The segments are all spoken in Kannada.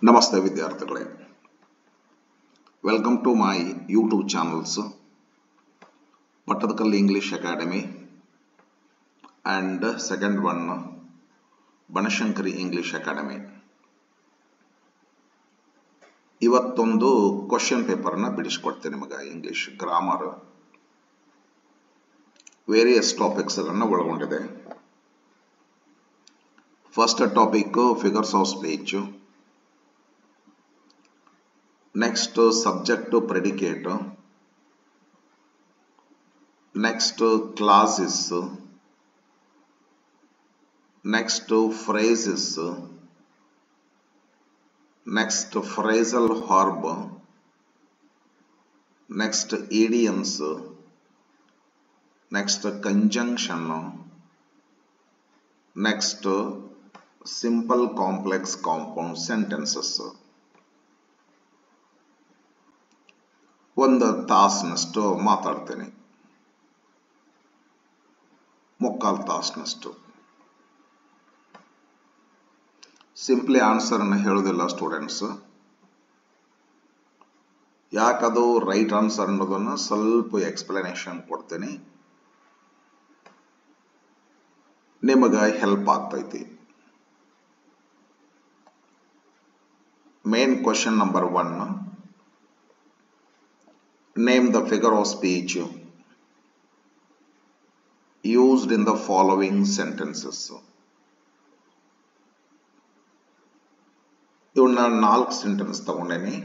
ನಮಸ್ತೆ ವಿದ್ಯಾರ್ಥಿಗಳೇ, welcome to my YouTube channels Pattadakal English academy and second one Banashankari English academy. ಇವತ್ತೊಂದು ಕ್ವಶನ್ ಪೇಪರ್ನ ಬಿಡಿಸ್ಕೊಡ್ತೇನೆ ನಿಮಗೆ. ಇಂಗ್ಲಿಷ್ ಗ್ರಾಮರ್ ವೇರಿಯಸ್ ಟಾಪಿಕ್ಸ್ಗಳನ್ನ ಒಳಗೊಂಡಿದೆ. First topic figures of speech, next subject predicate, next clauses, next phrases, next phrasal verb, next idioms, next conjunction, next simple complex compound sentences. ಒಂದು ತಾಸಿನಷ್ಟು ಮಾತಾಡ್ತೇನೆ, ಮುಕ್ಕಾಲು ತಾಸಿನಷ್ಟು. ಸಿಂಪ್ಲಿ ಆನ್ಸರ್ನ ಹೇಳೋದಿಲ್ಲ ಸ್ಟೂಡೆಂಟ್ಸ್. ಯಾಕದು ರೈಟ್ ಆನ್ಸರ್ ಅನ್ನೋದನ್ನು ಸ್ವಲ್ಪ ಎಕ್ಸ್ಪ್ಲನೇಷನ್ ಕೊಡ್ತೇನೆ, ನಿಮಗೆ ಹೆಲ್ಪ್ ಆಗ್ತೈತಿ. Main question number 1, name the figure of speech used in the following sentences. ಇವನ್ನ 4 ಸೆಂಟೆನ್ಸ್ ತಗೊಂಡೇನಿ.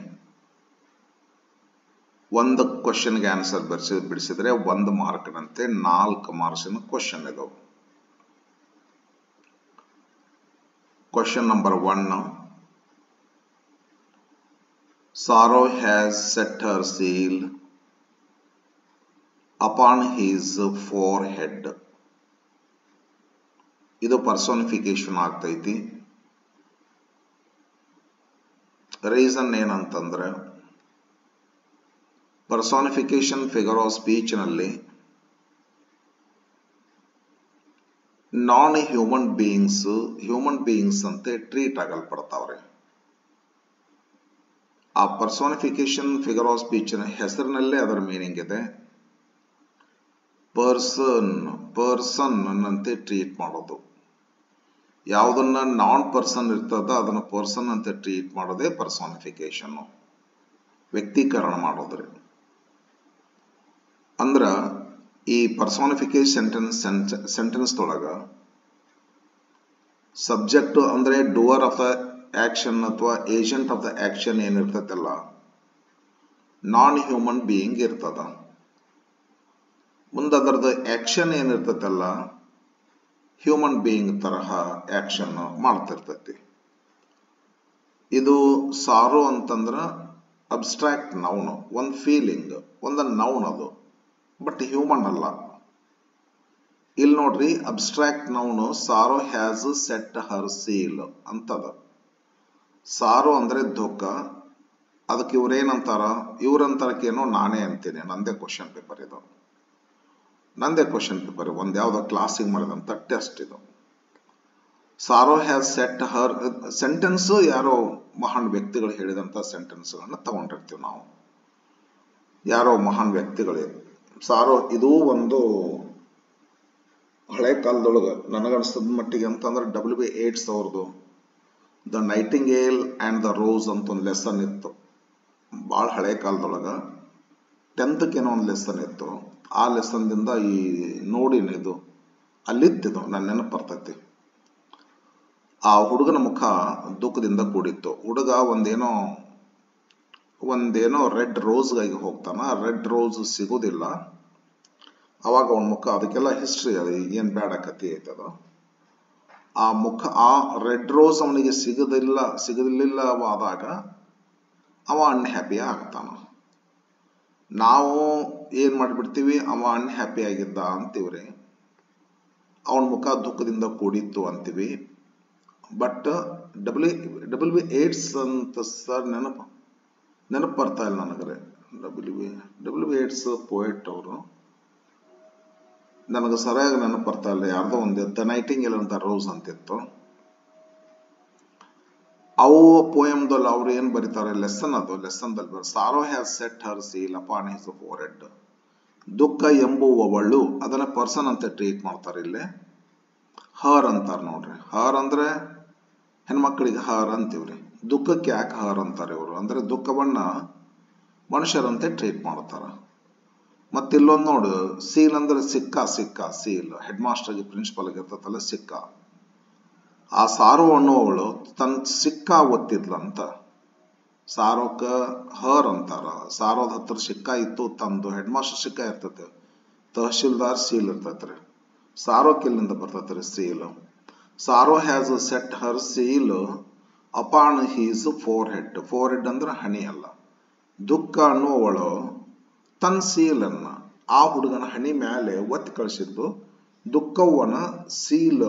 ಒಂದು ಕ್ವಶನ್ಗೆ ಆನ್ಸರ್ ಬಿಡಿಸಿದ್ರೆ 1 ಮಾರ್ಕ್ನಂತೆ 4 ಮಾರ್ಕ್ಸಿನ ಕ್ವಶನ್ ಇದು. Question number 1, Sorrow has set her seal upon his forehead. ಇದು ಪರ್ಸೋನಿಫಿಕೇಶನ್ ಆಗ್ತೈತಿ. ರೀಸನ್ ಏನಂತಂದ್ರೆ, ಪರ್ಸೋನಿಫಿಕೇಶನ್ ಫಿಗರ್ ಆಫ್ ಸ್ಪೀಚ್ ನಲ್ಲಿ ನಾನ್ ಹ್ಯೂಮನ್ ಬೀಯಿಂಗ್ಸ್ ಅಂತೆ ಟ್ರೀಟ್ ಆಗಲ್ಪಡ್ತಾವ್ರೆ. ಆ ಪರ್ಸೋನಿಫಿಕೇಶನ್ ಫಿಗರ್ ಆಫ್ ಸ್ಪೀಚ್ ಹೆಸರಿನಲ್ಲೇ ಅದರ ಮೀನಿಂಗ್ ಇದೆ. ಪರ್ಸನ್ ಅನ್ನಂತೆ ಟ್ರೀಟ್ ಮಾಡೋದು. ಯಾವುದನ್ನ ನಾನ್ ಪರ್ಸನ್ ಇರ್ತದ ಅದನ್ನ ಪರ್ಸನ್ ಅಂತ ಟ್ರೀಟ್ ಮಾಡೋದೇ ಪರ್ಸೋನಿಫಿಕೇಶನ್, ವ್ಯಕ್ತೀಕರಣ ಮಾಡೋದ್ರಿ. ಅಂದ್ರ ಈ ಪರ್ಸೋನಿಫಿಕೇಶನ್ ಸೆಂಟೆನ್ಸ್ ಒಳಗ ಸಬ್ಜೆಕ್ಟ್ ಅಂದ್ರೆ ಡೂವರ್ ಆಫ್ ದ ಆಕ್ಷನ್ ಅಥವಾ ಏಜೆಂಟ್ ಆಫ್ ದ ಆಕ್ಷನ್ ಏನಿರ್ತೈತಲ್ಲ, ನಾನ್ ಹ್ಯೂಮನ್ ಬೀಯಿಂಗ್ ಇರ್ತದ. ಮುಂದೆ ಅದರದ ಆಕ್ಷನ್ ಏನಿರ್ತೈತಲ್ಲ, ಹ್ಯೂಮನ್ ಬೀಯಿಂಗ್ ತರಹ ಆಕ್ಷನ್ ಮಾಡ್ತಿರ್ತೈತಿ. ಇದು ಸಾರೋ ಅಂತಂದ್ರ ಅಬ್ಸ್ಟ್ರಾಕ್ಟ್ ನೌನ್, ಒಂದು ಫೀಲಿಂಗ್, ಒಂದು ನೌನ್ ಅದು, ಬಟ್ ಹ್ಯೂಮನ್ ಅಲ್ಲ. ಇಲ್ಲಿ ನೋಡ್ರಿ, abstract noun sorrow has set her seal ಅಂತದ. ಸಾರೋ ಅಂದ್ರೆ ದುಃಖ, ಅದಕ್ಕೆ ಇವ್ರೇನಂತಾರ, ಇವ್ರಂತಾರಕ್ಕೇನೋ ನಾನೇ ಅಂತೀನಿ. ನಂದೇ ಕ್ವಶನ್ ಪೇಪರ್ ಇದು, ಒಂದು ಯಾವ್ದೋ ಕ್ಲಾಸಿಗೆ ಮಾಡಿದಂತ ಟೆಸ್ಟ್ ಇದು. ಸಾರೋ ಹ್ಯಾಸ್ ಸೆಟ್ ಹರ್ ಸೆಂಟೆನ್ಸ್ ಯಾರೋ ಮಹಾನ್ ವ್ಯಕ್ತಿಗಳು ಹೇಳಿದಂತ ಸೆಂಟೆನ್ಸ್ಗಳನ್ನ ತಗೊಂಡಿರ್ತೀವಿ ನಾವು. ಯಾರೋ ಮಹಾನ್ ವ್ಯಕ್ತಿಗಳೇ ಸಾರೋ, ಇದು ಒಂದು ಹಳೆ ಕಾಲದೊಳಗ ನನಗನ್ಸಿದ ಮಟ್ಟಿಗೆ ಅಂತಂದ್ರೆ W. ಏಟ್ಸ್ ಅವ್ರದ್ದು the Nightingale and the rose ಅಂತ ಒಂದು ಲೆಸನ್ ಇತ್ತು. ಭಾಳ ಹಳೆ ಕಾಲದೊಳಗ 10th ಏನೋ ಒಂದು ಲೆಸನ್ ಇತ್ತು. ಆ ಲೆಸನ್ದಿಂದ ಈ ನೋಡಿನ ಇದು ಅಲ್ಲಿತ್ತಿದ್ದು ನನ್ನ ನೆನಪು ಬರ್ತೈತಿ. ಆ ಹುಡುಗನ ಮುಖ ದುಃಖದಿಂದ ಕೂಡಿತ್ತು. ಹುಡುಗ ಒಂದೇನೋ ರೆಡ್ ರೋಸ್ಗಾಗಿ ಹೋಗ್ತಾನ. ರೆಡ್ ರೋಸ್ ಸಿಗೋದಿಲ್ಲ. ಅವಾಗ ಅವನ ಮುಖ, ಅದಕ್ಕೆಲ್ಲ ಹಿಸ್ಟ್ರಿ ಅದು, ಈಗೇನು ಬೇಡ ಕಥೆ ಐತದ. ಆ ಮುಖ, ಆ ರೆಡ್ ರೋಸ್ ಅವನಿಗೆ ಸಿಗಲಿಲ್ಲವಾದಾಗ ಅವ ಅನ್ಹ್ಯಾಪಿ ಆಗ್ತಾನ. ನಾವು ಏನ್ ಮಾಡಿಬಿಡ್ತೀವಿ, ಅವ ಅನ್ಹ್ಯಾಪಿ ಆಗಿದ್ದ ಅಂತೀವ್ರಿ, ಅವನ ಮುಖ ದುಃಖದಿಂದ ಕೂಡಿತ್ತು ಅಂತೀವಿ. But W. ಏಟ್ಸ್ ಅಂತ ಸರ್ ನೆನಪು ಬರ್ತಾ ಇಲ್ಲ ನನಗ್ರೆ. W. ಏಟ್ಸ್ ಪೋಯೆಟ್ ಅವರು, ನನಗೆ ಸರಿಯಾಗಿ ನೆನಪು ಬರ್ತಾ ಇಲ್ಲ. ಯಾರ್ದೋ ಒಂದು ದ ನೈಟಿಂಗೇಲ್ ಅಂತ ರೋಸ್ ಅಂತಿತ್ತು. ಅವು ಪೋಯಮ್ದಲ್ಲಿ ಅವ್ರು ಏನ್ ಬರೀತಾರೆ, ಲೆಸನ್ ಅದು, ಲೆಸನ್ದಲ್ಲಿ ಬರ್ sorrow has set her seal upon his forehead. ದುಃಖ ಎಂಬುವವಳು, ಅದನ್ನ ಪರ್ಸನ್ ಅಂತ ಟ್ರೀಟ್ ಮಾಡ್ತಾರೆ. ಇಲ್ಲಿ ಹರ್ ಅಂತಾರ ನೋಡ್ರಿ. ಹರ್ ಅಂದ್ರೆ ಹೆಣ್ಮಕ್ಳಿಗೆ ಹರ್ ಅಂತೀವ್ರಿ. ದುಃಖಕ್ಕೆ ಯಾಕೆ ಹರ್ ಅಂತಾರೆ ಇವರು ಅಂದ್ರೆ ದುಃಖವನ್ನ ಮನುಷ್ಯರಂತೆ ಟ್ರೀಟ್ ಮಾಡ್ತಾರ. ಮತ್ತೆ ಇಲ್ಲೊಂದು ನೋಡು, ಸೀಲ್ ಅಂದ್ರೆ ಸಿಕ್ಕ, ಸಿಕ್ಕ ಸೀಲ್ ಹೆಡ್ ಮಾಸ್ಟರ್ಗೆ ಪ್ರಿನ್ಸಿಪಲ್ಗೆ ಇರ್ತದಲ್ಲ ಸಿಕ್ಕ. ಆ ಸಾರೋ ಅನ್ನುವವಳು ತನ್ನ ಸಿಕ್ಕ ಒತ್ತಿದ್ಲಂತ. ಸಾರೋಕ ಹರ್ ಅಂತಾರ. ಸಾರೋದ ಹತ್ರ ಸಿಕ್ಕ ಇತ್ತು, ತಂದು ಹೆಡ್ ಮಾಸ್ಟರ್ ಸಿಕ್ಕ ಇರ್ತೈತೆ, ತಹಶೀಲ್ದಾರ್ ಸೀಲ್ ಇರ್ತೈತ್ರಿ. ಸಾರೋಕ್ ಎಲ್ಲಿಂದ ಬರ್ತೈತ್ರಿ seal? Sorrow has set her seal upon his forehead. Forehead ಅಂದ್ರೆ ಹಣಿ ಅಲ್ಲ. ದುಃಖ ಅನ್ನುವವಳು ತನ್ನ ಸೀಲನ್ನ ಆ ಹುಡುಗನ ಹಣಿ ಮೇಲೆ ಒತ್ತಿ ಕಳಿಸಿದ್ದು. ದುಃಖವನ ಸೀಲ್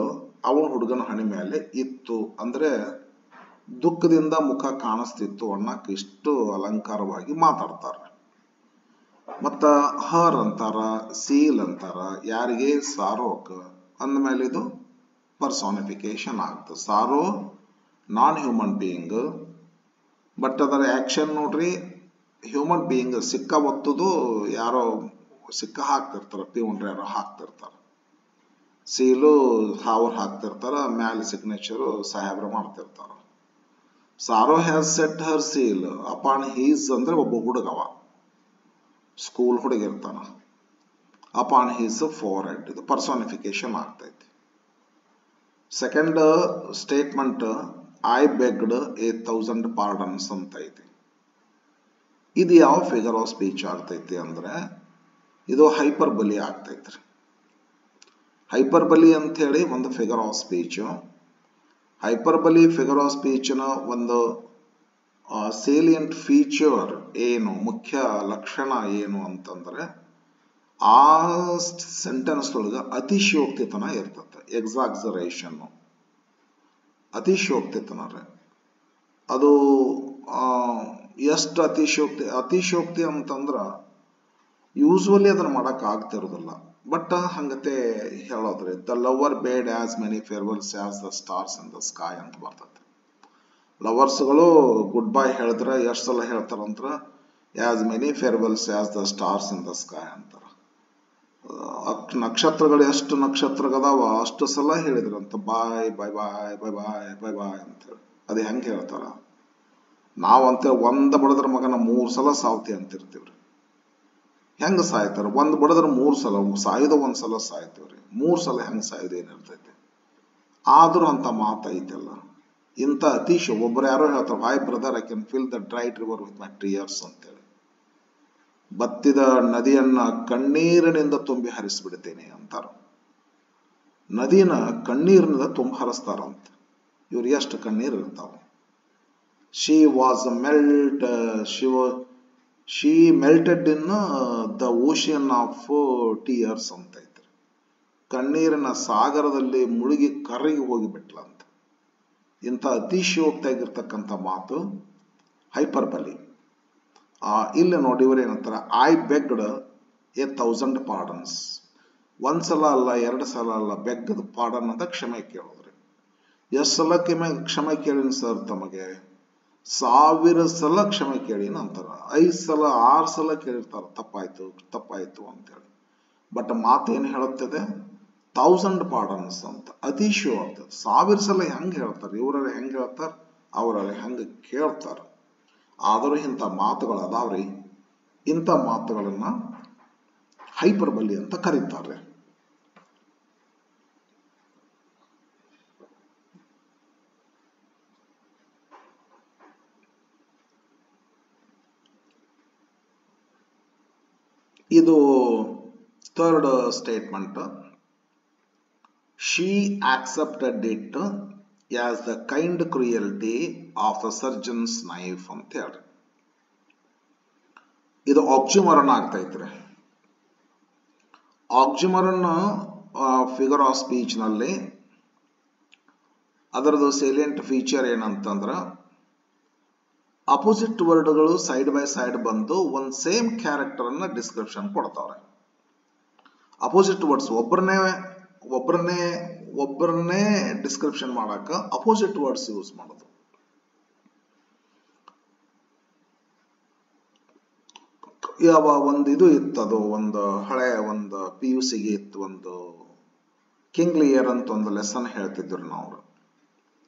ಅವನ ಹುಡುಗನ ಹಣಿ ಮೇಲೆ ಇತ್ತು ಅಂದ್ರೆ ದುಃಖದಿಂದ ಮುಖ ಕಾಣಿಸ್ತಿತ್ತು ಅನ್ನಕ್ಕೆ ಇಷ್ಟು ಅಲಂಕಾರವಾಗಿ ಮಾತಾಡ್ತಾರೆ. ಮತ್ತ ಹರ್ ಅಂತಾರ, ಸೀಲ್ ಅಂತಾರ. ಯಾರಿಗೆ? ಸಾರೋಕ್ ಅಂದ್ಮೇಲೆ ಇದು ಪರ್ಸಾನಿಫಿಕೇಶನ್ ಆಗ್ತದೆ. ಸಾರೋ ನಾನ್ ಹ್ಯೂಮನ್ ಬೀಯಿಂಗ್, ಬಟ್ ಅದರ ಆಕ್ಷನ್ ನೋಡ್ರಿ ಹ್ಯೂಮನ್ ಬೀಯಿಂಗ್. ಸಿಕ್ಕ ಒತ್ತುದು ಯಾರೋ ಸಿಕ್ಕ ಹಾಕ್ತಿರ್ತಾರ, ಪಿউನ್ರು ಯಾರೋ ಹಾಕ್ತಿರ್ತಾರ. ಸೀಲು ಅವ್ರು ಹಾಕ್ತಿರ್ತಾರ, ಮ್ಯಾಲೆ ಸಿಗ್ನೇಚರು ಸಾಹೇಬ್ರ ಮಾಡ್ತಿರ್ತಾರ. Sorrow has set her seal upon his ಅಂದ್ರೆ ಒಬ್ಬ ಹುಡುಗವ, ಸ್ಕೂಲ್ ಹುಡುಗಿರ್ತಾನ. ಅಪಾನ್ ಹೀಸ್ ಫೋರ್ ಹೆಡ್, ಇದು ಪರ್ಸಾನಿಫಿಕೇಶನ್ ಆಗ್ತೈತಿ. Second statement I begged 1000 pardons ಅಂತ ಐತಿ. ಇದು ಯಾವ ಫಿಗರ್ ಆಫ್ ಸ್ಪೀಚ್ ಆಗ್ತೈತಿ ಅಂದ್ರೆ ಇದು ಹೈಪರ್ಬಲಿ ಆಗ್ತೈತ್ರಿ. ಹೈಪರ್ಬಲಿ ಅಂತ ಹೇಳಿ ಒಂದು figure of speech. ಹೈಪರ್ಬಲಿ figure of speech ನ ಒಂದು ಸೇಲಿಯಂಟ್ ಫೀಚರ್ ಏನು, ಮುಖ್ಯ ಲಕ್ಷಣ ಏನು ಅಂತಂದ್ರೆ ಆ ಸೆಂಟೆನ್ಸ್ ಒಳಗ ಅತಿಶಯೋಕ್ತಿತನ ಇರ್ತದೆ. ಎಕ್ಸಾಕ್ಸರೇಷನ್, ಅತಿಶಯೋಕ್ತಿತನ ರೀ. ಅದು ಎಷ್ಟು ಅತಿಶಯೋಕ್ತಿ ಅಂತಂದ್ರ ಯೂಸ್ವಲಿ ಅದನ್ನ ಮಾಡಕ್ ಆಗ್ತಿರೋದಿಲ್ಲ. ಬಟ್ ಹಂಗತೆ ಹೇಳೋದ್ರಿ, the lover bade as many farewells as the stars in the sky ಅಂತ ಬರ್ತದೆ. ಲವರ್ಸ್ಗಳು ಗುಡ್ ಬೈ ಹೇಳಿದ್ರೆ ಎಷ್ಟು ಸಲ ಹೇಳ್ತಾರಂದ್ರ as many farewells as the stars in the sky ಅಂತಾರ. ನಕ್ಷತ್ರಗಳು ಎಷ್ಟು ನಕ್ಷತ್ರಗದಾವ ಅಷ್ಟು ಸಲ ಹೇಳಿದ್ರಂತ ಬಾಯ್ ಬಾಯ್ ಬಾಯ್ ಬಾಯ್ ಬಾಯ್ ಬಾಯ್ ಬಾಯ್ ಅಂತ ಹೇಳಿ. ಅದು ಹೆಂಗೆ ಹೇಳ್ತಾರ? ನಾವಂತ ಒಂದ್ ಬಡದ್ರ ಮಗನ 3 ಸಲ ಸಾವ್ತಿ ಅಂತಿರ್ತೀವ್ರಿ. ಹೆಂಗ ಸಾಯ್ತಾರ? ಒಂದ್ ಬಡದ್ರ 3 ಸಲ ಸಾಯ್ದ, 1 ಸಲ ಸಾಯ್ತೀವ್ರಿ. 3 ಸಲ ಹೆಂಗ್ ಸಾಯ್ದು ಏನಿರ್ತೈತಿ? ಆದ್ರೂ ಅಂತ ಮಾತು ಐತಲ್ಲ. ಇಂಥ ಅತೀಶ ಒಬ್ರು ಯಾರೋ ಹೇಳ್ತಾರ, hi brother I can fill the dried river with my tears ಅಂತೇಳಿ. ಬತ್ತಿದ ನದಿಯನ್ನ ಕಣ್ಣೀರಿನಿಂದ ತುಂಬಿ ಹರಿಸ್ಬಿಡ್ತೇನೆ ಅಂತಾರ. ನದಿನ ಕಣ್ಣೀರಿನಿಂದ ತುಂಬ ಹರಿಸ್ತಾರಂತ. ಇವ್ರು ಎಷ್ಟು ಕಣ್ಣೀರ್ ಇರ್ತಾವ. She was melt, she melted in the ocean of tears ಅಂತ ಐತ್ರಿ. ಕಣ್ಣೀರಿನ ಸಾಗರದಲ್ಲಿ ಮುಳುಗಿ ಕರಗಿ ಹೋಗಿಬಿಟ್ಲಂತ. ಇಂಥ ಅತಿಶಯೋಕ್ತಿಯಾಗಿರ್ತಕ್ಕಂಥ ಮಾತು ಹೈಪರ್ಬಲಿ. ಇಲ್ಲಿ ನೋಡಿ ಇವರು ಏನಂತಾರ, ಐ ಬೆಗ್ಡ್ 1000 ಪಾರ್ಡನ್ಸ್. 1 ಸಲ ಅಲ್ಲ, 2 ಸಲ ಅಲ್ಲ, ಬೆಗ್ಗದ ಪಾರ್ಡನ್ ಅಂತ ಕ್ಷಮೆ ಕೇಳೋದ್ರಿ. ಎಷ್ಟು ಸಲ ಕ್ಷಮೆ ಕೇಳಿನ ಸರ್ ತಮಗೆ? 1000 ಸಲ ಕ್ಷಮೆ ಕೇಳಿನ ಅಂತಾರ. 5 ಸಲ 6 ಸಲ ಕೇಳಿರ್ತಾರ, ತಪ್ಪಾಯ್ತು ತಪ್ಪಾಯ್ತು ಅಂತೇಳಿ. ಬಟ್ ಮಾತು ಏನ್ ಹೇಳುತ್ತದೆ? 1000 ಪಾರ್ಡನ್ಸ್ ಅಂತ. ಅತಿಶಯ ಆಗ್ತದೆ. 1000 ಸಲ ಹೆಂಗ್ ಹೇಳ್ತಾರೆ? ಇವರಲ್ಲಿ ಹೆಂಗ್ ಹೇಳ್ತಾರ, ಅವರಲ್ಲಿ ಹೆಂಗ್ ಕೇಳ್ತಾರ. ಆದರೂ ಇಂಥ ಮಾತುಗಳು ಅದಾವ್ರಿ. ಇಂಥ ಮಾತುಗಳನ್ನ ಹೈಪರ್ಬಲಿ ಅಂತ ಕರೀತಾರೆ. ಇದು third statement. She accepted it as the kind cruelty of the surgeons knife ಅಂತ ಹೇಳ್ರಿ. ಇದು ಆಕ್ಸಿಮರನ್ ಆಗ್ತೈತ್ರಿ. ಆಕ್ಸಿಮರನ್ ಫಿಗರ್ ಆಫ್ ಸ್ಪೀಚ್ ನಲ್ಲಿ ಅದರದ್ದು ಸೇಲಿಯಂಟ್ ಫೀಚರ್ ಏನಂತಂದ್ರ ಅಪೋಸಿಟ್ ವರ್ಡ್ಗಳು ಸೈಡ್ ಬೈ ಸೈಡ್ ಬಂದು ಒಂದ್ ಸೇಮ್ ಕ್ಯಾರೆಕ್ಟರ್ ಅನ್ನ ಡಿಸ್ಕ್ರಿಪ್ಷನ್ ಕೊಡ್ತಾವ್ರೆ. ಅಪೋಸಿಟ್ ವರ್ಡ್ಸ್ ಒಬ್ಬರನ್ನೇ ಡಿಸ್ಕ್ರಿಪ್ಷನ್ ಮಾಡಾಕ ಅಪೋಸಿಟ್ ವರ್ಡ್ಸ್ ಯೂಸ್ ಮಾಡೋದು. ಯಾವ ಒಂದು ಇದು ಇತ್ತದು, ಒಂದು ಹಳೆಯ ಒಂದು PUC ಗೆ ಇತ್ತು, ಒಂದು ಕಿಂಗ್ ಲಿಯರ್ ಅಂತ ಒಂದು ಲೆಸನ್ ಹೇಳ್ತಿದ್ರು ನಾವು.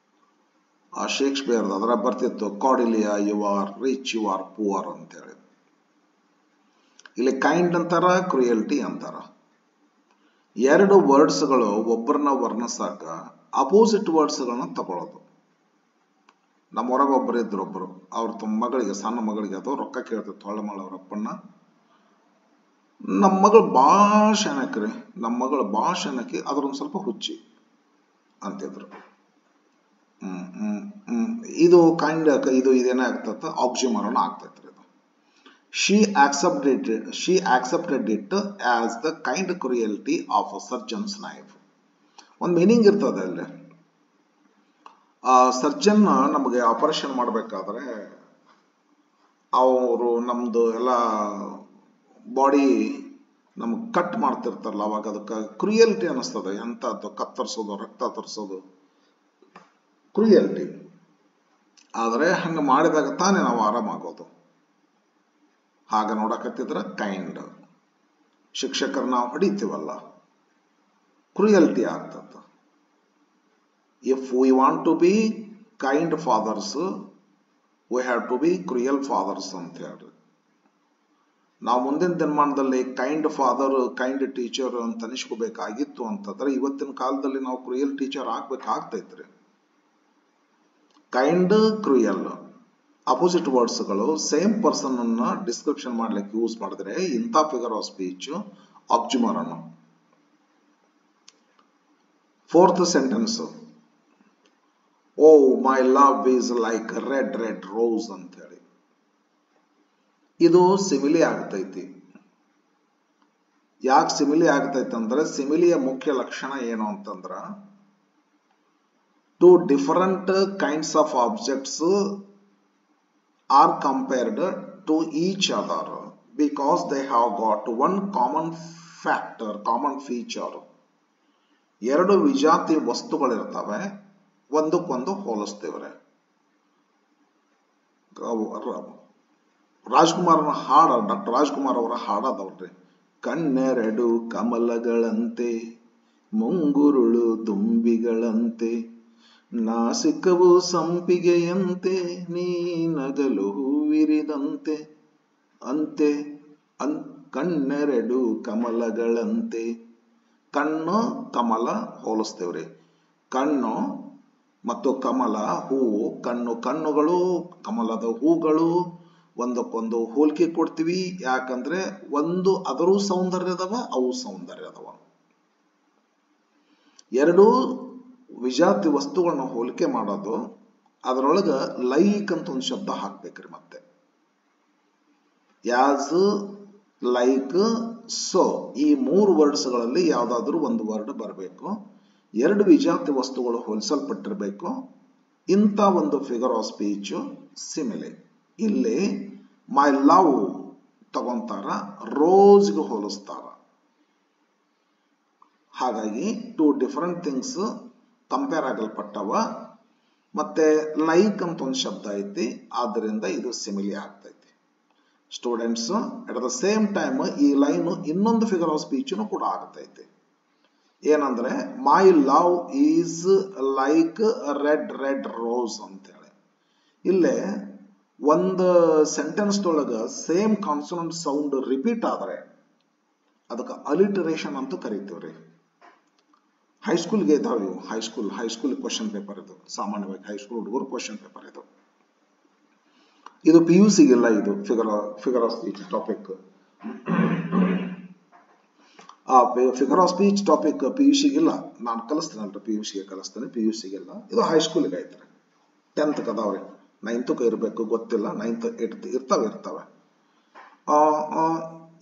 ಆ ಶೇಕ್ಸ್ಪಿಯರ್ ಅದರ ಬರ್ತಿತ್ತು, Cordelia you are rich you are poor ಅಂತ ಹೇಳಿ. ಇಲ್ಲಿ ಕೈಂಡ್ ಅಂತಾರ, ಕ್ರುಯಲ್ಟಿ ಅಂತಾರ. ಎರಡು ವರ್ಡ್ಸ್ಗಳು ಒಬ್ಬರನ್ನ ವರ್ಣಿಸಾಕ ಅಪೋಸಿಟ್ ವರ್ಡ್ಸ್ಗಳನ್ನ ತಗೊಳ್ಳೋದು. ನಮ್ಮ ಹೊರಗೆ ಒಬ್ಬರು ಇದ್ರು, ಒಬ್ರು ಅವ್ರ ತಮ್ಮ ಮಗಳಿಗೆ, ಸಣ್ಣ ಮಗಳಿಗೆ ಅದು ರೊಕ್ಕ ಕೇಳ್ತಿತ್ತು ಹೊಳ್ಳಮಾಳ ಅವರಪ್ಪನ್ನ. ನಮ್ಮ ಮಗಳು ಭಾಳ ಶಾಣಕ್ರಿ, ನಮ್ಮ ಮಗಳು ಭಾಳ ಶಾಣಕಿ, ಅದ್ರೊಂದು ಸ್ವಲ್ಪ ಹುಚ್ಚಿ ಅಂತಿದ್ರು. ಇದು ಕೈಂಡ್, ಇದು ಇದೇನಾಗ್ತದ, ಆಕ್ಸಿಮೋರನ್ ಆಗ್ತೈತ್ರಿ. ಇದು she accepted it as the kind cruelty of a surgeon's knife. ಒಂದು ಮೀನಿಂಗ್ ಇರ್ತದೆ ಅಲ್ಲಿ. ಸರ್ಜನ್ ನಮಗೆ ಆಪರೇಷನ್ ಮಾಡಬೇಕಾದ್ರೆ ಅವರು ನಮ್ದು ಎಲ್ಲ ಬಾಡಿ ನಮ್ಗೆ ಕಟ್ ಮಾಡ್ತಿರ್ತಾರಲ್ಲ, ಅವಾಗ ಅದಕ್ಕೆ ಕ್ರುಯಲ್ಟಿ ಅನ್ನಿಸ್ತದೆ. ಎಂಥದ್ದು ಕತ್ತರಿಸೋದು, ರಕ್ತ ತರಿಸೋದು ಕ್ರುಯಲ್ಟಿ. ಆದರೆ ಹಂಗೆ ಮಾಡಿದಾಗ ತಾನೇ ನಾವು ಆರಾಮಾಗೋದು. ಹಾಗ ನೋಡಕತ್ತಿದ್ರ ಕೈಂಡ್. ಶಿಕ್ಷಕರು ನಾವು ಹೊಡಿತೀವಲ್ಲ, ಕ್ರುಯಲ್ಟಿ ಆಗ್ತದ. If we want to be kind fathers, we have to be cruel fathers ಅಂತ ಹೇಳ್ರಿ. ನಾವು ಮುಂದಿನ ದಿನಮಾನದಲ್ಲಿ ಕೈಂಡ್ ಫಾದರ್, ಕೈಂಡ್ ಟೀಚರ್ ಅಂತ ಅನಿಸ್ಕೋಬೇಕಾಗಿತ್ತು ಅಂತಂದ್ರೆ ಇವತ್ತಿನ ಕಾಲದಲ್ಲಿ ನಾವು ಕ್ರುಯಲ್ ಟೀಚರ್ ಆಗ್ಬೇಕಾಗ್ತೈತ್ರಿ. ಕೈಂಡ್, ಕ್ರುಯಲ್ ಅಪೋಸಿಟ್ ವರ್ಡ್ಸ್ಗಳು ಸೇಮ್ ಪರ್ಸನ್ ಅನ್ನ ಡಿಸ್ಕ್ರಿಪ್ಷನ್ ಮಾಡ್ಲಿಕ್ಕೆ ಯೂಸ್ ಮಾಡಿದ್ರೆ ಇಂಥ figure of speech oxymoron. Fourth sentence, O my love is like red red rose ಅಂತ ಹೇಳಿ. ಇದು ಸಿಮಿಲಿ ಆಗ್ತೈತಿ. ಯಾಕೆ ಸಿಮಿಲಿ ಆಗ್ತೈತಿ ಅಂದ್ರೆ, ಸಿಮಿಲಿಯ ಮುಖ್ಯ ಲಕ್ಷಣ ಏನು ಅಂತಂದ್ರ, two different kinds of objects are compared to each other because they have got one common factor, common feature. ಎರಡು ವಿಜಾತಿ ವಸ್ತುಗಳಿರ್ತವೆ, ಒಂದಕ್ಕೊಂದು ಹೋಲಿಸ್ತೇವ್ರೆ. ರಾಜ್ಕುಮಾರ್ನ ಹಾಡ, ಡಾಕ್ಟರ್ ರಾಜ್ಕುಮಾರ್ ಅವರ ಹಾಡದವ್ರಿ, ಕಣ್ಣೆರಡು ಕಮಲಗಳಂತೆ, ಮುಂಗುರುಳು ದುಂಬಿಗಳಂತೆ, ನಾಸಿಕವು ಸಂಪಿಗೆಯಂತೆ, ನೀ ನಗಲು ಹೂವಿರಿದಂತೆ, ಅಂತೆ ಕಣ್ಣೆರಡು ಕಮಲಗಳಂತೆ. ಕಣ್ಣು ಕಮಲ ಹೋಲಿಸ್ತೇವ್ರಿ. ಕಣ್ಣು ಮತ್ತು ಕಮಲ ಹೂವು, ಕಣ್ಣುಗಳು ಕಮಲದ ಹೂಗಳು ಒಂದಕ್ಕೊಂದು ಹೋಲಿಕೆ ಕೊಡ್ತೀವಿ. ಯಾಕಂದ್ರೆ ಒಂದು ಅದರೂ ಸೌಂದರ್ಯದವ, ಅವು ಸೌಂದರ್ಯದವ. ಎರಡು ವಿಜಾತಿ ವಸ್ತುಗಳನ್ನ ಹೋಲಿಕೆ ಮಾಡೋದು, ಅದರೊಳಗ ಲೈಕ್ ಅಂತ ಒಂದು ಶಬ್ದ ಹಾಕ್ಬೇಕ್ರಿ. ಮತ್ತೆ ಯಾಸ್, ಲೈಕ್, ಸೊ ಈ ಮೂರು ವರ್ಡ್ಸ್ಗಳಲ್ಲಿ ಯಾವ್ದಾದ್ರು ಒಂದು ವರ್ಡ್ ಬರಬೇಕು. ಎರಡು ವಿಜಾತಿ ವಸ್ತುಗಳು ಹೋಲಿಸಲ್ಪಟ್ಟಿರ್ಬೇಕು. ಇಂಥ ಒಂದು ಫಿಗರ್ ಆಫ್ ಸ್ಪೀಚ್ ಸಿಮಿಲೆ. ಇಲ್ಲಿ ಮೈ ಲವ್ ತಗೊಂತಾರ, ರೋಸ್ಗೆ ಹೋಲಿಸ್ತಾರ. ಹಾಗಾಗಿ ಟು ಡಿಫರೆಂಟ್ ಥಿಂಗ್ಸ್ ಕಂಪೇರ್ ಆಗಲ್ಪಟ್ಟವ. ಮತ್ತೆ ಲೈಕ್ ಅಂತ ಒಂದು ಶಬ್ದ ಐತಿ, ಆದ್ದರಿಂದ ಇದು ಸಿಮಿಲಿ ಆಗ್ತೈತಿ. Students, at the same time ಈ ಲೈನ್ ಇನ್ನೊಂದು ಫಿಗರ್ ಆಫ್ ಸ್ಪೀಚ್ ಕೂಡ ಆಗ್ತೈತಿ. ಏನಂದ್ರೆ, ಮೈ love is like red red rose ಅಂತ ಹೇಳಿ. ಇಲ್ಲೇ ಒಂದು ಸೆಂಟೆನ್ಸ್ ಒಳಗ ಸೇಮ್ ಕಾನ್ಸೋನೆಂಟ್ ಸೌಂಡ್ ರಿಪೀಟ್ ಆದ್ರೆ ಅದಕ್ಕೆ ಅಲಿಟರೇಷನ್ ಅಂತ ಕರಿತೀವ್ರಿ. ಹೈಸ್ಕೂಲ್ಗೆ ಇದಾವೆ ಇವು. ಹೈಸ್ಕೂಲ್ ಕ್ವಶನ್ ಪೇಪರ್ ಇದು. ಸಾಮಾನ್ಯವಾಗಿ ಹೈಸ್ಕೂಲ್ ಹುಡುಗರು ಕ್ವಶನ್ ಪೇಪರ್ ಇದು. ಇದು PUCಗಿಲ್ಲ. ಇದು figure of speech topic. Figure of speech topic PUCಗಿಲ್ಲ. ನಾನು ಕಲಿಸ್ತೇನೆ, PUCಗೆ ಕಲಿಸ್ತೇನೆ. PUCಗಿಲ್ಲ. ಇದು ಹೈಸ್ಕೂಲ್ಗೆ ಐತ್ರಿ. 10th ಅದಾವ್ರಿ. 9th ಇರಬೇಕು, ಗೊತ್ತಿಲ್ಲ. 9th 8th ಇರ್ತವೆ.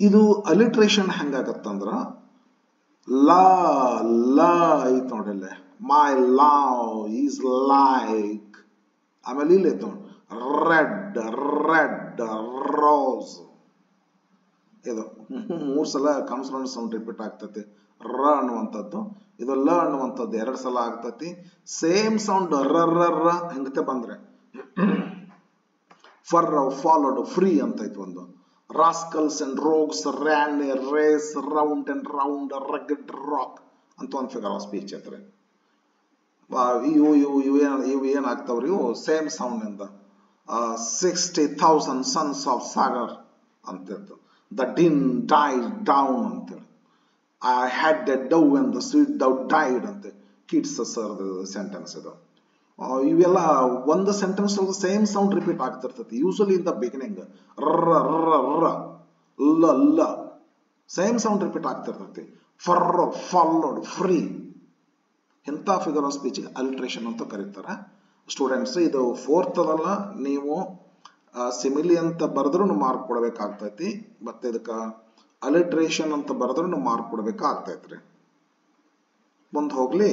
ಇದು ಅಲಿಟ್ರೇಷನ್ ಹೆಂಗಾಗತ್ತಂದ್ರ, ಲಾ ಐತ್ ನೋಡ್ರಿ, ಮೈ ಲವ್ ಈಸ್ ಲೈಕ್, ಆಮೇಲೆ ಇಲ್ಲಿ ಐತ್ ನೋಡಿ ರೆಡ್ ರೆಡ್ ರೋಸ್. ಇದು 3 ಸಲ ಕಾನ್ಸೋನೆಂಟ್ ಸೌಂಡ್ ರಿಪೀಟ್ ಆಗ್ತೈತಿ. ರ ಅನ್ನುವಂಥದ್ದು, ಇದು ಲ ಅನ್ನುವಂಥದ್ದು 2 ಸಲ ಆಗ್ತೈತಿ. ಸೇಮ್ ಸೌಂಡ್ ರ ಹೆಂಗತೆ ಬಂದ್ರೆ ಫರ್ ಫಾಲೋಡ್ ಫ್ರೀ ಅಂತ ಐತಿ ಒಂದು. Rascals and rogues ran a race round and round a rugged rock ಅಂತ ಒಂದು ಫಿಗರ್ ಆಫ್ ಸ್ಪೀಚ್ ಐತ್ರಿ. ಇವು ಏನಾಗ್ತಾವ್ರಿ, ಇವು ಸೇಮ್ ಸೌಂಡ್ ಇಂದ 60,000 sons of Sagar ಅಂತಿತ್ತು. The din died down ಅಂತೇಳಿ. I had the dove and the sweet dove died ಅಂತ ಕಿಡ್ಸ್ ಸರ್ ಸೆಂಟೆನ್ಸ್ ಇದು. ಇವೆಲ್ಲ ಒಂದು ಸೆಂಟೆನ್ಸ್ ಸೇಮ್ ಸೌಂಡ್ ರಿಪೀಟ್ ಆಗ್ತಿರ್ತೈತಿ. ಯೂಶಲಿ ಇನ್ ದ ಬಿಗಿನಿಂಗ್ ಲ ಸೇಮ್ ಸೌಂಡ್ ರಿಪೀಟ್ ಆಗ್ತಿರ್ತೈತಿ. ಫರ್ ಫಾಲೋಡ್ ಫ್ರೀ ಇಂಥ ಫಿಗರ್ ಆಫ್ ಸ್ಪೀಚ್ ಅಲಿಟ್ರೇಷನ್ ಅಂತ ಕರೀತಾರೆ ಸ್ಟೂಡೆಂಟ್ಸ್. ಇದು ಫೋರ್ತ್ ಅದಲ್ಲ, ನೀವು ಸಿಮಿಲಿ ಅಂತ ಬರೆದ್ರೂ ಮಾರ್ಕ್ ಕೊಡಬೇಕಾಗ್ತೈತಿ, ಮತ್ತೆ ಇದಕ್ಕೆ ಅಲಿಟ್ರೇಷನ್ ಅಂತ ಬರೆದ್ರೂ ಮಾರ್ಕ್ ಕೊಡಬೇಕಾಗ್ತೈತ್ರಿ. ಮುಂದೆ ಹೋಗ್ಲಿ.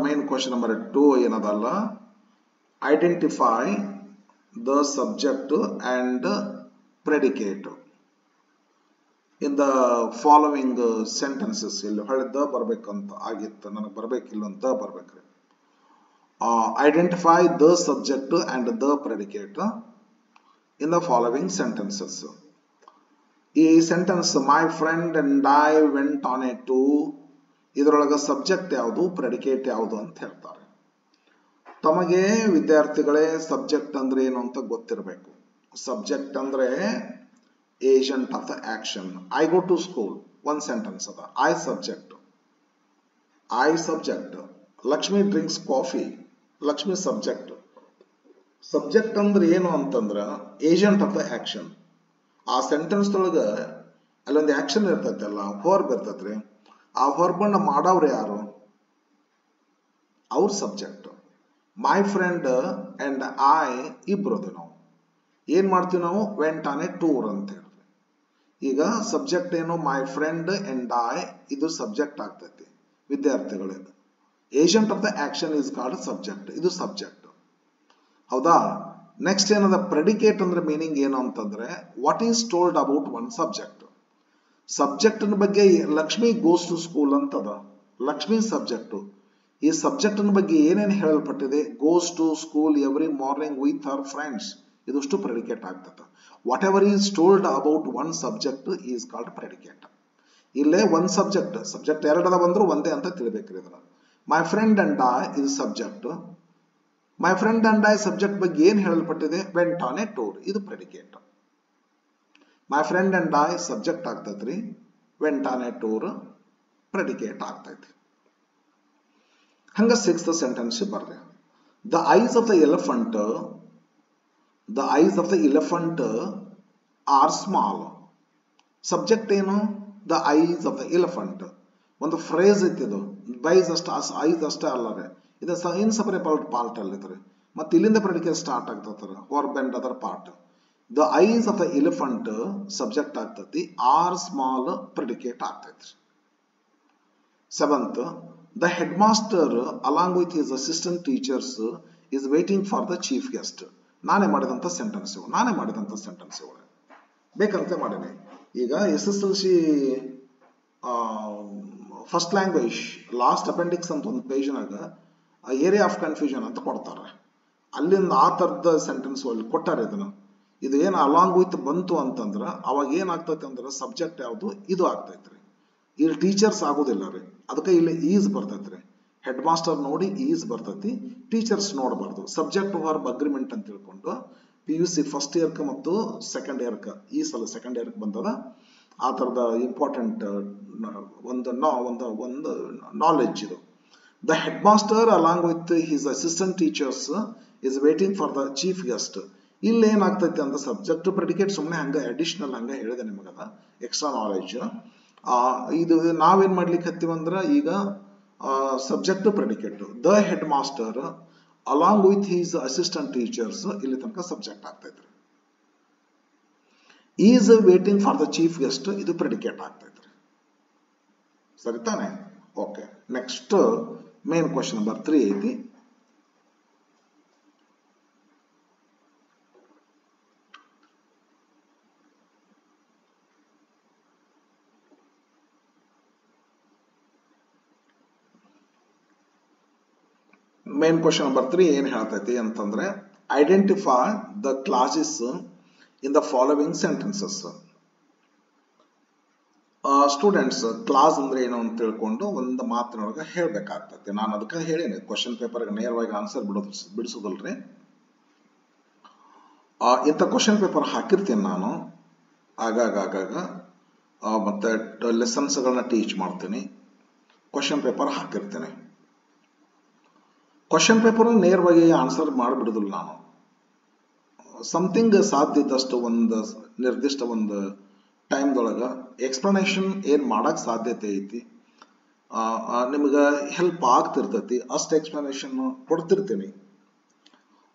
ಮೇನ್ ಕ್ವಶನ್ ನಂಬರ್ 2 ಏನದಲ್ಲ, identify the subject and predicate in the following sentences. ಇಲ್ಲಿ ಹೊಳೆದ ಬರ್ಬೇಕಂತ ಆಗಿತ್ತು, ನನಗೆ ಬರ್ಬೇಕಿಲ್ಲ ಅಂತ ಬರ್ಬೇಕ್ರಿ. Identify the subject and the predicate in the following sentences. ಈ sentence my friend and I went on a tour, ಇದರೊಳಗೆ ಸಬ್ಜೆಕ್ಟ್ ಯಾವುದು ಪ್ರೆಡಿಕೇಟ್ ಯಾವುದು ಅಂತ ಹೇಳ್ತಾರೆ. ತಮಗೆ ವಿದ್ಯಾರ್ಥಿಗಳೇ ಸಬ್ಜೆಕ್ಟ್ ಅಂದ್ರೆ ಏನು ಅಂತ ಗೊತ್ತಿರಬೇಕು. ಸಬ್ಜೆಕ್ಟ್ ಅಂದ್ರೆ agent of the action. I go to school ಒಂದ್ ಸೆಂಟೆನ್ಸ್ ಅದ. I subject. Lakshmi drinks coffee, Lakshmi subject. Subject ಅಂದ್ರೆ ಏನು ಅಂತಂದ್ರ ಏಜೆಂಟ್ ಆಫ್ ದ ಆಕ್ಷನ್. ಆ ಸೆಂಟೆನ್ಸ್ ಒಳಗ ಅಲ್ಲೊಂದು ಆಕ್ಷನ್ ಇರ್ತೈತಿ ಅಲ್ಲ, ವರ್ಬ್ ಇರ್ತೈತ್ರಿ. ಆ ವರ್ಬನ್ನ ಮಾಡೋರು ಯಾರು? ಅವ್ರ subject. My friend and I ಇಬ್ರದು ನಾವು ಏನ್ ಮಾಡ್ತೀವಿ, ನಾವು ವೆಂಟ್ ಆನ್ ಎ ಟೂರ್ ಅಂತ ಹೇಳ್ರಿ. ಈಗ ಸಬ್ಜೆಕ್ಟ್ ಏನು? ಮೈ ಫ್ರೆಂಡ್ ಅಂಡ್ ಐ, ಇದು ಸಬ್ಜೆಕ್ಟ್ ಆಗ್ತೈತಿ ವಿದ್ಯಾರ್ಥಿಗಳಿಗೆ. Agent of the action is called subject, ಇದು ಸಬ್ಜೆಕ್ಟ್. ಹೌದಾ? ನೆಕ್ಸ್ಟ್ ಏನದ ಪ್ರೆಡಿಕೇಟ್ ಅಂದ್ರೆ ಮೀನಿಂಗ್ ಏನು ಅಂತಂದ್ರೆ what is told about one subject. Subject ಬಗ್ಗೆ ಲಕ್ಷ್ಮಿ ಗೋಸ್ ಟು ಸ್ಕೂಲ್ ಅಂತದ, ಲಕ್ಷ್ಮಿ ಸಬ್ಜೆಕ್ಟ್. ಈ ಸಬ್ಜೆಕ್ಟ್ ಬಗ್ಗೆ ಏನೇನು ಹೇಳಲ್ಪಟ್ಟಿದೆ? Goes to school every morning with her friends, ಇದಷ್ಟು ಪ್ರೆಡಿಕೇಟ್ ಆಗ್ತದೆ. Whatever is told about one subject is called predicate. ಇಲ್ಲೇ ಒಂದ್ ಸಬ್ಜೆಕ್ಟ್ ಎರಡದ ಬಂದ್ರು ಒಂದೇ ಅಂತ ತಿಳಿಬೇಕ್ರಿ ಇದನ್ನ. ಮೈ ಫ್ರೆಂಡ್ ಅಂಡ್ ಐ ಇದು subject. My friend and I subject ಬಗ್ಗೆ ಏನ್ ಹೇಳಲ್ಪಟ್ಟಿದೆ? ವೆಂಟ್ ಆನ್ ಎ ಟೂರ್, ಇದು predicate. My friend and I subject ಆಗ್ತೈತ್ರಿ, went on a tour predicate ಆಗ್ತೈತಿ. ಹಂಗ ಸಿಕ್ಸ್ತ್ ಸೆಂಟೆನ್ಸ್ ಬರ್ರಿ. The eyes of the elephant are small. Subject ಏನು? The eyes of the elephant. ಒಂದು ಫ್ರೇಸ್ ಐತಿ ಇದು. ಐಸ್ ಅಷ್ಟೇ ಅಲ್ಲದೆ ಇದು ಇನ್ಸಪರೇಬಲ್ ಪಾರ್ಟ್ ಅಲ್ಲಿದ್ರಿ. ಮತ್ತೆ ಇಲ್ಲಿಂದ ಪ್ರೆಡಿಕೇಟ್ ಸ್ಟಾರ್ಟ್ ಆಗ್ತದ, verb and other part. The eyes of the elephant subject ಆಗ್ತತಿ, ಆರ್ ಸ್ಮಾಲ್ ಪ್ರೆಡಿಕೇಟ್ ಆಗ್ತೈತಿ. Seventh, the head master along with his assistant teachers is waiting for the chief guest. ನಾನೇ ಮಾಡಿದಂತ ಸೆಂಟೆನ್ಸ್ ಇವು ಬೇಕಂತ ಮಾಡೀನಿ. ಈಗ SSLC first language last appendix ಅಂತ ಒಂದು ಪೇಜ್ನಾಗ ಏರಿಯಾ ಆಫ್ ಕನ್ಫ್ಯೂಷನ್ ಅಂತ ಕೊಡ್ತಾರೆ. ಅಲ್ಲಿಂದ ಆ ತರದ ಸೆಂಟೆನ್ಸ್ ಅಲ್ಲಿ ಕೊಟ್ಟಾರೆ. ಇದು ಏನು ಅಲಾಂಗ್ ವಿತ್ ಬಂತು ಅಂತಂದ್ರ ಅವಾಗ ಏನಾಗ್ತೈತಿ ಅಂದ್ರೆ ಸಬ್ಜೆಕ್ಟ್ ಯಾವುದು? ಇದು ಆಗ್ತೈತ್ರಿ. ಇಲ್ಲಿ ಟೀಚರ್ಸ್ ಆಗೋದಿಲ್ಲ ರೀ, ಅದಕ್ಕೆ ಇಲ್ಲಿ ಈಸ್ ಬರ್ತೈತ್ರಿ. ಹೆಡ್ ಮಾಸ್ಟರ್ ನೋಡಿ ಈಸ್ ಬರ್ತೈತಿ, ಟೀಚರ್ಸ್ ನೋಡಬಾರ್ದು. ಸಬ್ಜೆಕ್ಟ್ ವರ್ಬ್ ಅಗ್ರಿಮೆಂಟ್ ಅಂತ ತಿಳ್ಕೊಂಡು PUC ಫಸ್ಟ್ ಇಯರ್ಕ್ ಮತ್ತು ಸೆಕೆಂಡ್ ಇಯರ್ಕ್, ಈ ಸಲ ಸೆಕೆಂಡ್ ಇಯರ್ಕ್ ಬಂದದ. ಆ ತರದ ಇಂಪಾರ್ಟೆಂಟ್ ಒಂದು ನಾಲೆಡ್ಜ್ ಇದು. The head master along with his assistant teachers is waiting for the chief guest. ಇಲ್ಲಿ ಏನಾಗ್ತೈತಿ ಅಂದ್ರೆ ಸಬ್ಜೆಕ್ಟ್ ಪ್ರೆಡಿಕೇಟ್ ಸುಮ್ಮನೆ ಹಂಗ ಅಡಿಷನಲ್ ಹಂಗ ಹೇಳಿದೆ ನಿಮಗದ ಎಕ್ಸ್ಟ್ರಾ ನಾಲೆಡ್ಜ್. ಇದು ನಾವೇನ್ ಮಾಡ್ಲಿಕ್ಕೆ ಹತ್ತೀವಂದ್ರ ಈಗ subject predicate. The head master along with his assistant teachers ಇಲ್ಲಿ ತನಕ ಸಬ್ಜೆಕ್ಟ್ ಆಗ್ತೈತ್ರಿ. Is waiting for the chief guest ಇದು ಪ್ರೆಡಿಕೇಟ್ ಆಗ್ತೈತ್ರಿ. ಸರಿ ತಾನೆ? Okay. Next main question number 3 ಐತಿ. ಮೇನ್ ಕ್ವಶನ್ ನಂಬರ್ 3 ಏನ್ ಹೇಳ್ತೈತಿ ಅಂತಂದ್ರೆ identify the classes in the following sentences. Students class ಅಂದ್ರೆ ಏನು ಅಂತ ತಿಳ್ಕೊಂಡು ಒಂದು ಮಾತಿನೊಳಗೆ ಹೇಳ್ಬೇಕಾಗ್ತೈತಿ. ನಾನು ಅದಕ್ಕೆ ಹೇಳೀನಿ ಕ್ವಶನ್ ಪೇಪರ್ಗೆ ನೇರವಾಗಿ ಆನ್ಸರ್ ಬಿಡಿಸೋದಲ್ರಿ. ಇಂಥ ಕ್ವಶನ್ ಪೇಪರ್ ಹಾಕಿರ್ತೀನಿ ನಾನು ಆಗಾಗ ಮತ್ತೆ ಲೆಸನ್ಸ್ಗಳನ್ನ ಟೀಚ್ ಮಾಡ್ತೀನಿ, ಕ್ವಶನ್ ಪೇಪರ್ ಹಾಕಿರ್ತೀನಿ. ಕ್ವಶನ್ ಪೇಪರ್ ನೇರವಾಗಿ ಆನ್ಸರ್ ಮಾಡಿಬಿಡುದಿಲ್ಲ ನಾನು. ಸಮಥಿಂಗ್ ಸಾಧ್ಯ ಇದ್ದಷ್ಟು ಒಂದು ನಿರ್ದಿಷ್ಟ ಒಂದು ಟೈಮ್ದೊಳಗೆ ಎಕ್ಸ್ಪ್ಲನೇಷನ್ ಏನು ಮಾಡಕ್ ಸಾಧ್ಯತೆ ಐತಿ, ನಿಮ್ಗೆ ಹೆಲ್ಪ್ ಆಗ್ತಿರ್ತೈತಿ, ಅಷ್ಟು ಎಕ್ಸ್ಪ್ಲನೇಷನ್ ಕೊಡ್ತಿರ್ತೀನಿ.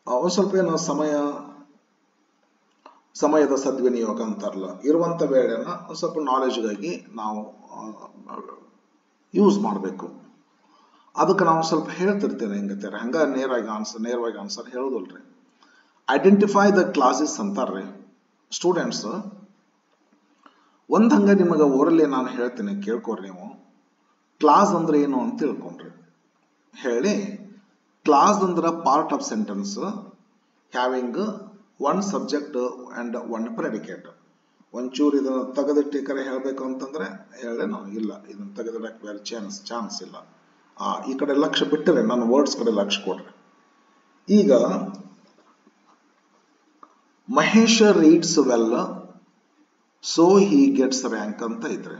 ಒಂದು ಸ್ವಲ್ಪ ಏನು ಸಮಯದ ಸದ್ವಿನಿಯೋಗ ಅಂತಾರಲ್ಲ, ಇರುವಂತ ವೇಳೆನ ಒಂದು ಸ್ವಲ್ಪ ನಾಲೆಜ್ಗಾಗಿ ನಾವು ಯೂಸ್ ಮಾಡಬೇಕು. ಅದಕ್ಕೆ ನಾವು ಸ್ವಲ್ಪ ಹೇಳ್ತಿರ್ತೇನೆ ಹೆಂಗತ್ತಾರೆ, ಹಂಗ ನೇರವಾಗಿ ಆನ್ಸರ್ ಹೇಳೋದಲ್ರಿ. ಐಡೆಂಟಿಫೈ ದ ಕ್ಲಾಸಸ್ ಅಂತಾರ್ರಿ ಸ್ಟೂಡೆಂಟ್ಸ್. ಹಂಗ ನಿಮಗೆ ಓರಲ್ಲಿ ನಾನು ಹೇಳ್ತೀನಿ, ಕೇಳ್ಕೊರಿ ನೀವು. ಕ್ಲಾಸ್ ಅಂದ್ರೆ ಏನು ಅಂತ ತಿಳ್ಕೊಂಡ್ರಿ ಹೇಳಿ. ಕ್ಲಾಸ್ ಅಂದ್ರೆ part of sentence having one subject and one predicate. ಒಂಚೂರು ಇದನ್ನ ತೆಗೆದಿಟ್ಟಿಕರೆ ಹೇಳ್ಬೇಕು ಅಂತಂದ್ರೆ ಹೇಳೇನು ಇಲ್ಲ, ಇದನ್ನ ತೆಗೆದಿಡಕ್ಕೆ ಬೇರೆ ಚಾನ್ಸ್ ಇಲ್ಲ. ಈ ಕಡೆ ಲಕ್ಷ್ಯ ಬಿಟ್ಟರೆ ನನ್ನ ವರ್ಡ್ಸ್ ಕಡೆ ಲಕ್ಷ್ಯ ಕೊಡ್ರಿ. ಈಗ Mahesh reads well so he gets rank ಅಂತ ಇದ್ರೆ,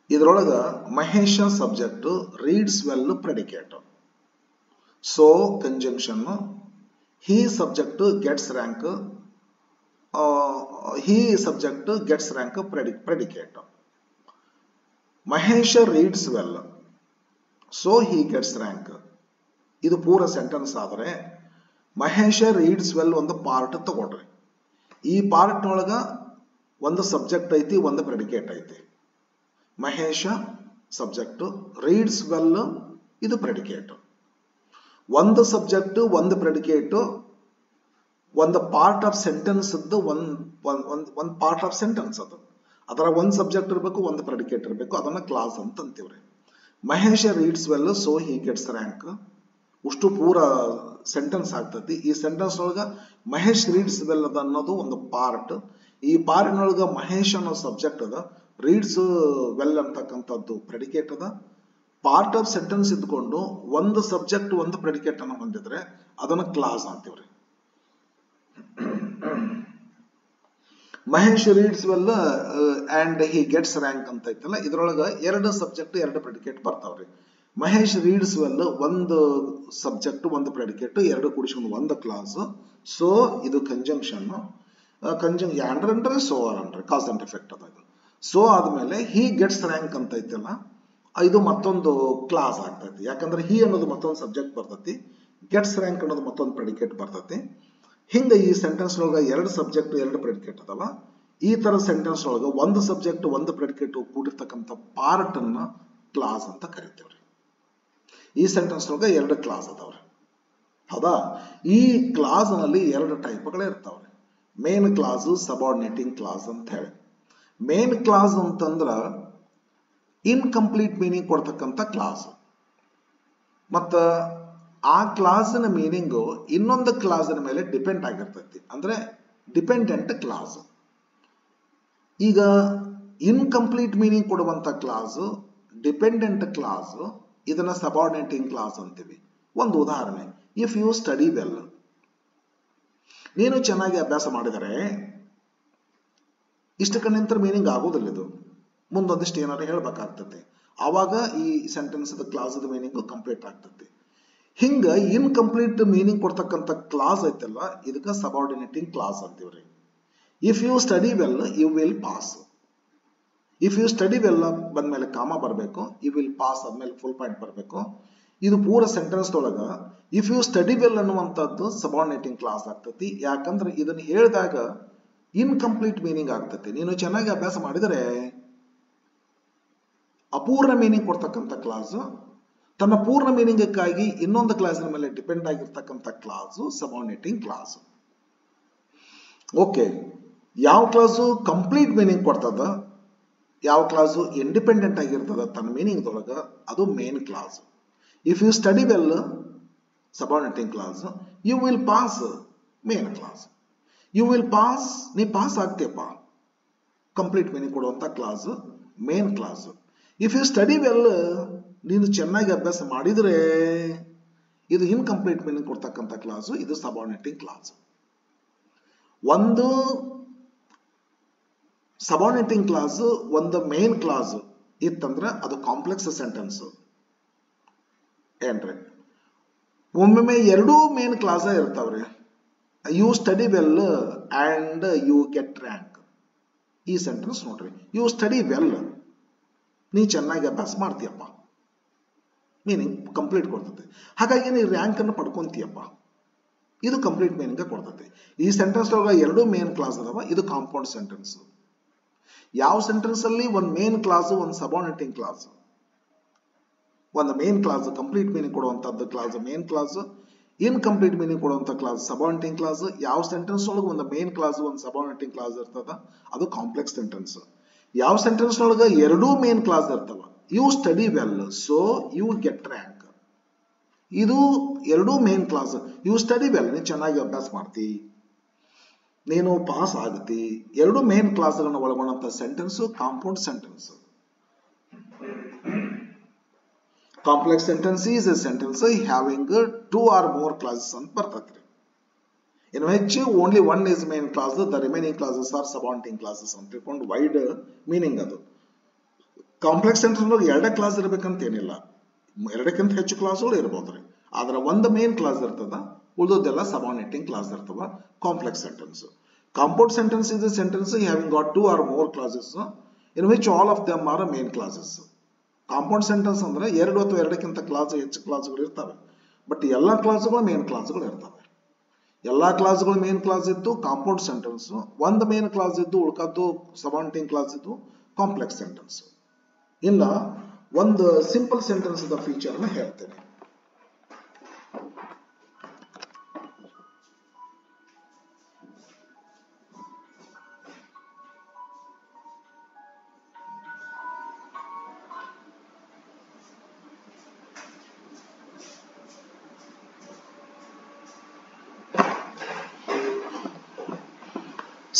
ಇದ್ರೊಳಗ Mahesh subject, reads well predicate, so conjunction, he subject gets rank, he subject gets rank predicate. Mahesh reads well so he gets rank, ಇದು ಪೂರ ಸೆಂಟೆನ್ಸ್ ಆದ್ರೆ ಮಹೇಶ ರೀಡ್ಸ್ ವೆಲ್ ಒಂದು ಪಾರ್ಟ್ ತಗೊಳ್ರಿ. ಈ ಪಾರ್ಟ್ ಒಳಗ ಒಂದು ಸಬ್ಜೆಕ್ಟ್ ಐತಿ, ಒಂದು ಪ್ರೆಡಿಕೇಟ್ ಐತಿ. ಮಹೇಶ ಸಬ್ಜೆಕ್ಟ್, ರೀಡ್ಸ್ ವೆಲ್ ಇದು ಪ್ರೆಡಿಕೇಟ್. ಒಂದು ಸಬ್ಜೆಕ್ಟ್, ಒಂದು ಪ್ರೆಡಿಕೇಟ್, ಒಂದು ಪಾರ್ಟ್ ಆಫ್ ಸೆಂಟೆನ್ಸ್ ಒಂದು ಪಾರ್ಟ್ ಆಫ್ ಸೆಂಟೆನ್ಸ್ ಅದು. ಅದರ ಒಂದು ಸಬ್ಜೆಕ್ಟ್ ಇರಬೇಕು, ಒಂದು ಪ್ರೆಡಿಕೇಟ್ ಇರಬೇಕು, ಅದನ್ನ ಕ್ಲಾಸ್ ಅಂತ ಅಂತೀವ್ರಿ. Mahesh reads well so he gets rank, ಉಷ್ಟು ಪೂರ ಸೆಂಟೆನ್ಸ್ ಆಗ್ತತಿ. ಈ ಸೆಂಟೆನ್ಸ್ ಒಳಗ ಮಹೇಶ್ ರೀಡ್ಸ್ ವೆಲ್ ಅದ ಅನ್ನೋದು ಒಂದು ಪಾರ್ಟ್. ಈ ಪಾರ್ಟ್ನೊಳಗ ಮಹೇಶ್ ಅನ್ನೋ ಸಬ್ಜೆಕ್ಟ್ ಅದ, ರೀಡ್ಸ್ ವೆಲ್ ಅಂತಕ್ಕಂಥದ್ದು ಪ್ರೆಡಿಕೇಟ್ ಅದ. ಪಾರ್ಟ್ ಆಫ್ ಸೆಂಟೆನ್ಸ್ ಇದ್ಕೊಂಡು ಒಂದು ಸಬ್ಜೆಕ್ಟ್ ಒಂದು ಪ್ರೆಡಿಕೇಟ್ ಅನ್ನು ಹೊಂದಿದ್ರೆ ಅದನ್ನ ಕ್ಲಾಸ್ ಅಂತೀವ್ರಿ. Mahesh reads well and he gets rank ಅಂತ ಐತಲ್ಲ, ಇದ್ರೊಳಗ ಎರಡು ಸಬ್ಜೆಕ್ಟ್ ಎರಡು ಪ್ರೆಡಿಕೇಟ್ ಬರ್ತಾವ್ರಿ. ಮಹೇಶ್ ರೀಡ್ಸ್ ವೆಲ್ ಒಂದು ಸಬ್ಜೆಕ್ಟ್ ಒಂದು ಪ್ರೆಡಿಕೇಟ್ ಎರಡು ಕೂಡಿಸ್ಕೊಂಡು ಒಂದು ಕ್ಲಾಸ್. ಸೊ ಇದು ಕಂಜಂಕ್ಷನ್. ಅಂದ್ರೆ ಸೋ ಅಂದ್ರೆ ಕಾಸ್ ಅಂಡ್ ಎಫೆಕ್ಟ್ ಅದ. ಸೊ ಆದ್ಮೇಲೆ ಹಿ ಗೆಟ್ಸ್ ರ್ಯಾಂಕ್ ಅಂತ ಐತಲ್ಲ, ಇದು ಮತ್ತೊಂದು ಕ್ಲಾಸ್ ಆಗ್ತೈತಿ. ಯಾಕಂದ್ರೆ ಹಿ ಅನ್ನೋದು ಮತ್ತೊಂದು ಸಬ್ಜೆಕ್ಟ್ ಬರ್ತೈತಿ, ಗೆಟ್ಸ್ ರ್ಯಾಂಕ್ ಅನ್ನೋದು ಮತ್ತೊಂದು ಪ್ರೆಡಿಕೇಟ್ ಬರ್ತೈತಿ. ಹಿಂಗ ಈ ಸೆಂಟೆನ್ಸ್ ಒಳಗ ಎರಡು ಸಬ್ಜೆಕ್ಟ್ ಎರಡು ಪ್ರೆಡಿಕೇಟ್ ಅದಲ್ಲ, ಈ ತರ ಸೆಂಟೆನ್ಸ್ ಒಳಗ ಒಂದು ಸಬ್ಜೆಕ್ಟ್ ಒಂದು ಪ್ರೆಡಿಕೇಟ್ ಕೂಡಿರ್ತಕ್ಕಂಥ ಪಾರ್ಟ್ ಅನ್ನ ಕ್ಲಾಸ್ ಅಂತ ಕರಿತೇವ್ರಿ. ಈ ಸೆಂಟೆನ್ಸ್ ಒಳಗ ಎರಡು ಕ್ಲಾಸ್ ಅದಾವ್ರಿ, ಹೌದಾ? ಈ ಕ್ಲಾಸ್ ನಲ್ಲಿ ಎರಡು ಟೈಪ್ಗಳು ಇರ್ತಾವ್ರಿ. ಮೇನ್ ಕ್ಲಾಸ್, ಸಬಾರ್ಡಿನೇಟಿಂಗ್ ಕ್ಲಾಸ್ ಅಂತ ಹೇಳಿ. ಮೇನ್ ಕ್ಲಾಸ್ ಅಂತಂದ್ರ ಇನ್ಕಂಪ್ಲೀಟ್ ಮೀನಿಂಗ್ ಕೊಡ್ತಕ್ಕಂಥ ಕ್ಲಾಸ್, ಮತ್ತ ಆ ಕ್ಲಾಸಿನ ಮೀನಿಂಗು ಇನ್ನೊಂದು ಕ್ಲಾಸಿನ ಮೇಲೆ ಡಿಪೆಂಡ್ ಆಗಿರ್ತೈತಿ, ಅಂದ್ರೆ ಡಿಪೆಂಡೆಂಟ್ ಕ್ಲಾಸ್. ಈಗ ಇನ್ಕಂಪ್ಲೀಟ್ ಮೀನಿಂಗ್ ಕೊಡುವಂತ ಕ್ಲಾಸ್ ಡಿಪೆಂಡೆಂಟ್ ಕ್ಲಾಸ್, ಇದನ್ನ ಸಬಾರ್ಡಿನೇಟಿಂಗ್ ಕ್ಲಾಸ್ ಅಂತೀವಿ. ಒಂದು ಉದಾಹರಣೆ, ಇಫ್ ಯು ಸ್ಟಡಿ ವೆಲ್, ನೀನು ಚೆನ್ನಾಗಿ ಅಭ್ಯಾಸ ಮಾಡಿದರೆ ಇಷ್ಟಕ್ಕೆ ನಿಂತರ ಮೀನಿಂಗ್ ಆಗೋದಿಲ್ಲ, ಇದು ಮುಂದೊಂದಿಷ್ಟು ಏನಾದ್ರು ಹೇಳ್ಬೇಕಾಗ್ತದೆ, ಆವಾಗ ಈ ಸೆಂಟೆನ್ಸ್ ಕ್ಲಾಸ್ ಮೀನಿಂಗ್ ಕಂಪ್ಲೀಟ್ ಆಗ್ತದೆ. ಹಿಂಗ ಇನ್ಕಂಪ್ಲೀಟ್ ಮೀನಿಂಗ್ ಕೊಡ್ತಕ್ಕಂಥ ಕ್ಲಾಸ್ ಐತಲ್ಲ, ಇದಕ್ಕೆ ಸಬಾರ್ಡಿನೇಟಿಂಗ್ ಕ್ಲಾಸ್ ಅಂತೀವ್ರಿ. If you study well you will pass. If you study well ಬಂದ್ಮೇಲೆ ಕಾಮ ಬರಬೇಕು, ಯು ವಿಲ್ ಪಾಸ್ ಆದ್ಮೇಲೆ ಫುಲ್ ಪಾಯಿಂಟ್ ಬರಬೇಕು. ಇದು ಪೂರ ಸೆಂಟೆನ್ಸ್ ಒಳಗ ಇಫ್ ಯು ಸ್ಟಡಿ ವೆಲ್ ಅನ್ನುವಂಥದ್ದು ಸಬಾರ್ಡಿನೇಟಿಂಗ್ ಕ್ಲಾಸ್ ಆಗ್ತತಿ. ಯಾಕಂದ್ರೆ ಇದನ್ನ ಹೇಳಿದಾಗ ಇನ್ಕಂಪ್ಲೀಟ್ ಮೀನಿಂಗ್ ಆಗ್ತತಿ. ನೀನು ಚೆನ್ನಾಗಿ ಅಭ್ಯಾಸ ಮಾಡಿದರೆ ಅಪೂರ್ಣ ಮೀನಿಂಗ್ ಕೊಡ್ತಕ್ಕಂಥ ಕ್ಲಾಸ್, ತನ್ನ ಪೂರ್ಣ ಮೀನಿಂಗ್ಗಾಗಿ ಇನ್ನೊಂದು ಕ್ಲಾಸಿನ ಮೇಲೆ ಡಿಪೆಂಡ್ ಆಗಿರ್ತಕ್ಕಂಥ ಕ್ಲಾಸ್ ಸಬಾರ್ಡಿನೇಟಿಂಗ್ ಕ್ಲಾಸ್. ಓಕೆ, ಯಾವ ಕ್ಲಾಸು ಕಂಪ್ಲೀಟ್ ಮೀನಿಂಗ್ ಕೊಡ್ತದ, ಯಾವ ಕ್ಲಾಸು ಇಂಡಿಪೆಂಡೆಂಟ್ ಆಗಿರ್ತದ ತನ್ನ ಮೀನಿಂಗ್ ದೊಳಗ, ಅದು main clause. If you study well subordinating clause, you will pass main clause. You will pass, ನೀ ಪಾಸ್ ಆಗ್ತೀಯಪ್ಪ ಕಂಪ್ಲೀಟ್ ಮೀನಿಂಗ್ ಕೊಡುವಂಥ clause main clause. If you study well, ನೀನು ಚೆನ್ನಾಗಿ ಅಭ್ಯಾಸ ಮಾಡಿದರೆ ಇದು ಇನ್ಕಂಪ್ಲೀಟ್ ಮೀನಿಂಗ್ ಕೊಡ್ತಕ್ಕಂಥ ಕ್ಲಾಸು, ಇದು ಸಬಾರ್ಡಿನೇಟಿಂಗ್ ಕ್ಲಾಸ್. ಒಂದು ಸಬಾರ್ಡಿನೇಟಿಂಗ್ ಕ್ಲಾಸ್ ಒಂದು ಮೇನ್ ಕ್ಲಾಸ್ ಇತ್ತಂದ್ರೆ ಅದು ಕಾಂಪ್ಲೆಕ್ಸ್ ಸೆಂಟೆನ್ಸ್ ಏನ್ರಿ. ಒಮ್ಮೊಮ್ಮೆ ಎರಡೂ ಮೇನ್ ಕ್ಲಾಸ್ ಇರ್ತಾವ್ರಿ. You study well and you get rank. ಈ ಸೆಂಟೆನ್ಸ್ ನೋಡ್ರಿ, ಯು ಸ್ಟಡಿ ವೆಲ್, ನೀ ಚೆನ್ನಾಗಿ ಅಭ್ಯಾಸ ಮಾಡ್ತೀಯಪ್ಪ, ಮೀನಿಂಗ್ ಕಂಪ್ಲೀಟ್ ಕೊಡ್ತದೆ. ಹಾಗಾಗಿ ನೀ ರ್ಯಾಂಕ್ ಅನ್ನು ಪಡ್ಕೊಂತೀಯಪ್ಪ, ಇದು ಕಂಪ್ಲೀಟ್ ಮೀನಿಂಗ್ ಕೊಡ್ತದೆ. ಈ ಸೆಂಟೆನ್ಸ್ ಒಳಗೆ ಎರಡೂ ಮೇನ್ ಕ್ಲಾಸ್ ಅದಾವ, ಇದು ಕಾಂಪೌಂಡ್ ಸೆಂಟೆನ್ಸ್. ಯಾವ ಸೆಂಟೆನ್ಸ್ ಅಲ್ಲಿ ಒಂದು ಮೇನ್ ಕ್ಲಾಸ್ ಒಂದು ಸಬಾರ್ಡಿನೇಟಿಂಗ್ ಕ್ಲಾಸ್, ಒಂದು ಮೇನ್ ಕ್ಲಾಸ್ ಕಂಪ್ಲೀಟ್ ಮೀನಿಂಗ್ ಕೊಡುವಂತದ್ದು clause main clause, incomplete meaning ಕೊಡುವಂತ ಕ್ಲಾಸ್ ಸಬಾರ್ಡಿನೇಟಿಂಗ್ ಕ್ಲಾಸ್. ಯಾವ ಸೆಂಟೆನ್ಸ್ ಒಳಗೆ ಒಂದು ಮೇನ್ ಕ್ಲಾಸ್ ಒಂದು ಸಬಾರ್ಡಿನೇಟಿಂಗ್ ಕ್ಲಾಸ್ ಇರ್ತದ ಅದು ಕಾಂಪ್ಲೆಕ್ಸ್ ಸೆಂಟೆನ್ಸ್. ಯಾವ ಸೆಂಟೆನ್ಸ್ ಒಳಗೆ ಎರಡೂ ಮೇನ್ ಕ್ಲಾಸ್ ಇರ್ತಾವ, you study well so you get rank, ಇದು ಎರಡೂ main clause. You study well, ನೀನು ಚೆನ್ನಾಗಿ ಅಭ್ಯಾಸ ಮಾಡ್ತಿ, ನೀನು ಪಾಸ್ ಆಗುತ್ತಿ, ಎರಡು ಮೇನ್ ಕ್ಲಾಸ್ಗಳನ್ನ ಒಳಗೊಂಡಂತ sentence compound sentence. Complex sentence is a sentence having two or more clauses ಅಂತ ಬರ್ತೈತ್ರಿ. In which only one is main clause, the remaining clauses are subordinating clauses ಅಂತ ತಿಳ್ಕೊಂಡು ವೈಡ್ ಮೀನಿಂಗ್ ಅದು. ಕಾಂಪ್ಲೆಕ್ಸ್ ಸೆಂಟೆನ್ಸ್ ಎರಡೇ ಕ್ಲಾಸ್ ಇರಬೇಕಂತ ಏನಿಲ್ಲ, ಎರಡಕ್ಕಿಂತ ಹೆಚ್ಚು ಕ್ಲಾಸ್ಗಳು ಇರ್ಬೋದ್ರಿ. ಆದ್ರೆ ಒಂದು ಮೇನ್ ಕ್ಲಾಸ್ ಇರ್ತದ, ಉಳಿದೋದೆಲ್ಲ ಸಬಾರ್ಡಿನೇಟಿಂಗ್ ಕ್ಲಾಸ್ ಇರ್ತವ. Complex sentence. Compound sentence is a sentence having got two or more clauses in which all of them are main clauses. Compound sentence ಅಂದ್ರೆ ಎರಡು ಅಥವಾ ಎರಡಕ್ಕಿಂತ ಕ್ಲಾಸ್ ಹೆಚ್ಚು ಕ್ಲಾಸ್ಗಳು ಇರ್ತವೆ, ಬಟ್ ಎಲ್ಲಾ ಕ್ಲಾಸ್ಗಳು ಮೇನ್ ಕ್ಲಾಸ್ಗಳು ಇರ್ತವೆ. ಎಲ್ಲಾ ಕ್ಲಾಸ್ಗಳು ಮೇನ್ ಕ್ಲಾಸ್ ಇದ್ದು ಕಾಂಪೌಂಡ್ ಸೆಂಟೆನ್ಸ್, ಒಂದು ಮೇನ್ ಕ್ಲಾಸ್ ಇದ್ದು ಉಳ್ಕದ್ದು ಸಬಾರ್ಡಿನೇಟಿಂಗ್ ಕ್ಲಾಸ್ ಇದ್ದು ಕಾಂಪ್ಲೆಕ್ಸ್ ಸೆಂಟೆನ್ಸ್. ಇನ್ನ ಒಂದು ಸಿಂಪಲ್ ಸೆಂಟೆನ್ಸ್ ಫೀಚರ್ ನ ಹೇಳ್ತೇನೆ.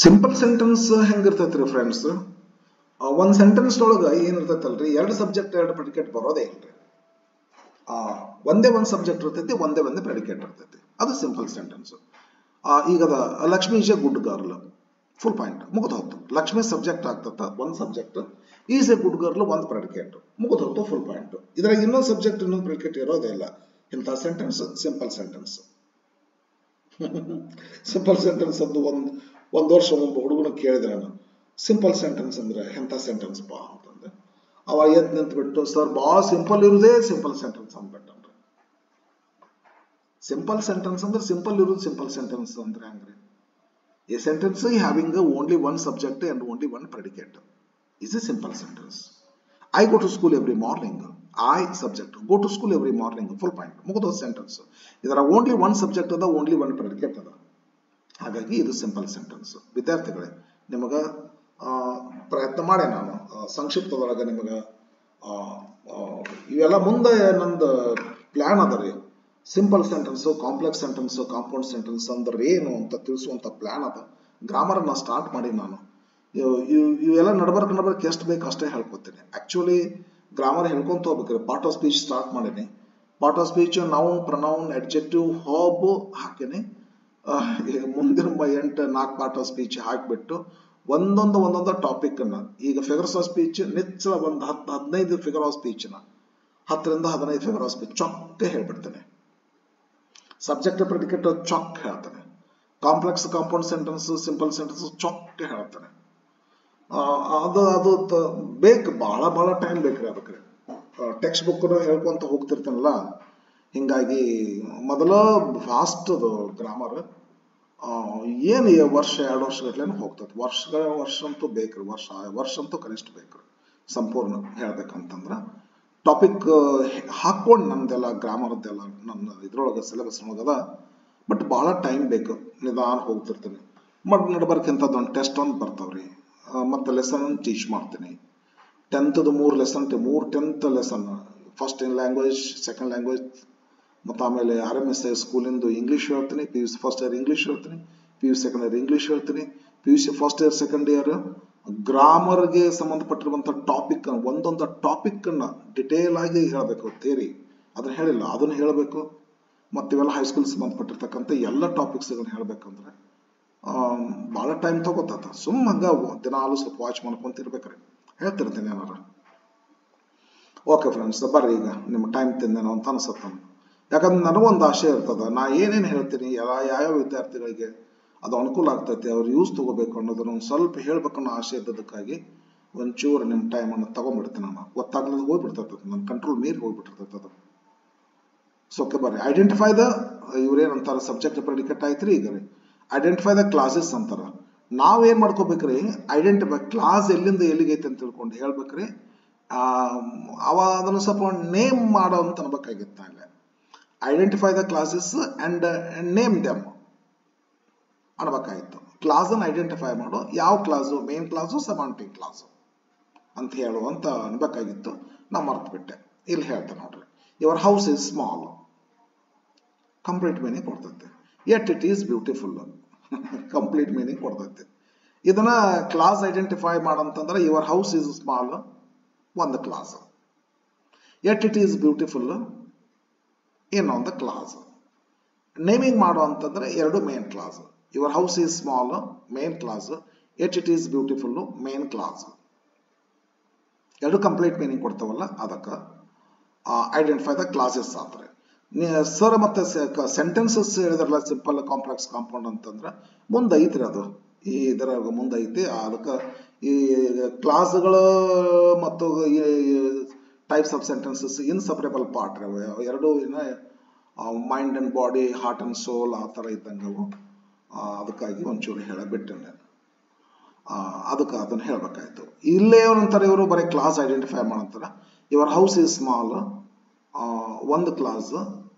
ಸಿಂಪಲ್ ಸೆಂಟೆನ್ಸ್ ಹೆಂಗಿರ್ತೈತ್ರಿ ಫ್ರೆಂಡ್ಸ್, ಒಂದ್ ಸೆಂಟೆನ್ಸ್ ಒಳಗ ಏನಿರ್ತೈತಲ್ರಿ, ಎರಡು ಸಬ್ಜೆಕ್ಟ್ ಎರಡು ಪ್ರೆಡಿಕೇಟ್ ಬರೋದೇ ಇಲ್ರಿ. ಒಂದೇ ಒಂದ್ ಸಬ್ಜೆಕ್ಟ್ ಇರ್ತೈತಿ, ಒಂದೇ ಒಂದೇ ಪ್ರೆಡಿಕೇಟ್ ಇರ್ತೈತಿ, ಅದು ಸಿಂಪಲ್ ಸೆಂಟೆನ್ಸ್. ಈಗದ Lakshmi is a good girl, full point ಮುಗಿದು ಹೋಗ್ತು. ಲಕ್ಷ್ಮಿ ಸಬ್ಜೆಕ್ಟ್ ಆಗ್ತದ, ಒಂದ್ subject, is a good girl ಒಂದ್ ಪ್ರೆಡಿಕೇಟ್, ಮುಗಿದು ಹೋಗ್ತು, ಫುಲ್ ಪಾಯಿಂಟ್. ಇದ್ರಾಗ ಇನ್ನೊಂದು ಸಬ್ಜೆಕ್ಟ್ ಇನ್ನೊಂದು ಪ್ರೆಡಿಕೇಟ್ ಇರೋದೇ ಇಲ್ಲ. ಇಂಥ sentence simple sentence. Simple sentence ಅಂತ ಒಂದ್ ವರ್ಷ ಒಬ್ಬ ಹುಡುಗನ ಕೇಳಿದೆ ನಾನು, ಸಿಂಪಲ್ ಸೆಂಟೆನ್ಸ್ ಅಂದ್ರೆ ಎಂಥ ಸೆಂಟೆನ್ಸ್ ಬಾ ಅಂತಂದ್ರೆ, ಅವ ಎದ್ ನಿಂತ್ಬಿಟ್ಟು ಸರ್ ಬಾ ಸಿಂಪಲ್ ಇರುದೇ ಸಿಂಪಲ್ ಸೆಂಟೆನ್ಸ್ ಅಂದ್ಬಿಟ್ಟನ್ರಿ. ಸಿಂಪಲ್ ಸೆಂಟೆನ್ಸ್ ಅಂದ್ರೆ ಸಿಂಪಲ್ ಇರುವುದು ಸಿಂಪಲ್ ಸೆಂಟೆನ್ಸ್ ಅಂದ್ರೆ ಹಂಗ್ರಿ. A sentence having only one subject and only one predicate is a simple sentence. I go to school every morning. I subject, go to school every morning, full point, ಮುಗಿದ ಸೆಂಟೆನ್ಸ್. ಇದರ ಓನ್ಲಿ ಒನ್ ಸಬ್ಜೆಕ್ಟ್ ಅದ, ಓನ್ಲಿ ಒನ್ ಪ್ರೆಡಿಕೇಟ್ ಅದ, ಹಾಗಾಗಿ ಇದು ಸಿಂಪಲ್ ಸೆಂಟೆನ್ಸ್. ವಿದ್ಯಾರ್ಥಿಗಳೇ, ನಿಮಗ ಪ್ರಯತ್ನ ಮಾಡೇ ನಾನು ಸಂಕ್ಷಿಪ್ತದೊಳಗೆ ನಿಮಗ ಇವೆಲ್ಲ ಮುಂದೆ ನಂದು ಪ್ಲಾನ್ ಅದ ರೀ. Simple sentence, complex sentence, compound sentence ಅಂದ್ರೆ ಏನು ಅಂತ ತಿಳಿಸುವಂತ ಪ್ಲಾನ್ ಅದ. ಗ್ರಾಮರ್ ನಾ ಸ್ಟಾರ್ಟ್ ಮಾಡಿ ನಾನು ಇವೆಲ್ಲ ನಡ್ಬರ್ಕ್ ಎಷ್ಟು ಬೇಕು ಅಷ್ಟೇ ಹೇಳ್ಕೊತೀನಿ. ಆಕ್ಚುಲಿ ಗ್ರಾಮರ್ ಹೇಳ್ಕೊಂತ ಹೋಗ್ಬೇಕ್ರಿ. ಪಾರ್ಟ್ ಆಫ್ ಸ್ಪೀಚ್ ಸ್ಟಾರ್ಟ್ ಮಾಡೀನಿ. Part of speech noun, pronoun, adjective, verb ಹಾಕಿನಿ. ಮುಂದಿನ 4 ಪಾರ್ಟ್ ಆಫ್ ಸ್ಪೀಚ್ ಹಾಕಿಬಿಟ್ಟು ಒಂದೊಂದು ಟಾಪಿಕ್ ಅನ್ನ, ಈಗ ಫಿಗರ್ಸ್ ಆಫ್ ಸ್ಪೀಚ್ ನಿಚ್ಚ ಒಂದು 10-15 ಫಿಗರ್ ಆಫ್ ಸ್ಪೀಚ್ ನ 10 ರಿಂದ 15 ಫಿಗರ್ ಆಫ್ ಸ್ಪೀಚ್ ಚೊಕ್ಕ ಹೇಳ್ಬಿಡ್ತೇನೆ. ಸಬ್ಜೆಕ್ಟ್ ಪ್ರೆಡಿಕೇಟ್ ಚೊಕ್ ಹೇಳ್ತಾನೆ. Complex compound sentence, simple sentence ಚೊಕ್ಕ ಹೇಳ್ತಾನೆ. ಅದು ಬೇಕು, ಬಹಳ ಟೈಮ್ ಬೇಕ್ರಿ ಅದಕ್ಕೆ. ಟೆಕ್ಸ್ಟ್ ಬುಕ್ ಹೇಳ್ಕೊಂತ ಹೋಗ್ತಿರ್ತಾನಲ್ಲ, ಹಿಂಗಾಗಿ ಮೊದಲ ಫಾಸ್ಟ್ ಅದು ಗ್ರಾಮರ್. ಏನು ವರ್ಷ 2 ವರ್ಷಗಟ್ಲೆ ಹೋಗ್ತದೆ. ವರ್ಷ ಅಂತೂ ಬೇಕ್ರಿ, ವರ್ಷ ಅಂತೂ ಕನಿಷ್ಠ ಬೇಕ್ರಿ ಸಂಪೂರ್ಣ ಹೇಳ್ಬೇಕಂತಂದ್ರ. ಟಾಪಿಕ್ ಹಾಕೊಂಡು ನಮ್ದೆಲ್ಲ ಗ್ರಾಮರ್ದೆಲ್ಲ ನನ್ನ ಇದ್ರೊಳಗೆ ಸಿಲೆಬಸ್ ಒಳಗದ, ಬಟ್ ಬಹಳ ಟೈಮ್ ಬೇಕು, ನಿಧಾನ ಹೋಗ್ತಿರ್ತೀನಿ. ನಡ್ಬರ್ಕಿಂತದ್ದು ಒಂದು ಟೆಸ್ಟ್ ಒಂದು ಬರ್ತಾವ್ರಿ, ಮತ್ತೆ ಲೆಸನ್ ಟೀಚ್ ಮಾಡ್ತೀನಿ. 10th 3 lesson, 10th lesson first in language, second language, ಮತ್ತು ಆಮೇಲೆ RMSI ಸ್ಕೂಲಿಂದು ಇಂಗ್ಲೀಷ್ ಹೇಳ್ತೀನಿ, PUC ಫಸ್ಟ್ ಇಯರ್ ಇಂಗ್ಲೀಷ್ ಹೇಳ್ತೀನಿ, PUC ಸೆಕೆಂಡ್ ಇಯರ್ ಇಂಗ್ಲೀಷ್ ಹೇಳ್ತೀನಿ, PUC first year second year ಗ್ರಾಮರ್ಗೆ ಸಂಬಂಧಪಟ್ಟಿರುವಂಥ ಟಾಪಿಕ್, ಒಂದೊಂದು ಟಾಪಿಕ್ಕನ್ನು ಡಿಟೇಲ್ ಆಗಿ ಹೇಳಬೇಕು. ಥಿಯರಿ ಅದನ್ನು ಹೇಳಿಲ್ಲ, ಅದನ್ನು ಹೇಳಬೇಕು. ಮತ್ತು ಇವೆಲ್ಲ ಹೈಸ್ಕೂಲ್ ಸಂಬಂಧಪಟ್ಟಿರ್ತಕ್ಕಂಥ ಎಲ್ಲ ಟಾಪಿಕ್ಸ್ಗಳನ್ನ ಹೇಳಬೇಕಂದ್ರೆ ಭಾಳ ಟೈಮ್ ತಗೋತದ. ಸುಮ್ಮ ಹಂಗೆ ದಿನಾಲು ಸ್ವಲ್ಪ ವಾಚ್ ಮಾಡ್ಕೊಂತಿರ್ಬೇಕ್ರಿ, ಹೇಳ್ತಿರ್ತೀನಿ ಏನಾರ. ಓಕೆ ಫ್ರೆಂಡ್ಸ್, ಬರ್ರಿ ಈಗ ನಿಮ್ಮ ಟೈಮ್ ತಿಂದೇನೋ ಅಂತ ಅನ್ಸುತ್ತೆ ನಮ್ಗೆ. ಯಾಕಂದ್ರೆ ನನಗೊಂದು ಆಸೆ ಇರ್ತದೆ, ನಾ ಏನೇನು ಹೇಳ್ತೀನಿ ಯಾವ್ಯಾವ ವಿದ್ಯಾರ್ಥಿಗಳಿಗೆ ಅದು ಅನುಕೂಲ ಆಗ್ತೈತಿ, ಅವ್ರು ಯೂಸ್ ತಗೋಬೇಕು ಅನ್ನೋದನ್ನ ಒಂದು ಸ್ವಲ್ಪ ಹೇಳ್ಬೇಕನ್ನೋ ಆಸೆ ಇದ್ದದಕ್ಕಾಗಿ ಒಂಚೂರು ನಿಮ್ಮ ಟೈಮನ್ನು ತಗೊಂಡ್ಬಿಡ್ತೀನಿ ನಾನು. ಗೊತ್ತಾಗ್ಲದು ಹೋಗ್ಬಿಡ್ತೈತೆ, ನನ್ನ ಕಂಟ್ರೋಲ್ ಮೀರಿ ಹೋಗ್ಬಿಟ್ಟಿರ್ತೈತೆ ಅದು. ಸೊ ಓಕೆ ಬರ್ರಿ, ಐಡೆಂಟಿಫೈ ದ, ಇವ್ರೇನಂತಾರೆ ಸಬ್ಜೆಕ್ಟ್ ಪ್ರೆಡಿಕೇಟ್ ಆಯ್ತು ರೀ. ಈಗ ರೀ ಐಡೆಂಟಿಫೈ ದ ಕ್ಲಾಸಸ್ ಅಂತಾರೆ. ನಾವೇನು ಮಾಡ್ಕೋಬೇಕ್ರಿ, ಐಡೆಂಟಿಫೈ ಕ್ಲಾಸ್ ಎಲ್ಲಿಂದ ಎಲ್ಲಿಗೈತೆ ಅಂತ ತಿಳ್ಕೊಂಡು ಹೇಳ್ಬೇಕ್ರಿ. ಅವ ಅದನ್ನು ಸ್ವಲ್ಪ ನೇಮ್ ಮಾಡೋ ಅಂತ ಅನ್ಬೇಕಾಗಿತ್ತು ನಾಳೆ. Identify the clauses and name them ಅನ್ಬೇಕಾಗಿತ್ತು. ಕ್ಲಾಸನ್ನು ಐಡೆಂಟಿಫೈ ಮಾಡು, ಯಾವ clause, main clause subordinate clause ಅಂತ ಹೇಳುವಂತ ಅನ್ಬೇಕಾಗಿತ್ತು. ನಾ ಮರ್ತು ಬಿಟ್ಟೆ. ಇಲ್ಲಿ ಹೇಳ್ತೇನೆ ನೋಡ್ರಿ, your house is small, complete meaning ಕೊಡ್ತೈತೆ. Yet it is beautiful, complete meaning ಕೊಡ್ತೈತೆ. ಇದನ್ನ ಕ್ಲಾಸ್ ಐಡೆಂಟಿಫೈ ಮಾಡಂತಂದ್ರೆ ಯುವರ್ ಹೌಸ್ ಈಸ್ ಸ್ಮಾಲ್ ಒಂದು clause, yet it is beautiful ಇನ್ನೊಂದು ಕ್ಲಾಸ್. ನೇಮಿಂಗ್ ಮಾಡೋ ಅಂತಂದ್ರೆ ಎರಡು main clause. Your house is small main clause, yet it is beautiful main clause. ಎರಡು ಕಂಪ್ಲೀಟ್ ಮೀನಿಂಗ್ ಕೊಡ್ತಾವಲ್ಲ, ಅದಕ್ಕೆ ಐಡೆಂಟಿಫೈ ದ ಕ್ಲಾಸಸ್ ಆದ್ರೆ. ಸರ್ ಮತ್ತೆ ಸೆಂಟೆನ್ಸಸ್ ಹೇಳಿದ್ರಲ್ಲ, ಸಿಂಪಲ್ ಕಾಂಪ್ಲೆಕ್ಸ್ ಕಾಂಪೌಂಡ್ ಅಂತಂದ್ರೆ ಮುಂದೆ ಐತ್ರಿ ಅದು, ಈ ಇದರ ಮುಂದೆ ಐತಿ. ಅದಕ್ಕೆ ಈ ಕ್ಲಾಸ್ಗಳು ಮತ್ತು types of sentences inseparable part ಎರಡು, mind and body, heart and soul ಆ ಥರ ಇದ್ದಂಗವು. ಅದಕ್ಕಾಗಿ ಒಂಚೂರು ಹೇಳಬಿಟ್ಟೆ ನಾನು. ಅದಕ್ಕೆ ಅದನ್ನು ಹೇಳ್ಬೇಕಾಯ್ತು. ಇಲ್ಲೇ ಏನಂತಾರೆ ಇವರು, ಬರೀ ಕ್ಲಾಸ್ ಐಡೆಂಟಿಫೈ ಮಾಡಂತಾರ. ಯುವರ್ ಹೌಸ್ ಈಸ್ ಸ್ಮಾಲ್ ಒಂದು ಕ್ಲಾಸ್,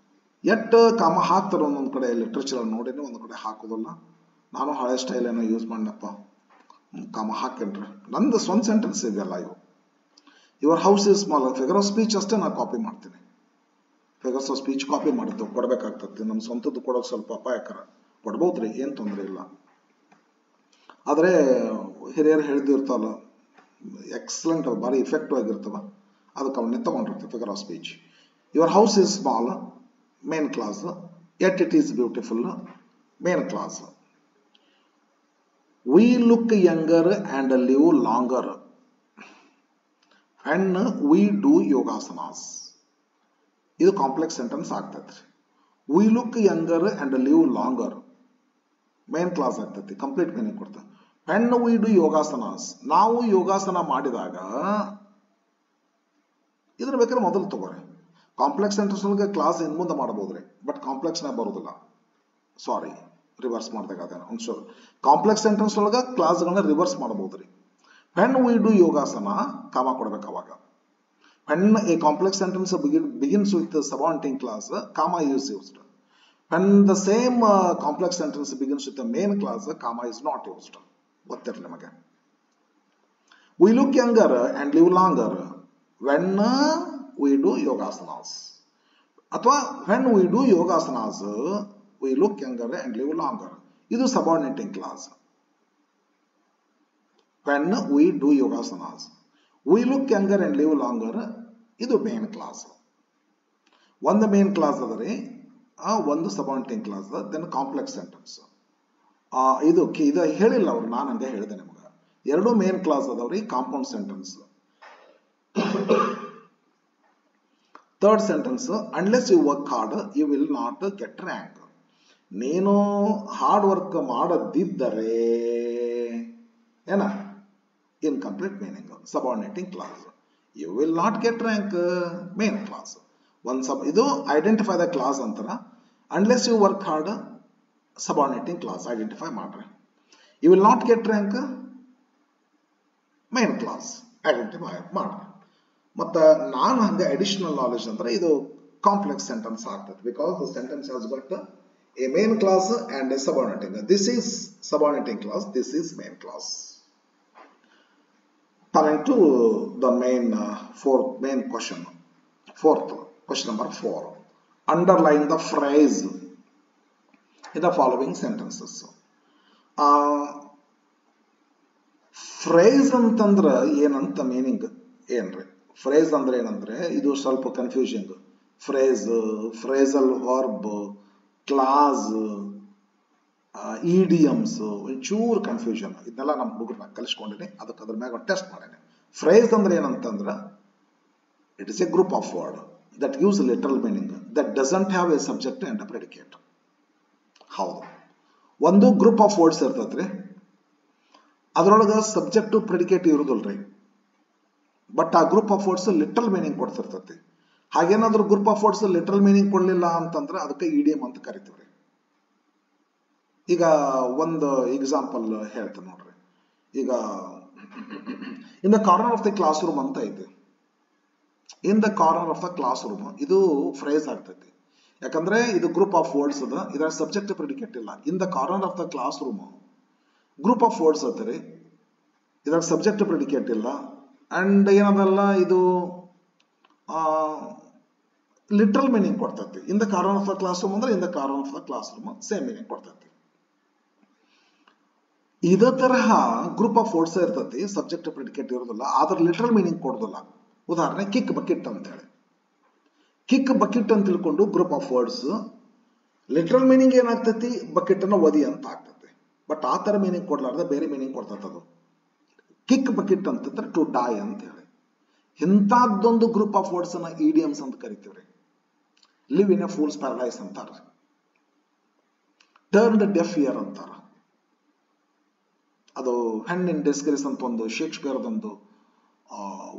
ಎಟ್ ಕಾಮ ಹಾಕ್ತಾರೆ ಒಂದೊಂದು ಕಡೆ. ಲಿಟ್ರೇಚರ್ ನೋಡಿನಿ, ಒಂದು ಕಡೆ ಹಾಕೋದಿಲ್ಲ. ನಾನು ಹಳೆ ಸ್ಟೈಲ್ ಏನೋ ಯೂಸ್ ಮಾಡಪ್ಪ, ಕಾಮ ಹಾಕೇನ್ರಿ. ನಂದು ಸ್ವಂತ ಸೆಂಟೆನ್ಸ್ ಇದೆಯಲ್ಲ ಇವು. Your house is small, figure of speech ಅಷ್ಟೇ ನಾನು ಕಾಪಿ ಮಾಡ್ತೀನಿ. ಫಿಗರ್ಸ್ ಆಫ್ ಸ್ಪೀಚ್ ಕಾಪಿ ಮಾಡಿದ್ದು ಕೊಡ್ಬೇಕಾಗ್ತದೆ. ನಮ್ಮ ಸ್ವಂತದ್ದು ಕೊಡೋದು ಸ್ವಲ್ಪ ಅಪಾಯಕರ. ಕೊಡ್ಬೋದ್ರಿ, ಏನು ತೊಂದರೆ ಇಲ್ಲ. ಆದರೆ ಹಿರಿಯರು ಹೇಳಿದಿರ್ತಾವಲ್ಲ, ಎಕ್ಸಲೆಂಟ್, ಭಾರಿ ಇಫೆಕ್ಟಿವ್ ಆಗಿರ್ತವ, ಅದಕ್ಕೆ ಅವನ್ನೇ ತಗೊಂಡಿರ್ತೀವಿ. Figure of speech. Your house is small main clause, yet it is beautiful main clause. We look younger and live longer and we do yogasanas. ಇದು ಕಾಂಪ್ಲೆಕ್ಸ್ ಸೆಂಟೆನ್ಸ್ ಆಗ್ತೈತ್ರಿ. We look younger and live longer main clause ಆಗ್ತೈತಿ, ಕಂಪ್ಲೀಟ್ ಮೀನಿಂಗ್ ಕೊಡ್ತದೆ. ಅಂಡ್ ವಿ ಡೂ ಯೋಗಾಸನಾಸ್, ನಾವು ಯೋಗಾಸನ ಮಾಡಿದಾಗ, ಇದ್ರ ಬೇಕಾದ್ರೆ ಮೊದಲು ತಗೋರಿ. ಕಾಂಪ್ಲೆಕ್ಸ್ ಸೆಂಟೆನ್ಸ್ ಒಳಗೆ ಕ್ಲಾಸ್ ಇನ್ ಮುಂದೆ ಮಾಡಬಹುದ್ರಿ, ಬಟ್ ಕಾಂಪ್ಲೆಕ್ಸ್ನ ಬರೋದಿಲ್ಲ. ಸಾರಿ, ರಿವರ್ಸ್ ಮಾಡಿದಾಗ ಅದೇನ ಒಂಚೂರು. ಕಾಂಪ್ಲೆಕ್ಸ್ ಸೆಂಟೆನ್ಸ್ ಒಳಗೆ ಕ್ಲಾಸ್ಗಳನ್ನ ರಿವರ್ಸ್ ಮಾಡಬಹುದ್ರಿ. ವೆನ್ ವಿ ಡೂ ಯೋಗಾಸನ, ಕಾಮ ಕೊಡ್ಬೇಕು ಅವಾಗ. When A complex sentence begins with subordinate class, ಕಾಮ is used. When the same complex sentence begins with the main clause, comma is not used. ಗೊತ್ತಿರಲಿ ನಮಗೆ. We look younger and live longer when we do yogasanas. ಅಥವಾ when we do yogasanas, we look younger and live longer. ಇದು subordinating clause. When we do yogasanas, we look younger and live longer, ಇದು main clause. ಒಂದು main clause ಅದರಿ, ಒಂದು subordinate clause, then complex sentence. ಇದು ಹೇಳಿಲ್ಲ ಅವ್ರು, ನಾನು ಹಂಗೆ ಹೇಳಿದೆ ನಿಮ್ಗೆ. ಎರಡು ಮೇನ್ ಕ್ಲಾಸ್ ಅದಾವ್ರಿ, compound sentence. Third sentence, unless you work hard you will not get rank. ನೀನು ಹಾರ್ಡ್ ವರ್ಕ್ ಮಾಡದಿದ್ದರೆ ಏನ, incomplete meaning, subordinating clause. You will not get rank main clause. ಇದು ಐಡೆಂಟಿಫೈ ದ ಕ್ಲಾಸ್ ಅಂತಾರ. Unless you work hard, subordinating clause identify ಮಾಡ್ರಿ. You will not get rank main clause identify ಮಾಡ್ರಿ. ಮತ್ತು ನಾನು ಹಂಗೆ ಅಡಿಷನಲ್ ನಾಲೆಜ್ ಅಂದ್ರೆ ಇದು ಕಾಂಪ್ಲೆಕ್ಸ್ ಸೆಂಟೆನ್ಸ್ ಆಗ್ತದೆ. Because the sentence has got a main clause and a subordinating. This is subordinating clause, this is main clause. Coming to the main fourth main question. Fourth, question number 4. Underline the phrase in the following sentences. Phrase ಅಂತಂದ್ರೆ ಏನಂತ ಮೀನಿಂಗ್ ಏನ್ರಿ? ಫ್ರೇಸ್ ಅಂದ್ರೆ ಏನಂದ್ರೆ ಇದು ಸ್ವಲ್ಪ confusion. Phrase, phrasal verb, class, idioms, ಒಂಚೂರು ಕನ್ಫ್ಯೂಷನ್. ಇದನ್ನೆಲ್ಲ ನಮ್ಮ ಹುಡುಗರನ್ನ ಕಲಿಸ್ಕೊಂಡಿನಿ, ಅದಕ್ಕೆ ಅದ್ರ ಮ್ಯಾಗ ಟೆಸ್ಟ್ ಮಾಡೇನಿ. ಫ್ರೇಸ್ ಅಂದ್ರೆ ಏನಂತಂದ್ರೆ it is a group of words that gives literal meaning that doesn't have a subject and a predicate. ಹೌದು, ಒಂದು ಗ್ರೂಪ್ ಆಫ್ ವರ್ಡ್ಸ್ ಇರ್ತೈತ್ರಿ, ಅದರೊಳಗೆ ಸಬ್ಜೆಕ್ಟ್ ಪ್ರೆಡಿಕೇಟ್ ಇರುದಿಲ್ರಿ, ಬಟ್ ಆ group of words literal meaning ಕೊಡ್ತಿರ್ತೈತಿ. ಹಾಗೇನಾದ್ರೂ group of words literal meaning ಕೊಡ್ಲಿಲ್ಲ ಅಂತಂದ್ರೆ ಅದಕ್ಕೆ ಇಡಿಯಮ್ ಅಂತ ಕರಿತೀವ್ರಿ. ಈಗ ಒಂದು ಎಕ್ಸಾಂಪಲ್ ಹೇಳ್ತೇನೆ ನೋಡ್ರಿ. ಈಗ ಇನ್ the corner of the class room ಅಂತ ಐತಿ. ಇನ್ the corner of the class room ಇದು ಫ್ರೇಸ್ ಆಗ್ತೈತಿ. ಯಾಕಂದ್ರೆ ಇದು ಗ್ರೂಪ್ ಆಫ್ ವರ್ಡ್ಸ್ ಅದ, ಇದರ ಸಬ್ಜೆಕ್ಟ್ ಪ್ರೆಡಿಕೇಟ್ ಇಲ್ಲ. In the corner of the classroom group of words ಅತ್ತರಿ, ಇದರ ಸಬ್ಜೆಕ್ಟ್ ಪ್ರೆಡಿಕೇಟ್ ಇಲ್ಲ. ಅಂಡ್ ಏನದಲ್ಲ, ಇದು ಲಿಟ್ರಲ್ ಮೀನಿಂಗ್ ಕೊಡ್ತೈತಿ. In the corner of the classroom ಅಂದ್ರೆ in the corner of the classroom same meaning ಕೊಡ್ತೈತಿ. ಇದೇ ತರಹ ಗ್ರೂಪ್ ಆಫ್ ವರ್ಡ್ಸ್ ಇರ್ತೈತಿ, ಸಬ್ಜೆಕ್ಟ್ ಪ್ರೆಡಿಕೇಟ್ ಇರೋದಿಲ್ಲ, ಆದ್ರೆ ಲಿಟ್ರಲ್ ಮೀನಿಂಗ್ ಕೊಡೋದಿಲ್ಲ. ಉದಾಹರಣೆ ಕಿಕ್ ಬಕೆಟ್ ಅಂತ ಹೇಳಿ, ಕಿಕ್ ಬಕೆಟ್ ಅಂತ ತಿಳ್ಕೊಂಡು group of words, literal meaning ಏನಾಗ್ತೈತಿ, ಬಕೆಟ್ ಅನ್ನ ಒದಿ ಅಂತ ಆಗ್ತೈತಿ. ಬಟ್ ಆ ತರ ಮೀನಿಂಗ್ ಕೊಡ್ಲಾರ್ದ ಬೇರೆ ಮೀನಿಂಗ್ ಕೊಡ್ತೈತಿ. ಅದು ಕಿಕ್ ಬಕೆಟ್ ಅಂತಂದ್ರೆ ಟು ಡೈ ಅಂತ ಹೇಳಿ. ಇಂಥದ್ದೊಂದು ಗ್ರೂಪ್ ಆಫ್ ವರ್ಡ್ಸ್ ಅನ್ನ ಇಡಿಯಮ್ಸ್ ಅಂತ ಕರಿತೀವ್ರಿ. Live in a fool's paradise ಅಂತಾರ, ಟರ್ನ್ಡ್ ಡೆಫ್ ಇಯರ್ ಅಂತಾರ. ಅದು ಹೆನ್ ಇನ್ ಡಿಸ್ಗ್ರೇಸ್ ಅಂತ ಒಂದು ಶೇಕ್ಸ್ಪಿಯರ್ದೊಂದು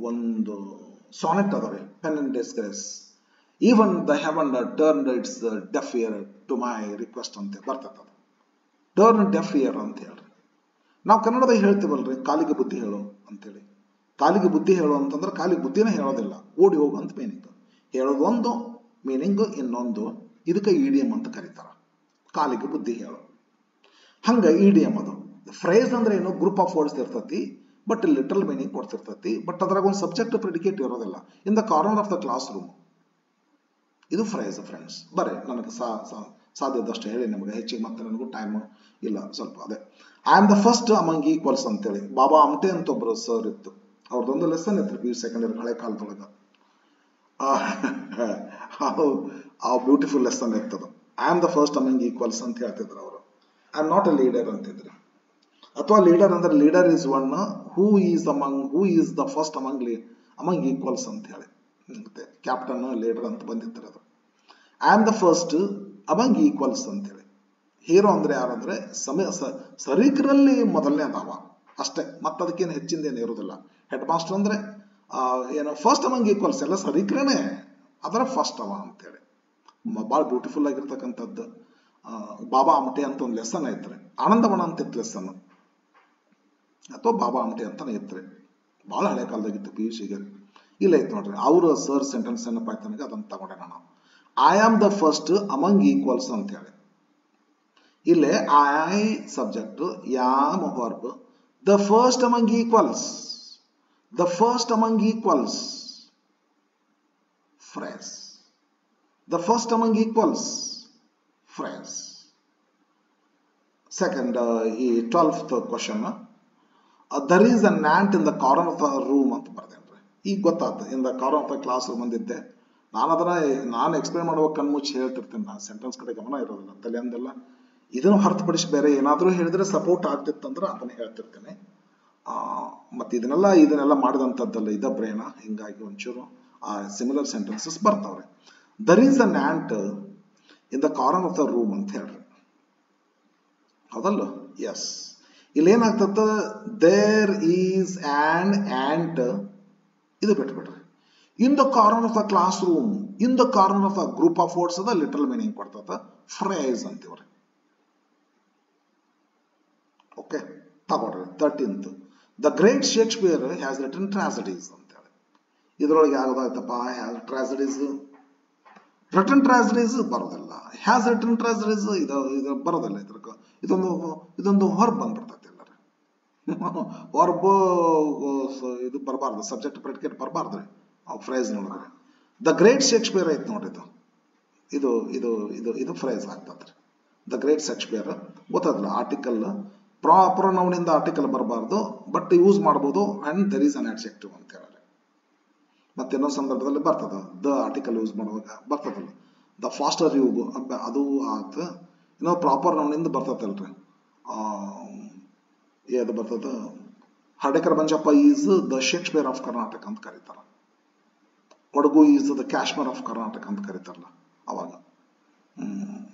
ಒಂದು ಸಾನೆಟ್ ಅದರಿ, when in disgrace. Even the heaven turned its deaf ear to my request ಅಂತ ಬರ್ತೈತೆ. ಅದು ಟರ್ನ್ ಡೆಫ್ ಇಯರ್ ಅಂತ ಹೇಳ್ರಿ. ನಾವು ಕನ್ನಡದಾಗ ಹೇಳ್ತೀವಲ್ರಿ, ಕಾಲಿಗೆ ಬುದ್ಧಿ ಹೇಳು ಅಂತೇಳಿ. ಕಾಲಿಗೆ ಬುದ್ಧಿ ಹೇಳು ಅಂತಂದ್ರೆ ಕಾಲಿಗೆ ಬುದ್ಧಿನೇ ಹೇಳೋದಿಲ್ಲ, ಓಡಿ ಹೋಗು ಅಂತ ಮೀನಿಂಗ್. ಹೇಳೋದು ಒಂದು ಮೀನಿಂಗ್, ಇನ್ನೊಂದು ಇದಕ್ಕೆ ಇಡಿಯಮ್ ಅಂತ ಕರೀತಾರ, ಕಾಲಿಗೆ ಬುದ್ಧಿ ಹೇಳು. ಹಂಗ ಇಡಿಯಮ್ ಅದು. ಫ್ರೇಸ್ ಅಂದ್ರೆ ಏನು, ಗ್ರೂಪ್ ಆಫ್ ವರ್ಡ್ಸ್ ಇರ್ತೈತಿ, ಬಟ್ ಲಿಟರಲ್ ಮೀನಿಂಗ್ ಕೊಡ್ತಿರ್ತೈತಿ, ಬಟ್ ಅದ್ರಾಗ ಒಂದು ಸಬ್ಜೆಕ್ಟ್ ಪ್ರೆಡಿಕೇಟ್ ಇರೋದಿಲ್ಲ. ಇನ್ the corner of the class room ಇದು ಫ್ರೇಸ್ ಫ್ರೆಂಡ್ಸ್. ಬರೀ ನನಗೆ ಸಾಧ್ಯದಷ್ಟು ಹೇಳಿ ನಿಮಗೆ, ಹೆಚ್ಚಿಗೆ ಮತ್ತೆ ನನಗೂ ಟೈಮ್ ಇಲ್ಲ ಸ್ವಲ್ಪ. ಅದೇ I am the first among equals ಅಂತೇಳಿ ಬಾಬಾ ಆಮ್ಟೆ ಅಂತ ಒಬ್ರು ಸರ್ ಇತ್ತು, ಅವ್ರದ್ದೊಂದು ಲೆಸನ್ ಇತ್ತು PU ಸೆಕೆಂಡ್ ಇಯರ್ ಹಳೆ ಕಾಲದೊಳಗ. ಆ ಬ್ಯೂಟಿಫುಲ್ ಲೆಸನ್ ಇರ್ತದ. I am the first among equals ಅಂತ ಹೇಳ್ತಿದ್ರು ಅವರು. I am not A leader ಅಂತಿದ್ರು. ಅಥವಾ ಲೀಡರ್ ಅಂದ್ರೆ leader is one who is the first among equals ಅಂತ ಹೇಳಿ. ಕ್ಯಾಪ್ಟನ್ ಲೀಡರ್ ಅಂತ ಬಂದಿತ್ತು ಅದು. I am the first among equals ಅಂತ ಹೇಳಿ. ಹೀರೋ ಅಂದ್ರೆ ಯಾರಂದ್ರೆ ಸರೀಕರಲ್ಲಿ ಮೊದಲನೇ ಅದಾವ ಅಷ್ಟೇ, ಮತ್ತದಕ್ಕೇನು ಹೆಚ್ಚಿಂದೇನು ಇರೋದಿಲ್ಲ. ಹೆಡ್ ಮಾಸ್ಟರ್ ಅಂದ್ರೆ ಏನೋ ಫಸ್ಟ್ ಅಮಂಗ್ ಈಕ್ವಲ್ಸ್, ಎಲ್ಲ ಸರೀಕ್ರನೇ ಅದರ ಫಸ್ಟ್ ಅವ ಅಂತೇಳಿ. ಭಾಳ ಬ್ಯೂಟಿಫುಲ್ ಆಗಿರ್ತಕ್ಕಂಥದ್ದು. ಬಾಬಾ ಆಮಟೆ ಅಂತ ಒಂದು ಲೆಸನ್ ಐತ್ರಿ, ಆನಂದವನ ಅಂತ ಇತ್ತು ಲೆಸನ್, ಅಥವಾ ಬಾಬಾ ಆಮಟೆ ಅಂತಾನೆ ಇತ್ರಿ. ಭಾಳ ಹಳೆ ಕಾಲದಾಗಿತ್ತು PUCಗೆ. ಇಲ್ಲ ಐತ್ ನೋಡ್ರಿ, ಅವ್ರ ಸರ್ ಸೆಂಟೆನ್ಸ್ ಏನಪ್ಪ ಆಯ್ತು ನನಗೆ, ಅದನ್ನ ತಗೊಂಡೆ ನಾನು. I am the first among equals ಅಂತ ಹೇಳಿ. ಇಲ್ಲೇ I subject, am verb, the first among equals, the first among equals phrase, the first among equals phrase. Second, ಈ 12th question, there is an ant in the corner of the room ಅಂತ ಬರ್ದೇನ್ರಿ. ಈಗ ಗೊತ್ತಾಗ್ತದೆ, in the corner of the classroom ಅಂದಿದ್ದೆ. ನಾನು ಎಕ್ಸ್ಪ್ಲೇನ್ ಮಾಡುವ ಕಣ್ಮುಚ್ಚಿ ಹೇಳ್ತಿರ್ತೇನೆ, ನಾನು ಸೆಂಟೆನ್ಸ್ ಕಡೆ ಗಮನ ಇರೋದಿಲ್ಲ, ತಲೆ ಅಂದೆಲ್ಲ. ಇದನ್ನು ಹೊರತುಪಡಿಸಿ ಬೇರೆ ಏನಾದರೂ ಹೇಳಿದ್ರೆ ಸಪೋರ್ಟ್ ಆಗ್ತಿತ್ತಂದ್ರೆ ಅದನ್ನ ಹೇಳ್ತಿರ್ತೇನೆ. ಮತ್ತೆ ಇದನ್ನೆಲ್ಲ ಮಾಡಿದಂಥದ್ದಲ್ಲ ಇದ ಬ್ರೇನ, ಹಿಂಗಾಗಿ ಒಂಚೂರು ಸಿಮಿಲರ್ ಸೆಂಟೆನ್ಸಸ್ ಬರ್ತಾವ್ರೆ. There is an ant in the corner of the room ಅಂತ ಹೇಳ್ರಿ, ಹೌದಲ್ಲ? ಎಸ್. ಇಲ್ಲಿ ಏನಾಗ್ತದ, ದೇರ್ ಈಸ್ ಆನ್ ಆಂಟ್, ಇದು ಬಿಟ್ಬಿಡ್ರಿ. In the corner of the classroom, in the corner of the group of words ಅದ ಲಿಟರಲ್ ಮೀನಿಂಗ್ ಕೊಡ್ತದ, ಫ್ರೇಸ್ ಅಂತೀವ್ರಿ. ಓಕೆ, ತಗೊಳ್ರಿ. 13th, the great Shakespeare has written tragedies ಅಂತ ಹೇಳಿ. ಇದ್ರೊಳಗೆ ಯಾವ್ದಾಯ್ತಪ್ಪ, ಹ್ಯಾಸ್ ಟ್ರಾಜಡೀಸ್, ರಿಟನ್ ಟ್ರಾಜಡೀಸ್ ಬರೋದಿಲ್ಲ. ಹ್ಯಾಸ್ ರಿಟನ್ ಟ್ರಾಜಡೀಸ್ ಇದು ಬರೋದಿಲ್ಲ. ಇದೊಂದು ವರ್ಬ್ ಬಂದ್ಬಿಡ್ತೈತಿ ಎಲ್ಲರ. ವರ್ಬ್ ಇದು ಬರಬಾರ್ದು, ಸಬ್ಜೆಕ್ಟ್ ಪ್ರೆಡಿಕೇಟ್ ಬರಬಾರ್ದ್ರಿ ಫ್ರೇಸ್ ನೋಡಿದ್ರೆ. ದ ಗ್ರೇಟ್ ಶೇಕ್ಸ್ಪಿಯರ್ ಐತೆ ನೋಡ್ರಿ ಇದು ಇದು ಇದು ಇದು ಇದು ಫ್ರೇಸ್ ಆಗ್ತದ್ರಿ. ದ ಗ್ರೇಟ್ ಶೇಕ್ಸ್ಪಿಯರ್ ಗೊತ್ತದಲ್ಲ, ಆರ್ಟಿಕಲ್ ಪ್ರಾಪರ್ ನೌನಿಂದ ಆರ್ಟಿಕಲ್ ಬರಬಾರ್ದು, ಬಟ್ ಯೂಸ್ ಮಾಡ್ಬೋದು and there is an adjective ಅಂತ ಹೇಳಿದ್ರೆ. ಮತ್ತೆ ಇನ್ನೊಂದು ಸಂದರ್ಭದಲ್ಲಿ ಬರ್ತದ ದ ಆರ್ಟಿಕಲ್ ಯೂಸ್ ಮಾಡುವಾಗ ಬರ್ತದಲ್ಲ, ದ ಫಾಸ್ಟರ್ ಯು ಅದು ಆತ. ಇನ್ನೂ ಪ್ರಾಪರ್ ನೌನಿಂದ ಬರ್ತದಲ್ರಿ, ಅದು ಬರ್ತದ. Hardekar Manjappa is the Shakespeare of Karnataka ಅಂತ ಕರೀತಾರ. Kodagu is the Kashmir of Karnataka ಅಂತ ಕರೀತಾರಲ್ಲ ಅವಾಗ.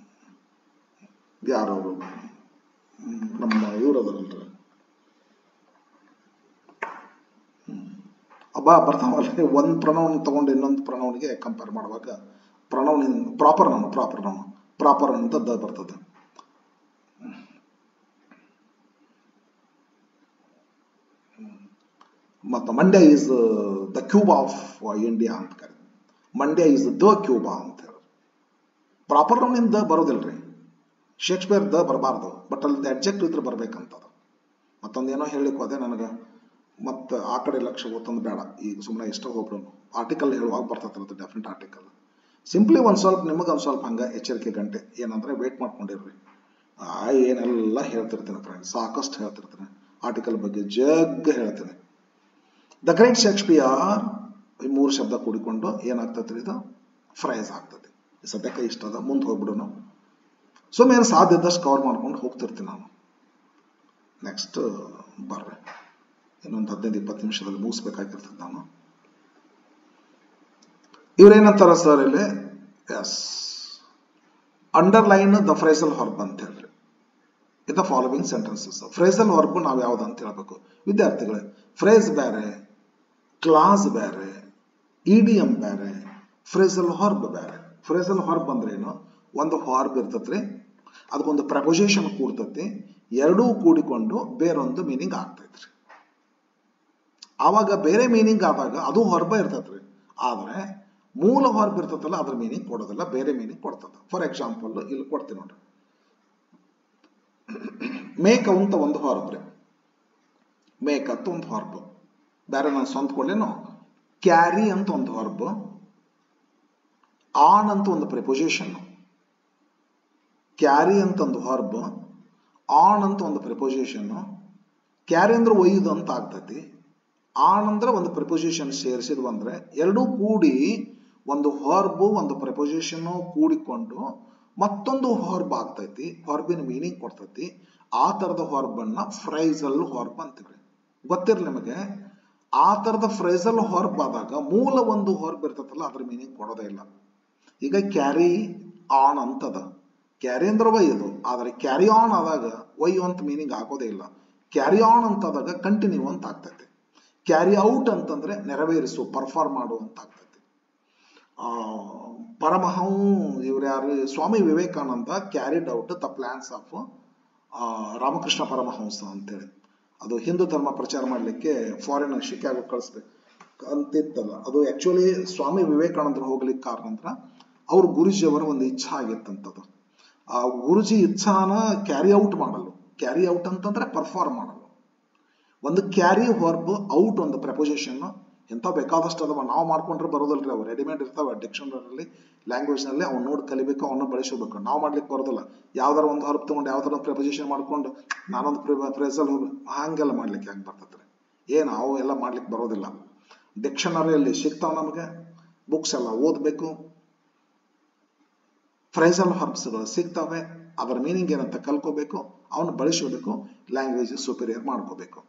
ಯಾರವರು ನಮ್ಮ ಇವರದಲ್ರಿ ಬರ್ತಾವಲ್ರಿ, ಒಂದು ಪ್ರನೌನ್ ತಗೊಂಡು ಇನ್ನೊಂದು ಪ್ರನೌನ್ಗೆ ಕಂಪೇರ್ ಮಾಡುವಾಗ ಪ್ರನೌನ್ ಪ್ರಾಪರ್ ಅಂತ ದ ಬರ್ತದೆ. ಮತ್ತು Mandya is the Cuba of India ಅಂತ ಕರೀತಾರೆ. ಮಂಡ್ಯ ಈಸ್ ದ ಕ್ಯೂಬಾ ಅಂತ ಹೇಳಿ ಪ್ರಾಪರ್ ನೌನಿಂದ ಬರೋದಿಲ್ರಿ. ಶೇಕ್ಸ್ಪಿಯರ್ ದ ಬರಬಾರ್ದು, ಬಟ್ ಅಲ್ಲಿ ಅಡ್ಜೆಕ್ಟಿವ್ ಇದ್ರೆ ಬರ್ಬೇಕಂತದ. ಮತ್ತೊಂದೇನೋ ಹೇಳಿಕ್ ಹೋದೆ ನನಗೆ, ಮತ್ತು ಆ ಕಡೆ ಲಕ್ಷ ಗೊತ್ತಂದು ಬೇಡ, ಈಗ ಸುಮ್ಮನೆ ಇಷ್ಟ ಹೋಗ್ಬಿಡೋನು. ಆರ್ಟಿಕಲ್ ಹೇಳುವಾಗ ಬರ್ತೈತಲ್ಲ ಡೆಫಿನೆಟ್ ಆರ್ಟಿಕಲ್. ಸಿಂಪ್ಲಿ ಒಂದು ಸ್ವಲ್ಪ ನಿಮಗೆ ಒಂದು ಸ್ವಲ್ಪ ಹಂಗೆ ಎಚ್ಚರಿಕೆ ಗಂಟೆ ಏನಂದ್ರೆ ವೇಟ್ ಮಾಡ್ಕೊಂಡಿರ್ರಿ. ಏನೆಲ್ಲ ಹೇಳ್ತಿರ್ತೀನಿ ಫ್ರೆಂಡ್ಸ್, ಸಾಕಷ್ಟು ಹೇಳ್ತಿರ್ತೀನಿ ಆರ್ಟಿಕಲ್ ಬಗ್ಗೆ, ಜಗ್ ಹೇಳ್ತೀನಿ. ದ ಗ್ರೇಟ್ ಶೇಕ್ಸ್ಪಿಯರ್ ಈ 3 ಶಬ್ದ ಕೂಡಿಕೊಂಡು ಏನಾಗ್ತೈತ್ರಿ, ಇದು ಫ್ರೈಸ್ ಆಗ್ತದೆ. ಸದ್ಯಕ್ಕೆ ಇಷ್ಟ ಅದ, ಮುಂದೆ ಹೋಗ್ಬಿಡೋನು. ಸುಮ್ಮನೆ ಏನು ಸಾಧ್ಯ ಇದ್ದಷ್ಟು ಕವರ್ ಮಾಡ್ಕೊಂಡು ಹೋಗ್ತಿರ್ತೀನಿ ನಾನು. ನೆಕ್ಸ್ಟ್ ಬರ್ರಿ, ಇನ್ನೊಂದು 15-20 ನಿಮಿಷದಲ್ಲಿ ಮುಗಿಸ್ಬೇಕಾಗಿರ್ತದೆ ನಾನು. ಇವ್ರೇನಂತಾರ ಸರ್ ಇಲ್ಲಿ, yes underline the phrasal verb ಅಂತ ಹೇಳ್ರಿ in the following sentences. Phrasal verb ನಾವು ಯಾವ್ದು ಅಂತ ಹೇಳ್ಬೇಕು ವಿದ್ಯಾರ್ಥಿಗಳೇ. ಫ್ರೇಸ್ ಬೇರೆ, ಕ್ಲಾಸ್ ಬೇರೆ, ಇಡಿಯಂ ಬೇರೆ, ಫ್ರೇಸಲ್ ವರ್ಬ್ ಬೇರೆ. ಫ್ರೇಸಲ್ ವರ್ಬ್ ಅಂದ್ರೆ ಏನು, ಒಂದು ವರ್ಬ್ ಇರ್ತತ್ರಿ, ಅದಕ್ಕೊಂದು ಪ್ರಪೋಸಿಷನ್ ಕೂಡ್ತತಿ, ಎರಡೂ ಕೂಡಿಕೊಂಡು ಬೇರೊಂದು ಮೀನಿಂಗ್ ಆಗ್ತೈತ್ರಿ. ಆವಾಗ ಬೇರೆ ಮೀನಿಂಗ್ ಆದಾಗ ಅದು ಹೊರಬ ಇರ್ತೈತ್ರಿ, ಆದ್ರೆ ಮೂಲ ಹೊರಬ ಇರ್ತೈತಲ್ಲ ಅದ್ರ ಮೀನಿಂಗ್ ಕೊಡೋದಿಲ್ಲ, ಬೇರೆ ಮೀನಿಂಗ್ ಕೊಡ್ತದ. ಫಾರ್ ಎಕ್ಸಾಂಪಲ್ ಇಲ್ಲಿ ಕೊಡ್ತೀನಿ ನೋಡ್ರಿ, ಮೇಕ್ ಅಂತ ಒಂದು ಹೊರಬ್ರಿ, ಮೇಕ್ ಅಂತ ಒಂದು ಹೊರಬ್ ಬೇರೆ ನಾನು ಸ್ವಂತ ಕೊಡ್ಲೇನು. ಕ್ಯಾರಿ ಅಂತ ಒಂದು ಹೊರಬ್, ಆನ್ ಅಂತ ಒಂದು ಪ್ರಿಪೋಸಿಷನ್. ಕ್ಯಾರಿ ಅಂತ ಒಂದು ಹೊರಬ್, ಆನ್ ಅಂತ ಒಂದು ಪ್ರಿಪೋಸಿಷನ್. ಕ್ಯಾರಿ ಅಂದ್ರೆ ಒಯ್ದು ಅಂತ ಆಗ್ತೈತಿ, ಆನ್ ಅಂದ್ರೆ ಒಂದು ಪ್ರಿಪೋಸಿಷನ್ ಸೇರಿಸಿದ್ವು ಅಂದ್ರೆ ಎರಡೂ ಕೂಡಿ ಒಂದು ಹೊರ್ಬು ಒಂದು ಪ್ರಿಪೋಸಿಷನ್ ಕೂಡಿಕೊಂಡು ಮತ್ತೊಂದು ಹೊರ್ಬ್ ಆಗ್ತೈತಿ, ಹೊರ್ಬಿನ ಮೀನಿಂಗ್ ಕೊಡ್ತೈತಿ. ಆ ತರದ ಹೊರ್ಬನ್ನ ಫ್ರೈಸಲ್ ಹೊರ್ಬ್ ಅಂತೀವಿ. ಗೊತ್ತಿರ್ಲಿ ನಿಮಗೆ, ಆ ತರದ ಫ್ರೈಸಲ್ ಹೊರ್ಬ್ ಆದಾಗ ಮೂಲ ಒಂದು ಹೊರ್ಬ್ ಇರ್ತೈತಲ್ಲ ಅದ್ರ ಮೀನಿಂಗ್ ಕೊಡೋದೇ ಇಲ್ಲ. ಈಗ ಕ್ಯಾರಿ ಆನ್ ಅಂತದ, ಕ್ಯಾರಿ ಅಂದ್ರೆ ಒಯ್ಯೋದು, ಆದ್ರೆ ಕ್ಯಾರಿ ಆನ್ ಆದಾಗ ಒಯ್ಯು ಅಂತ ಮೀನಿಂಗ್ ಆಗೋದೇ ಇಲ್ಲ. ಕ್ಯಾರಿ ಆನ್ ಅಂತಾದಾಗ ಕಂಟಿನ್ಯೂ ಅಂತ ಆಗ್ತೈತಿ. ಕ್ಯಾರಿ ಔಟ್ ಅಂತಂದ್ರೆ ನೆರವೇರಿಸು, ಪರ್ಫಾರ್ಮ್ ಮಾಡು ಅಂತ ಆಗ್ತೈತಿ. ಇವ್ರು ಯಾರು, Swami Vivekananda carried out the plans of Ramakrishna Paramahansa ಅಂತೇಳಿ. ಅದು ಹಿಂದೂ ಧರ್ಮ ಪ್ರಚಾರ ಮಾಡ್ಲಿಕ್ಕೆ ಫಾರಿನ್ ಶಿಕಾಗೋ ಕಳಿಸ್ಬೇಕು ಅಂತಿತ್ತಲ್ಲ, ಅದು ಆಕ್ಚುಲಿ ಸ್ವಾಮಿ ವಿವೇಕಾನಂದರು ಹೋಗ್ಲಿಕ್ಕೆ ಕಾರಣ ಅಂದ್ರೆ ಅವ್ರ ಗುರುಜಿಯವರ ಒಂದು ಇಚ್ಛಾ ಆಗಿತ್ತಂತದ್ದು. ಆ ಗುರುಜಿ ಇಚ್ಛಾನ ಕ್ಯಾರಿ ಔಟ್ ಮಾಡಲು, ಕ್ಯಾರಿ ಔಟ್ ಅಂತಂದ್ರೆ ಪರ್ಫಾರ್ಮ್ ಮಾಡಲು. ಒಂದು ಕ್ಯಾರಿ ವರ್ಬ್, ಔಟ್ ಒಂದು ಪ್ರಪೋಸಿಷನ್. ಎಂತ ಬೇಕಾದಷ್ಟು ಅದಾವ, ನಾವು ಮಾಡ್ಕೊಂಡ್ರೆ ಬರೋದಲ್ರಿ, ಅವು ರೆಡಿಮೇಡ್ ಇರ್ತಾವ ಡಿಕ್ಷನರಿಯಲ್ಲಿ, ಲ್ಯಾಂಗ್ವೇಜ್ ನಲ್ಲಿ. ಅವ್ನು ನೋಡಿ ಕಲಿಬೇಕು, ಅವನ್ನ ಬಳಸಬೇಕು. ನಾವು ಮಾಡ್ಲಿಕ್ಕೆ ಬರೋದಿಲ್ಲ. ಯಾವ್ದಾರ ಒಂದು ವರ್ಬ್ ತಗೊಂಡು ಯಾವ್ದಾರ ಒಂದು ಪ್ರಪೋಸಿಷನ್ ಮಾಡ್ಕೊಂಡು ನಾನೊಂದು ಫ್ರೇಸಲ್ ಹಂಗೆಲ್ಲ ಮಾಡ್ಲಿಕ್ಕೆ ಹೆಂಗ್ ಬರ್ತೈತ್ರಿ, ಏನು ಅವು ಎಲ್ಲ ಮಾಡ್ಲಿಕ್ಕೆ ಬರೋದಿಲ್ಲ. ಡಿಕ್ಷನರಿಯಲ್ಲಿ ಸಿಗ್ತಾವ ನಮಗೆ, ಬುಕ್ಸ್ ಎಲ್ಲ ಓದ್ಬೇಕು, ಫ್ರೇಸಲ್ ವರ್ಬ್ಸ್ಗಳು ಸಿಗ್ತವೆ, ಅದರ ಮೀನಿಂಗ್ ಏನಂತ ಕಲ್ಕೋಬೇಕು, ಅವನು ಬಳಸಬೇಕು, ಲ್ಯಾಂಗ್ವೇಜ್ ಸುಪೀರಿಯರ್ ಮಾಡ್ಕೋಬೇಕು.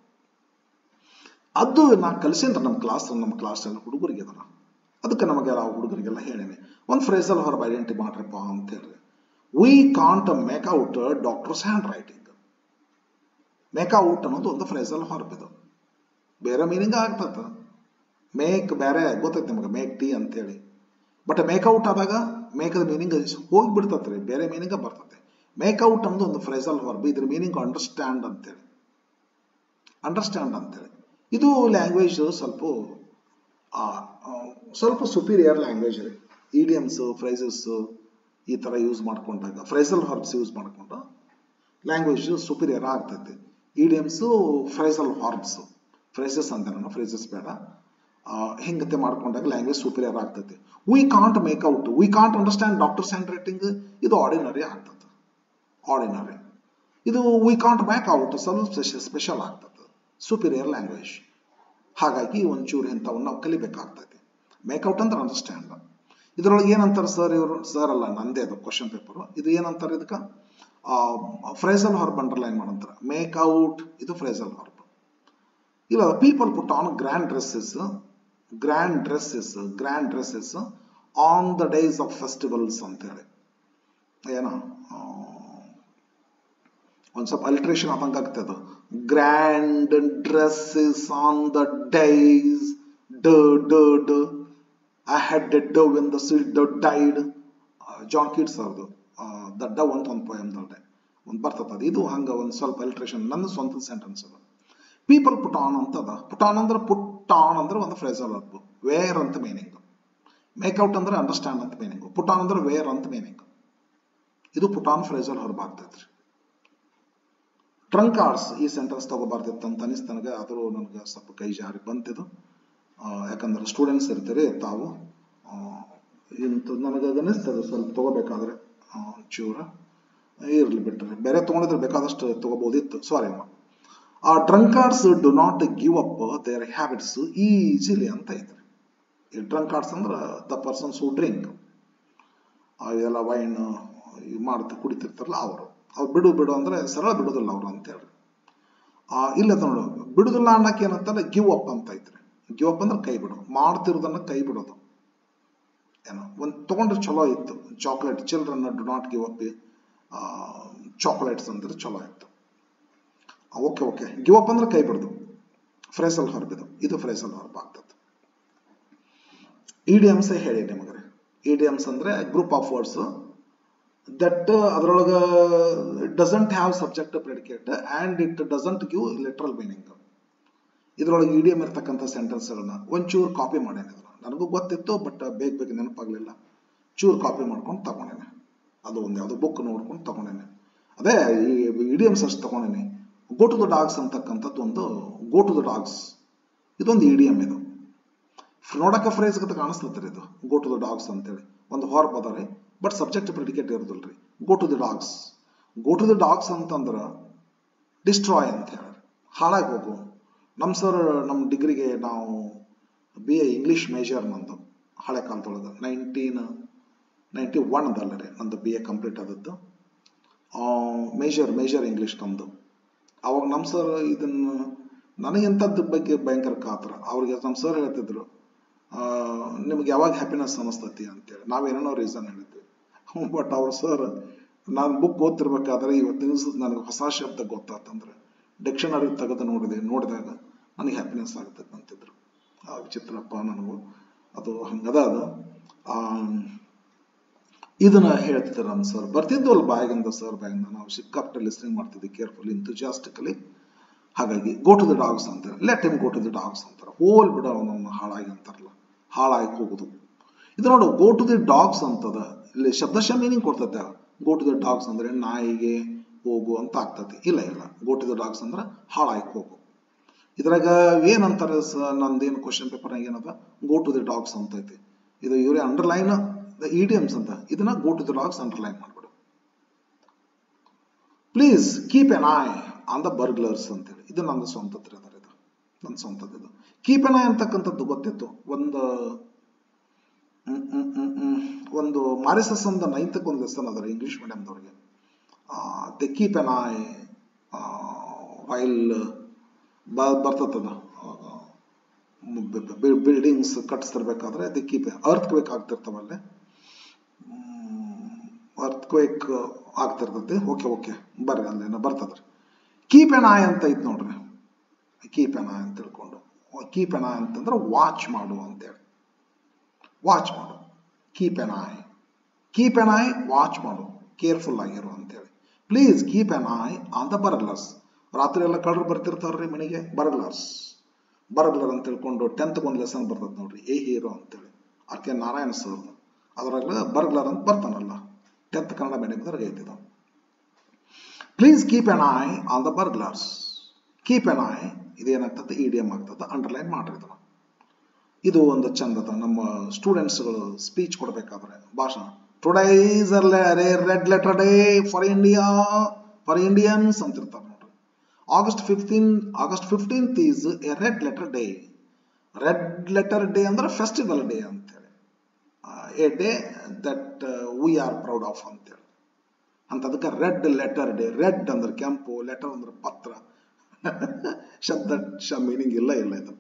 ಅದು ನಾ ಕಲಿಸಿನ್ರಿ ನಮ್ಮ ಕ್ಲಾಸಲ್ಲಿ ಹುಡುಗರಿಗೆ ಅದನ್ನ. ಅದಕ್ಕೆ ನಮಗೆಲ್ಲ ಹುಡುಗರಿಗೆಲ್ಲ ಹೇಳೇನೆ, ಒಂದು ಫ್ರೇಸಲ್ ವರ್ಬ್ ಐಡೆಂಟಿಫೈ ಮಾಡ್ರಪ್ಪ ಅಂತ ಹೇಳ್ರಿ. We can't make out doctors hand writing. Make out ಅನ್ನೋದು ಒಂದು ಫ್ರೇಸಲ್ ವರ್ಬ್, ಇದು ಬೇರೆ ಮೀನಿಂಗ್ ಆಗ್ತದ. ಮೇಕ್ ಬೇರೆ ಗೊತ್ತೈತಿ ನಿಮಗೆ, ಮೇಕ್ ಟೀ ಅಂತೇಳಿ. ಬಟ್ ಮೇಕ್ಔಟ್ ಆದಾಗ ಮೇಕದ ಮೀನಿಂಗ್ ಹೋಗ್ಬಿಡ್ತತ್ರಿ, ಬೇರೆ ಮೀನಿಂಗ್ ಬರ್ತದೆ. ಮೇಕ್ಔಟ್ ಅನ್ನೋದು ಒಂದು ಫ್ರೇಸಲ್ ವರ್ಬ್, ಇದ್ರ ಮೀನಿಂಗ್ ಅಂಡರ್ಸ್ಟ್ಯಾಂಡ್ ಅಂತೇಳಿ. ಅಂಡರ್ಸ್ಟ್ಯಾಂಡ್ ಅಂತೇಳಿ ಇದು ಲ್ಯಾಂಗ್ವೇಜ್ ಸ್ವಲ್ಪ ಸುಪೀರಿಯರ್ ಲ್ಯಾಂಗ್ವೇಜ್ ರೀ. ಇಡಿಯಮ್ಸ್, ಫ್ರೇಸಸ್ ಈ ತರ ಯೂಸ್ ಮಾಡ್ಕೊಂಡಾಗ, ಫ್ರೇಸಲ್ ವರ್ಬ್ಸ್ ಯೂಸ್ ಮಾಡ್ಕೊಂಡು ಲ್ಯಾಂಗ್ವೇಜ್ ಸುಪೀರಿಯರ್ ಆಗ್ತೈತಿ. ಇಡಿಯಮ್ಸ್, ಫ್ರೇಸಲ್ ವರ್ಬ್ಸ್, ಫ್ರೇಸಸ್ ಅಂತ ನಾನು ಫ್ರೇಸಸ್ ಬೇಡ. ಹಿಂಗತೆ ಮಾಡ್ಕೊಂಡಾಗ ಲ್ಯಾಂಗ್ವೇಜ್ ಸುಪೀರಿಯರ್ ಆಗ್ತೈತಿ. We can't make out, we can't understand doctors hand writing, ಇದು ಆರ್ಡಿನರಿ ಆಗ್ತದೆ. ಆರ್ಡಿನರಿ ಇದು ವಿ ಕಾಂಟ್ ಮೇಕ್ ಔಟ್ ಸ್ವಲ್ಪ ಸ್ಪೆಷಲ್ ಆಗ್ತದೆ, ಸುಪೀರಿಯರ್ ಲ್ಯಾಂಗ್ವೇಜ್. ಹಾಗಾಗಿ ಒಂಚೂರು ಇಂಥವನ್ನ ನಾವು ಕಲಿಬೇಕಾಗ್ತೈತಿ. ಮೇಕ್ಔಟ್ ಅಂದ್ರೆ ಅಂಡರ್ಸ್ಟ್ಯಾಂಡ್. ಇದ್ರೊಳಗೆ ಏನಂತಾರೆ ಸರ್, ಇವರು ಸರ್ ಅಲ್ಲ ನಂದೇ ಅದು ಕ್ವಶನ್ ಪೇಪರ್, ಇದು ಏನಂತಾರೆ ಇದಕ್ಕೆ ಫ್ರೇಸಲ್ ಹಾರ್ಬ್ ಅಂಡರ್ಲೈನ್ ಮಾಡಂತಾರೆ. ಮೇಕ್ಔಟ್ ಇದು ಫ್ರೇಸಲ್ ಹಾರ್ಬ್. ಇಲ್ಲ, people put on grand dresses on the days of festivals ಅಂತೇಳಿ ಏನೋ ಒಂದ್ ಸ್ವಲ್ಪ ಅಲ್ಟ್ರೇಷನ್ ಆದಂಗೆ ಆಗ್ತದೆ. Grand dresses on the days I had a dove when the sweet dove died. John Keats ಅವ್ರದ್ದು ದ ಡವ್ ಅಂತ ಒಂದು ಪೋಯಮ್ ಒಂದು ಬರ್ತದ. ಇದು ಹಂಗ ಒಂದು ಸ್ವಲ್ಪ ಅಲ್ಟ್ರೇಷನ್, ನನ್ನ ಸ್ವಂತ ಸೆಂಟೆನ್ಸ್ ಅದು. ಪೀಪಲ್ ಪುಟ್ ಆನ್ ಅಂತದ. ಪುಟ್ ಆನ್ ಅಂದ್ರೆ ಒಂದು ಫ್ರೇಸಲ್ ವರ್ಬ್. ವೇರ್ ಅಂತ ಮೀನಿಂಗ್. ಮೇಕ್ಔಟ್ ಅಂದ್ರೆ ಅಂಡರ್ಸ್ಟ್ಯಾಂಡ್ ಅಂತ ಮೀನಿಂಗ್. ಪುಟ್ ಆನ್ ಅಂದ್ರೆ ವೇರ್ ಅಂತ ಮೀನಿಂಗ್. ಇದು ಪುಟ್ ಆನ್ ಫ್ರೇಸಲ್ ವರ್ಬ್ ಆಗ್ತೈತ್ರಿ. ಟ್ರಂಕಾರ್ಡ್ಸ್ ಈ ಸೆಂಟೆನ್ಸ್ ತಗೋಬಾರ್ದಿತ್ತು ಅಂತ ಅನಿಸ್ತು ನನಗೆ, ಆದರೂ ನನಗೆ ಸ್ವಲ್ಪ ಕೈ ಜಾರಿ ಬಂತಿದ್ದು. ಯಾಕಂದ್ರೆ ಸ್ಟೂಡೆಂಟ್ಸ್ ಇರ್ತೀರಿ ತಾವು, ಇಂಥ ನನಗೆ ಅನಿಸ್ತದೆ ಸ್ವಲ್ಪ ತಗೋಬೇಕಾದ್ರೆ ಚೂರ ಇರ್ಲಿ ಬಿಟ್ಟರೆ, ಬೇರೆ ತಗೊಂಡಿದ್ರೆ ಬೇಕಾದಷ್ಟು ತಗೋಬಹುದಿತ್ತು. ಸಾರಿ ಅಮ್ಮ. Drunkards do not give up their habits easily ಅಂತ ಐತ್ರಿ. ಈ ಡ್ರಂಕಾರ್ಡ್ಸ್ ಅಂದ್ರೆ ದ ಪರ್ಸನ್ಸ್ ಹೂ ಡ್ರಿಂಕ್, ಇದೆಲ್ಲ ವೈನ್ ಕುಡಿತಿರ್ತಾರಲ್ಲ ಅವ್ರು ಬಿಡು ಅಂದ್ರೆ ಸರಳ ಬಿಡುದಿಲ್ಲ ಅವ್ರು ಅಂತ ಹೇಳ್ರಿ. ಇಲ್ಲ ನೋಡು, ಬಿಡುದಿಲ್ಲ ಅನ್ನಕ್ಕೆ ಏನಂತಾರೆ ಗಿವ್ ಅಪ್ ಅಂತ ಐತ್ರಿ. ಗಿವ್ ಅಪ್ ಅಂದ್ರೆ ಕೈ ಬಿಡು, ಮಾಡ್ತಿರೋದನ್ನ ಕೈ ಬಿಡೋದು. ಏನೋ ಒಂದು ತಗೊಂಡ್ರೆ ಚಲೋ ಇತ್ತು, chocolate, children do not give up chocolates ಅಂದ್ರೆ ಚಲೋ ಇತ್ತು. ಓಕೆ ಗಿವ್ ಅಪ್ ಅಂದ್ರೆ ಕೈ ಬಿಡುದು, ಫ್ರೇಸಲ್ ಹಾರ್ಬ್ ಇದು ಫ್ರೇಸಲ್ ಹಾರ್ಬ್ ಆಗ್ತದೆ. ಇಡಿಯಮ್ಸ್ ಹೇಳಿ ನಿಮಗ್ರೆ. ಇಡಿಯಮ್ಸ್ ಅಂದ್ರೆ ಗ್ರೂಪ್ ಆಫ್ ವರ್ಡ್ಸ್ ದಟ್ ಅದರೊಳಗೆ doesn't have subject predicate and it doesn't give literal meaning. ಇದ್ರೊಳಗೆ ಇಡಿಯಮ್ ಇರ್ತಕ್ಕಂಥ ಸೆಂಟೆನ್ಸ್ಗಳನ್ನ ಒಂಚೂರು ಕಾಪಿ ಮಾಡೇನೆ. ನನಗೂ ಗೊತ್ತಿತ್ತು, ಬಟ್ ಬೇಗ ನೆನಪಾಗ್ಲಿಲ್ಲ. ಚೂರು ಕಾಪಿ ಮಾಡ್ಕೊಂಡು ತಗೊಂಡೇನೆ. ಅದು ಒಂದು ಯಾವುದೋ ಬುಕ್ ನೋಡ್ಕೊಂಡು ತಗೊಂಡೇನೆ. ಅದೇ ಈ ಇಡಿಯಮ್ಸ್ ಅಷ್ಟು ತಗೊಂಡೇನೆ. ಗೋ ಟು ದ ಡಾಗ್ಸ್ ಅಂತಕ್ಕಂಥದ್ದು ಒಂದು, ಗೋ ಟು ದ ಡಾಗ್ಸ್ ಇದೊಂದು ಇಡಿಯಮ್. ಇದು ನೋಡಕ್ಕೆ ಫ್ರೇಸ್ ಗತ ಕಾಣಿಸ್ತತ್ರಿ. ಇದು ಗೋ ಟು ದ ಡಾಗ್ಸ್ ಅಂತೇಳಿ ಒಂದು ಹಾರ್ಬ್ ಅದ ರೀ, ಬಟ್ ಸಬ್ಜೆಕ್ಟ್ ಪ್ರೆಡಿಕೇಟ್ ಇರೋದಿಲ್ರಿ. Go to the dogs. Go to the dogs ಅಂತಂದ್ರೆ ಡಿಸ್ಟ್ರಾಯ್ ಅಂತ ಹೇಳಿ, ಹಾಳಾಗಿ ಹೋಗು. ನಮ್ಮ ಡಿಗ್ರಿಗೆ ನಾವು BA ಇಂಗ್ಲೀಷ್ ಮೇಜರ್ ನಂದು ಹಳೆ ಕಾಲದೊಳಗೆ 1991 ರೀ ನಂದು BA ಕಂಪ್ಲೀಟ್ ಆದದ್ದು. ಮೇಜರ್ ಇಂಗ್ಲೀಷ್ ನಮ್ದು. ಅವಾಗ ನಮ್ಮ ಸರ್ ಇದನ್ನು ನನಗೆಂಥದ್ದು ಬಗ್ಗೆ ಭಯಂಕರ ಕಾತರ. ಅವ್ರಿಗೆ ನಮ್ಮ ಸರ್ ಹೇಳ್ತಿದ್ರು, ನಿಮ್ಗೆ ಯಾವಾಗ ಹ್ಯಾಪಿನೆಸ್ ಅನಿಸ್ತತಿ ಅಂತೇಳಿ. ನಾವೇನೇನೋ ರೀಸನ್ ಹೇಳಿದ್ವಿ. ಬಟ್ ಅವ್ರ ಸರ್ ನಾನು ಬುಕ್ ಓದ್ತಿರ್ಬೇಕಾದ್ರೆ ಇವತ್ತಿನ ದಿವಸ ನನಗೆ ಹೊಸ ಶಬ್ದ ಗೊತ್ತಾತಂದ್ರೆ ಡಿಕ್ಷನರಿ ತೆಗೆದು ನೋಡಿದಾಗ ನನಗೆ ಹ್ಯಾಪಿನೆಸ್ ಆಗ್ತದೆ ಅಂತಿದ್ರು. ವಿಚಿತ್ರಪ್ಪ ನನಗೂ ಅದು ಹಂಗದ. ಅದು ಇದನ್ನ ಹೇಳ್ತಿದ್ರು ನಮ್ಮ ಸರ್. ಬರ್ತಿದ್ವಲ್ಲ ಬಾಯಿಗಿಂದ ಸರ್ ಬಾಯಿಂದ, ನಾವು ಸಿಕ್ಕಾಪಟ್ಟೆ ಲಿಸ್ನಿಂಗ್ ಮಾಡ್ತಿದ್ವಿ ಕೇರ್ಫುಲ್ ಇಂಥೂಸಿಯಾಸ್ಟಿಕಲಿ. ಹಾಗಾಗಿ ಗೋ ಟು ದ ಡಾಗ್ಸ್ ಅಂತಾರೆ. Let him go to the dogs ಅಂತಾರೆ. ಹೋಲ್ ಬಿಡ ಅವನವನ್ನ ಹಾಳಾಗಿ ಅಂತಾರಲ್ಲ, ಹಾಳಾಗಿ ಹೋಗುದು. ಇದು ನೋಡು, ಗೋ ಟು ದಿ ಡಾಗ್ಸ್ ಅಂತದ. ಇಲ್ಲಿ ಶಬ್ದಶಃ ಮೀನಿಂಗ್ ಕೊಡ್ತೈತೆ. ಗೋ ಟು ದ ಡಾಗ್ಸ್ ಅಂದ್ರೆ ನಾಯಿಗೆ ಹೋಗು ಅಂತ ಆಗ್ತತಿ. ಇಲ್ಲ ಗೋ ಟು ದ ಡಾಗ್ಸ್ ಅಂದ್ರೆ ಹಾಳಾಗಿ ಹೋಗು. ಇದ್ರಾಗ ಏನಂತಾರೆ ನಂದೇನು ಕ್ವಶನ್ ಪೇಪರ್ನಾಗ ಏನದ, ಗೋ ಟು ದಿ ಡಾಗ್ಸ್ ಅಂತ ಐತಿ. ಇದು ಇವರೇ ಅಂಡರ್ಲೈನ್ ದ ಇಡಿಯಮ್ಸ್ ಅಂತ. ಇದನ್ನ go to the dogs underline ಮಾಡ್ಬಿಡು. Please keep an eye on the burglars ಅಂತೇಳಿ. ಇದು ನಂದು ಸ್ವಂತತ್ರ ಅದ. ಇದು ನನ್ನ ಸ್ವಂತದ್ದು. ಕೀಪ್ ಎನ್ ಐ ಅಂತಕ್ಕಂಥದ್ದು ಗೊತ್ತಿತ್ತು. ಒಂದು ಮಾರಿಸಸ್ ಅಂತ 9th ಒಂದು ಲೆಸನ್ ಅದ ಇಂಗ್ಲಿಷ್ ಮೀಡಿಯಂದವ್ರಿಗೆ. They keep an eye while ಬರ್ತದ ಬಿಲ್ಡಿಂಗ್ಸ್ ಕಟ್ಸ್ತಿರ್ಬೇಕಾದ್ರೆ ದೆ ಕೀಪ್ ಅರ್ತ್ ಕ್ವೇಕ್ ಆಗ್ತಿರ್ತಾವಲ್ಲೇ, ಅರ್ತ್ ಕ್ವೇಕ್ ಆಗ್ತಿರ್ತೈತಿ. ಓಕೆ ಬರ್ರಿ ಅಲ್ಲೇನ ಬರ್ತದ್ರಿ. ಕೀಪ್ ಎನ್ ಐ ಅಂತ ಐತ್ ನೋಡ್ರಿ. ಕೀಪ್ ಎನ್ ಐ ಅಂತ ತಿಳ್ಕೊಂಡು, ಕೀಪ್ ಎನ್ ಐ ಅಂತಂದ್ರೆ ವಾಚ್ ಮಾಡು ಅಂತೇಳಿ. ವಾಚ್ ಮಾಡು, ಕೀಪ್ ಎನ್ ಐ ವಾಚ್ ಮಾಡು, ಕೇರ್ಫುಲ್ ಆಗಿರು ಅಂತೇಳಿ. Please keep an eye on the burglars. ರಾತ್ರಿ ಎಲ್ಲ ಕಳ್ಳರು ಬರ್ತಿರ್ತಾರ್ರಿ ಮನೆಗೆ. ಬರ್ಗ್ಲರ್ ಅಂತ ತಿಳ್ಕೊಂಡು 10th ಒಂದು ಲೆಸನ್ ಬರ್ತದೆ ನೋಡ್ರಿ, ಎ ಹೀರೋ ಅಂತೇಳಿ. ಆರ್.ಕೆ. ನಾರಾಯಣ ಸರ್. ಅದ್ರಾಗ ಬರ್ಗ್ಲರ್ ಅಂತ ಬರ್ತಾನಲ್ಲ, 10th ಕನ್ನಡ ಮೀಡಿಯಂದಾಗ ಐತಿದ. Please keep an eye on the burglars. Keep an eye ಇದೇನಾಗ್ತದೆ, ಇಡಿಯಮ್ ಆಗ್ತದೆ. ಅಂಡರ್ಲೈನ್ ಮಾಡ್ರಿ ಇದನ್ನ. ಇದು ಒಂದು ಚಂದದ ನಮ್ಮ ಸ್ಟೂಡೆಂಟ್ಸ್ಗಳು ಸ್ಪೀಚ್ ಕೊಡಬೇಕಾದ್ರೆ ಭಾಷಣ. Today is a red letter day for India, for Indians ಅಂತಿರ್ತಾರೆ ನೋಡ್ರಿ. August 15th is A red letter day. Red letter day ಅಂದ್ರೆ ಫೆಸ್ಟಿವಲ್ ಡೇ ಅಂತೇಳಿ, A day that we are proud of ಅಂತೇಳಿ ಅಂತ. ಅದಕ್ಕೆ ರೆಡ್ ಲೆಟರ್ ಡೇ. ರೆಡ್ ಅಂದ್ರೆ ಕೆಂಪು, ಲೆಟರ್ ಅಂದ್ರೆ ಪತ್ರ. ಶಬ್ದ ಮೀನಿಂಗ್ ಇಲ್ಲ ಇದು.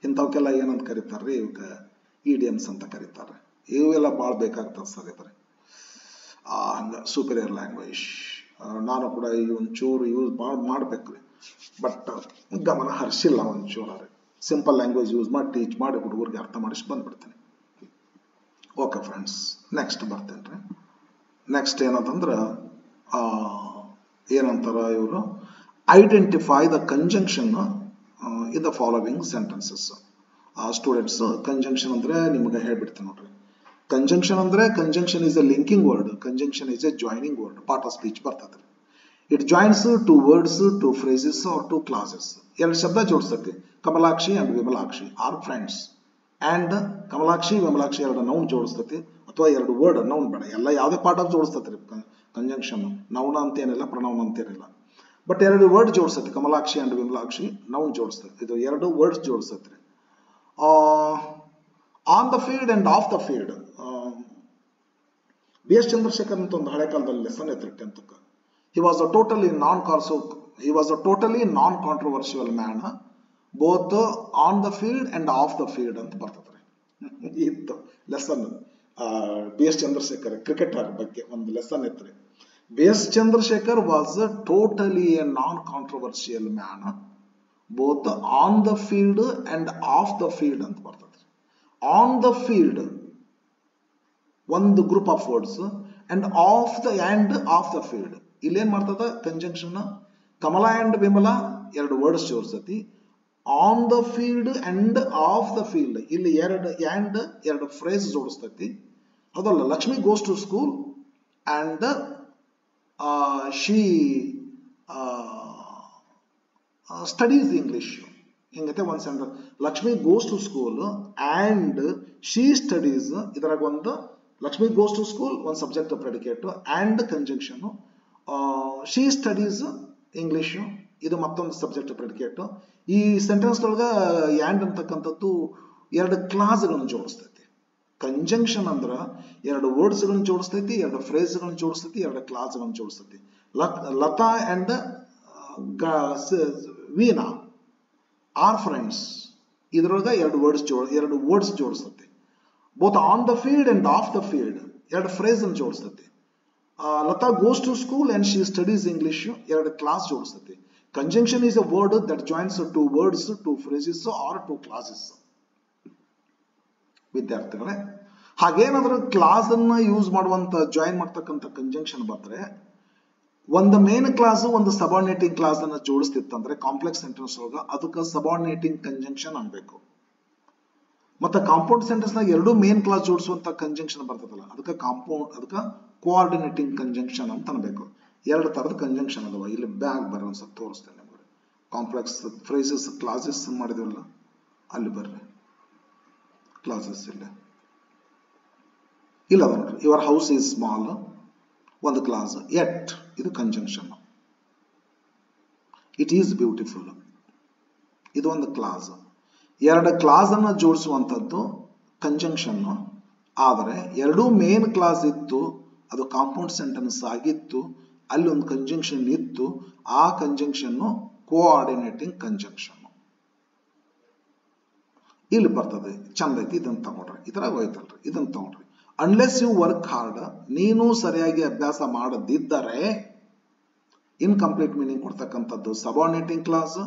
ಇಂಥವಕ್ಕೆಲ್ಲ ಏನಂತ ಕರೀತಾರ್ರಿ, ಇವಕ್ಕೆ ಇಡಿಯಮ್ಸ್ ಅಂತ ಕರೀತಾರೆ. ಇವೆಲ್ಲ ಭಾಳ ಬೇಕಾಗ್ತದೆ ಸರ್ ಇದ್ರೆ. ಹಂಗ ಸೂಪೀರಿಯರ್ ಲ್ಯಾಂಗ್ವೇಜ್. ನಾನು ಕೂಡ ಈ ಒಂಚೂರು ಯೂಸ್ ಮಾಡ್ಬೇಕ್ರಿ, ಬಟ್ ಗಮನ ಹರಿಸಿಲ್ಲ ಒಂಚೂರು. ಸಿಂಪಲ್ ಲ್ಯಾಂಗ್ವೇಜ್ ಯೂಸ್ ಮಾಡಿ ಟೀಚ್ ಮಾಡಿ ಹುಡುಗರಿಗೆ ಅರ್ಥ ಮಾಡಿಸಿ ಬಂದ್ಬಿಡ್ತೀನಿ. ಓಕೆ ಫ್ರೆಂಡ್ಸ್, ನೆಕ್ಸ್ಟ್ ಬರ್ತೇನೆ ರೀ. ನೆಕ್ಸ್ಟ್ ಏನಂತಂದ್ರೆ ಏನಂತಾರ ಇವರು, identify the conjunction in the following sentences. Students, conjunction ಅಂದ್ರೆ ನಿಮಗೆ ಹೇಳ್ಬಿಡ್ತೀನಿ ನೋಡ್ರಿ. ಕಂಜಂಕ್ಷನ್ ಅಂದ್ರೆ conjunction is a linking word, conjunction is a joining word. Part of speech ಬರ್ತದೆ. It joins two words, two phrases or two clauses. ಎರಡು ಶಬ್ದ ಜೋಡಿಸ್ತೈತಿ. Kamalakshi and Vimalakshi are friends. And Kamalakshi Vimalakshi ಎರಡು ನೌನ್ ಜೋಡಿಸ್ತೈತಿ, ಅಥವಾ ಎರಡು ವರ್ಡ್, ನೌನ್ ಬೇಡ, ಎಲ್ಲ ಯಾವುದೇ ಪಾರ್ಟ್ ಆಫ್ ಜೋಡಿಸ್ತೈತಿ ಕಂಜಂಕ್ಷನ್. ನೌನ ಅಂತೇನಿಲ್ಲ, ಪ್ರನೌನ್ ಅಂತೇನಿಲ್ಲ, ಬಟ್ ಎರಡು ವರ್ಡ್ ಜೋಡಿಸ್ತೈತಿ. ಕಮಲಾಕ್ಷಿ ಅಂಡ್ ವಿಮಲಾಕ್ಷಿ ನೌನ್ ಜೋಡಿಸ್ತೈತಿ, ಇದು ಎರಡು ವರ್ಡ್ಸ್ ಜೋಡಿಸ್ತೈತಿ. On the field and off the field. B S Chandrashekar ಅಂತ ಒಂದು ಹಳೆ ಕಾಲದಲ್ಲಿ ಲೆಸನ್ ಐತ್ರಿ 10th. He was a totally non-controversial man, both on the field and off the field ಅಂತ ಬರ್ತದ್ರಿ. ಇತ್ತು lesson. B S Chandrashekar cricketer ಬಗ್ಗೆ ಒಂದು ಲೆಸನ್ ಇತ್ರಿ. B S Chandrashekar was totally a noncontroversial man, both on the field and off the field ಅಂತ ಬರ್ತದ್ರಿ. ಆನ್ ದ ಫೀಲ್ಡ್ ಒಂದು group of words, and off the field ಇಲ್ಲೇನ್ ಮಾಡ್ತದ ಕಂಜಂಕ್ಷನ್. ಕಮಲಾ ಅಂಡ್ ವಿಮಲಾ ಎರಡು ವರ್ಡ್ಸ್ ಜೋಡಿಸ್ತೈತಿ. On the field and off the field ಇಲ್ಲಿ ಎರಡು ಫ್ರೇಸ್ ಜೋಡಿಸ್ತೈತಿ. ಅದಲ್ಲ, Lakshmi goes to school and she studies English. ಹಿಂಗೈತೆ ಒಂದ್ sentence. Lakshmi goes to school and she studies. ಇದ್ರಾಗ ಒಂದು ಲಕ್ಷ್ಮಿ ಗೋಸ್ ಟು ಸ್ಕೂಲ್ ಒಂದು subject predicate, and conjunction. She studies English, ಇದು ಮತ್ತೊಂದು ಸಬ್ಜೆಕ್ಟ್ ಪ್ರೆಡಿಕೇಟ್. ಈ ಸೆಂಟೆನ್ಸ್ ಒಳಗ ಆ್ಯಂಡ್ ಅಂತಕ್ಕಂಥದ್ದು ಎರಡು ಕ್ಲಾಸ್ಗಳನ್ನು ಜೋಡಿಸ್ತೈತಿ. ಕಂಜಂಕ್ಷನ್ ಅಂದ್ರ ಎರಡು ವರ್ಡ್ಸ್ ಗಳನ್ನ ಜೋಡಿಸ್ತೈತಿ, ಎರಡು ಫ್ರೇಸ್ ಗಳನ್ನ ಜೋಡಿಸ್ತೈತಿ, ಎರಡು ಕ್ಲಾಸ್ ಗಳನ್ನ ಜೋಡಿಸ್ತೈತಿ. Lata and Veena are friends. ಇದ್ರೊಳಗ ಎರಡು ವರ್ಡ್ಸ್ ಜೋಡಿಸ್ತೈತಿ. Both on the field and off the field ಎರಡು ಫ್ರೇಸ್ ಅನ್ನು ಜೋಡಿಸ್ತೈತಿ. Lata goes to school and she studies English, ಎರಡು ಕ್ಲಾಸ್ ಜೋಡಿಸ್ತೈತಿ. Conjunction is a word that joins two words, two phrases or two classes. ವಿದ್ಯಾರ್ಥಿಗಳೇ, ಹಾಗೇನಾದ್ರೂ ಕ್ಲಾಸ್ ಅನ್ನ ಯೂಸ್ ಮಾಡುವಂತ ಜಾಯಿನ್ ಮಾಡ್ತಕ್ಕಂಥ ಕಂಜಂಕ್ಷನ್ ಬಂದ್ರೆ, ಒಂದು ಮೇನ್ ಕ್ಲಾಸ್ ಒಂದು ಸಬಾರ್ಡಿನೇಟಿಂಗ್ ಕ್ಲಾಸ್ ಅನ್ನ ಜೋಡಿಸ್ತಿತ್ತಂದ್ರೆ ಕಾಂಪ್ಲೆಕ್ಸ್ ಸೆಂಟೆನ್ಸ್ ಒಳಗ ಅದಕ್ಕೆ ಸಬಾರ್ಡಿನೇಟಿಂಗ್ ಕಂಜಂಕ್ಷನ್ ಅನ್ಬೇಕು. ಮತ್ತೆ ಕಾಂಪೌಂಡ್ ಸೆಂಟೆನ್ಸ್ ನಾಗ ಎರಡು ಮೇನ್ ಕ್ಲಾಸ್ ಜೋಡಿಸುವಂತ ಕಂಜಂಕ್ಷನ್ ಬರ್ತದಲ್ಲ, ಅದಕ್ಕೆ ಕೋಆರ್ಡಿನೇಟಿಂಗ್ ಕಂಜಂಕ್ಷನ್ ಅಂತ ಅನ್ಬೇಕು. ಎರಡು ತರದ ಕಂಜಂಕ್ಷನ್ ಅದಾವ. ಇಲ್ಲಿ ಬ್ಯಾಗ್ ಬರ್ರಿ ಒಂದ್ ಸ್ವಲ್ಪ ತೋರಿಸ್ತೇನೆ ನಿಮ್ಗೆ. ಕಾಂಪ್ಲೆಕ್ಸ್ ಫ್ರೇಸಸ್ ಕ್ಲಾಸಸ್ ಮಾಡಿದ್ವಲ್ಲ, ಅಲ್ಲಿ ಬರ್ರಿ ಕ್ಲಾಸಸ್ ಇಲ್ಲ ನೋಡ್ರಿ. ಯುವರ್ ಹೌಸ್ ಈಸ್ ಸ್ಮಾಲ್ ಒಂದು ಕ್ಲಾಸ್. ಎಟ್ ಇದು ಕಂಜಂಕ್ಷನ್. ಇಟ್ ಈಸ್ ಬ್ಯೂಟಿಫುಲ್ ಇದು ಒಂದು ಕ್ಲಾಸ್. ಎರಡು ಕ್ಲಾಸ್ ಅನ್ನ ಜೋಡಿಸುವಂತದ್ದು ಕಂಜಂಕ್ಷನ್. ಆದರೆ ಎರಡೂ ಮೇನ್ ಕ್ಲಾಸ್ ಇತ್ತು, ಅದು ಕಾಂಪೌಂಡ್ ಸೆಂಟೆನ್ಸ್ ಆಗಿತ್ತು, ಅಲ್ಲಿ ಒಂದು ಕಂಜಂಕ್ಷನ್ ಇತ್ತು. ಆ ಕಂಜಂಕ್ಷನ್ ಕೋಆರ್ಡಿನೇಟಿಂಗ್ ಕಂಜಂಕ್ಷನ್ ಇಲ್ಲಿ ಬರ್ತದೆ. ಚಂದ ಐತಿ, ಇದನ್ನ ತಗೊಂಡ್ರಿ. ಇದ್ರಾಗ ಹೋಯ್ತಲ್ರಿ, ಇದನ್ನ ತಗೊಂಡ್ರಿ. ಅನ್ಲೆಸ್ ಯು ವರ್ಕ್ ಹಾರ್ಡ್, ನೀನು ಸರಿಯಾಗಿ ಅಭ್ಯಾಸ ಮಾಡದಿದ್ದರೆ, ಇನ್ಕಂಪ್ಲೀಟ್ ಮೀನಿಂಗ್ ಕೊಡ್ತಕ್ಕಂಥದ್ದು subordinating clause.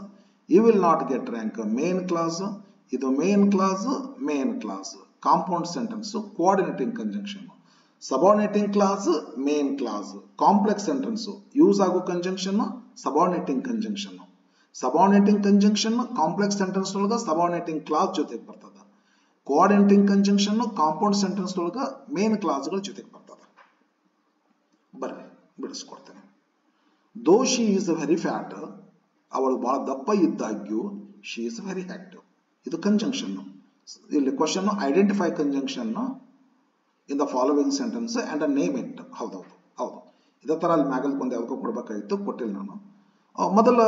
You will not get rank. Main clause ಇದು main clause. Compound sentence coordinating conjunction. Subordinating clause main clause. Complex sentence use ಆಗೋ conjunction subordinating conjunction. Subordinating conjunction complex sentence ಒಳಗ ಸಬಾರ್ಡಿನೇಟಿಂಗ್ ಕ್ಲಾಸ್ ಜೊತೆಗೆ ಬರ್ತದ. ಕೋಆರ್ಡಿನೇಟಿಂಗ್ ಕಂಜಂಕ್ಷನ್ ಕಾಂಪೌಂಡ್ ಸೆಂಟೆನ್ಸ್ ಒಳಗ ಮೇನ್ ಕ್ಲಾಸ್ಗಳ ಜೊತೆಗೆ ಬರ್ತದ. ಬರ್ರಿ ಬಿಡಿಸ್ಕೊಡ್ತೇನೆ. ದೋ ಶಿ ಈಸ್ ವೆರಿ ಫ್ಯಾಟ್, ಅವಳು ಬಹಳ ದಪ್ಪ ಇದ್ದಾಗ್ಯೂ ಶಿ ಈಸ್ ವೆರಿ ಆಕ್ಟಿವ್. ಇದು ಕಂಜಂಕ್ಷನ್. ಇಲ್ಲಿ question identify conjunction in the following sentence and name it. ಹೌದು ಇದೇ ತರ ಅಲ್ಲಿ ಮ್ಯಾಗಲ್ ಒಂದು ಯಾವ್ದಕ್ಕೂ ಕೊಡಬೇಕಾಗಿತ್ತು, ಕೊಟ್ಟಿಲ್ಲ ನಾನು. ಮೊದಲ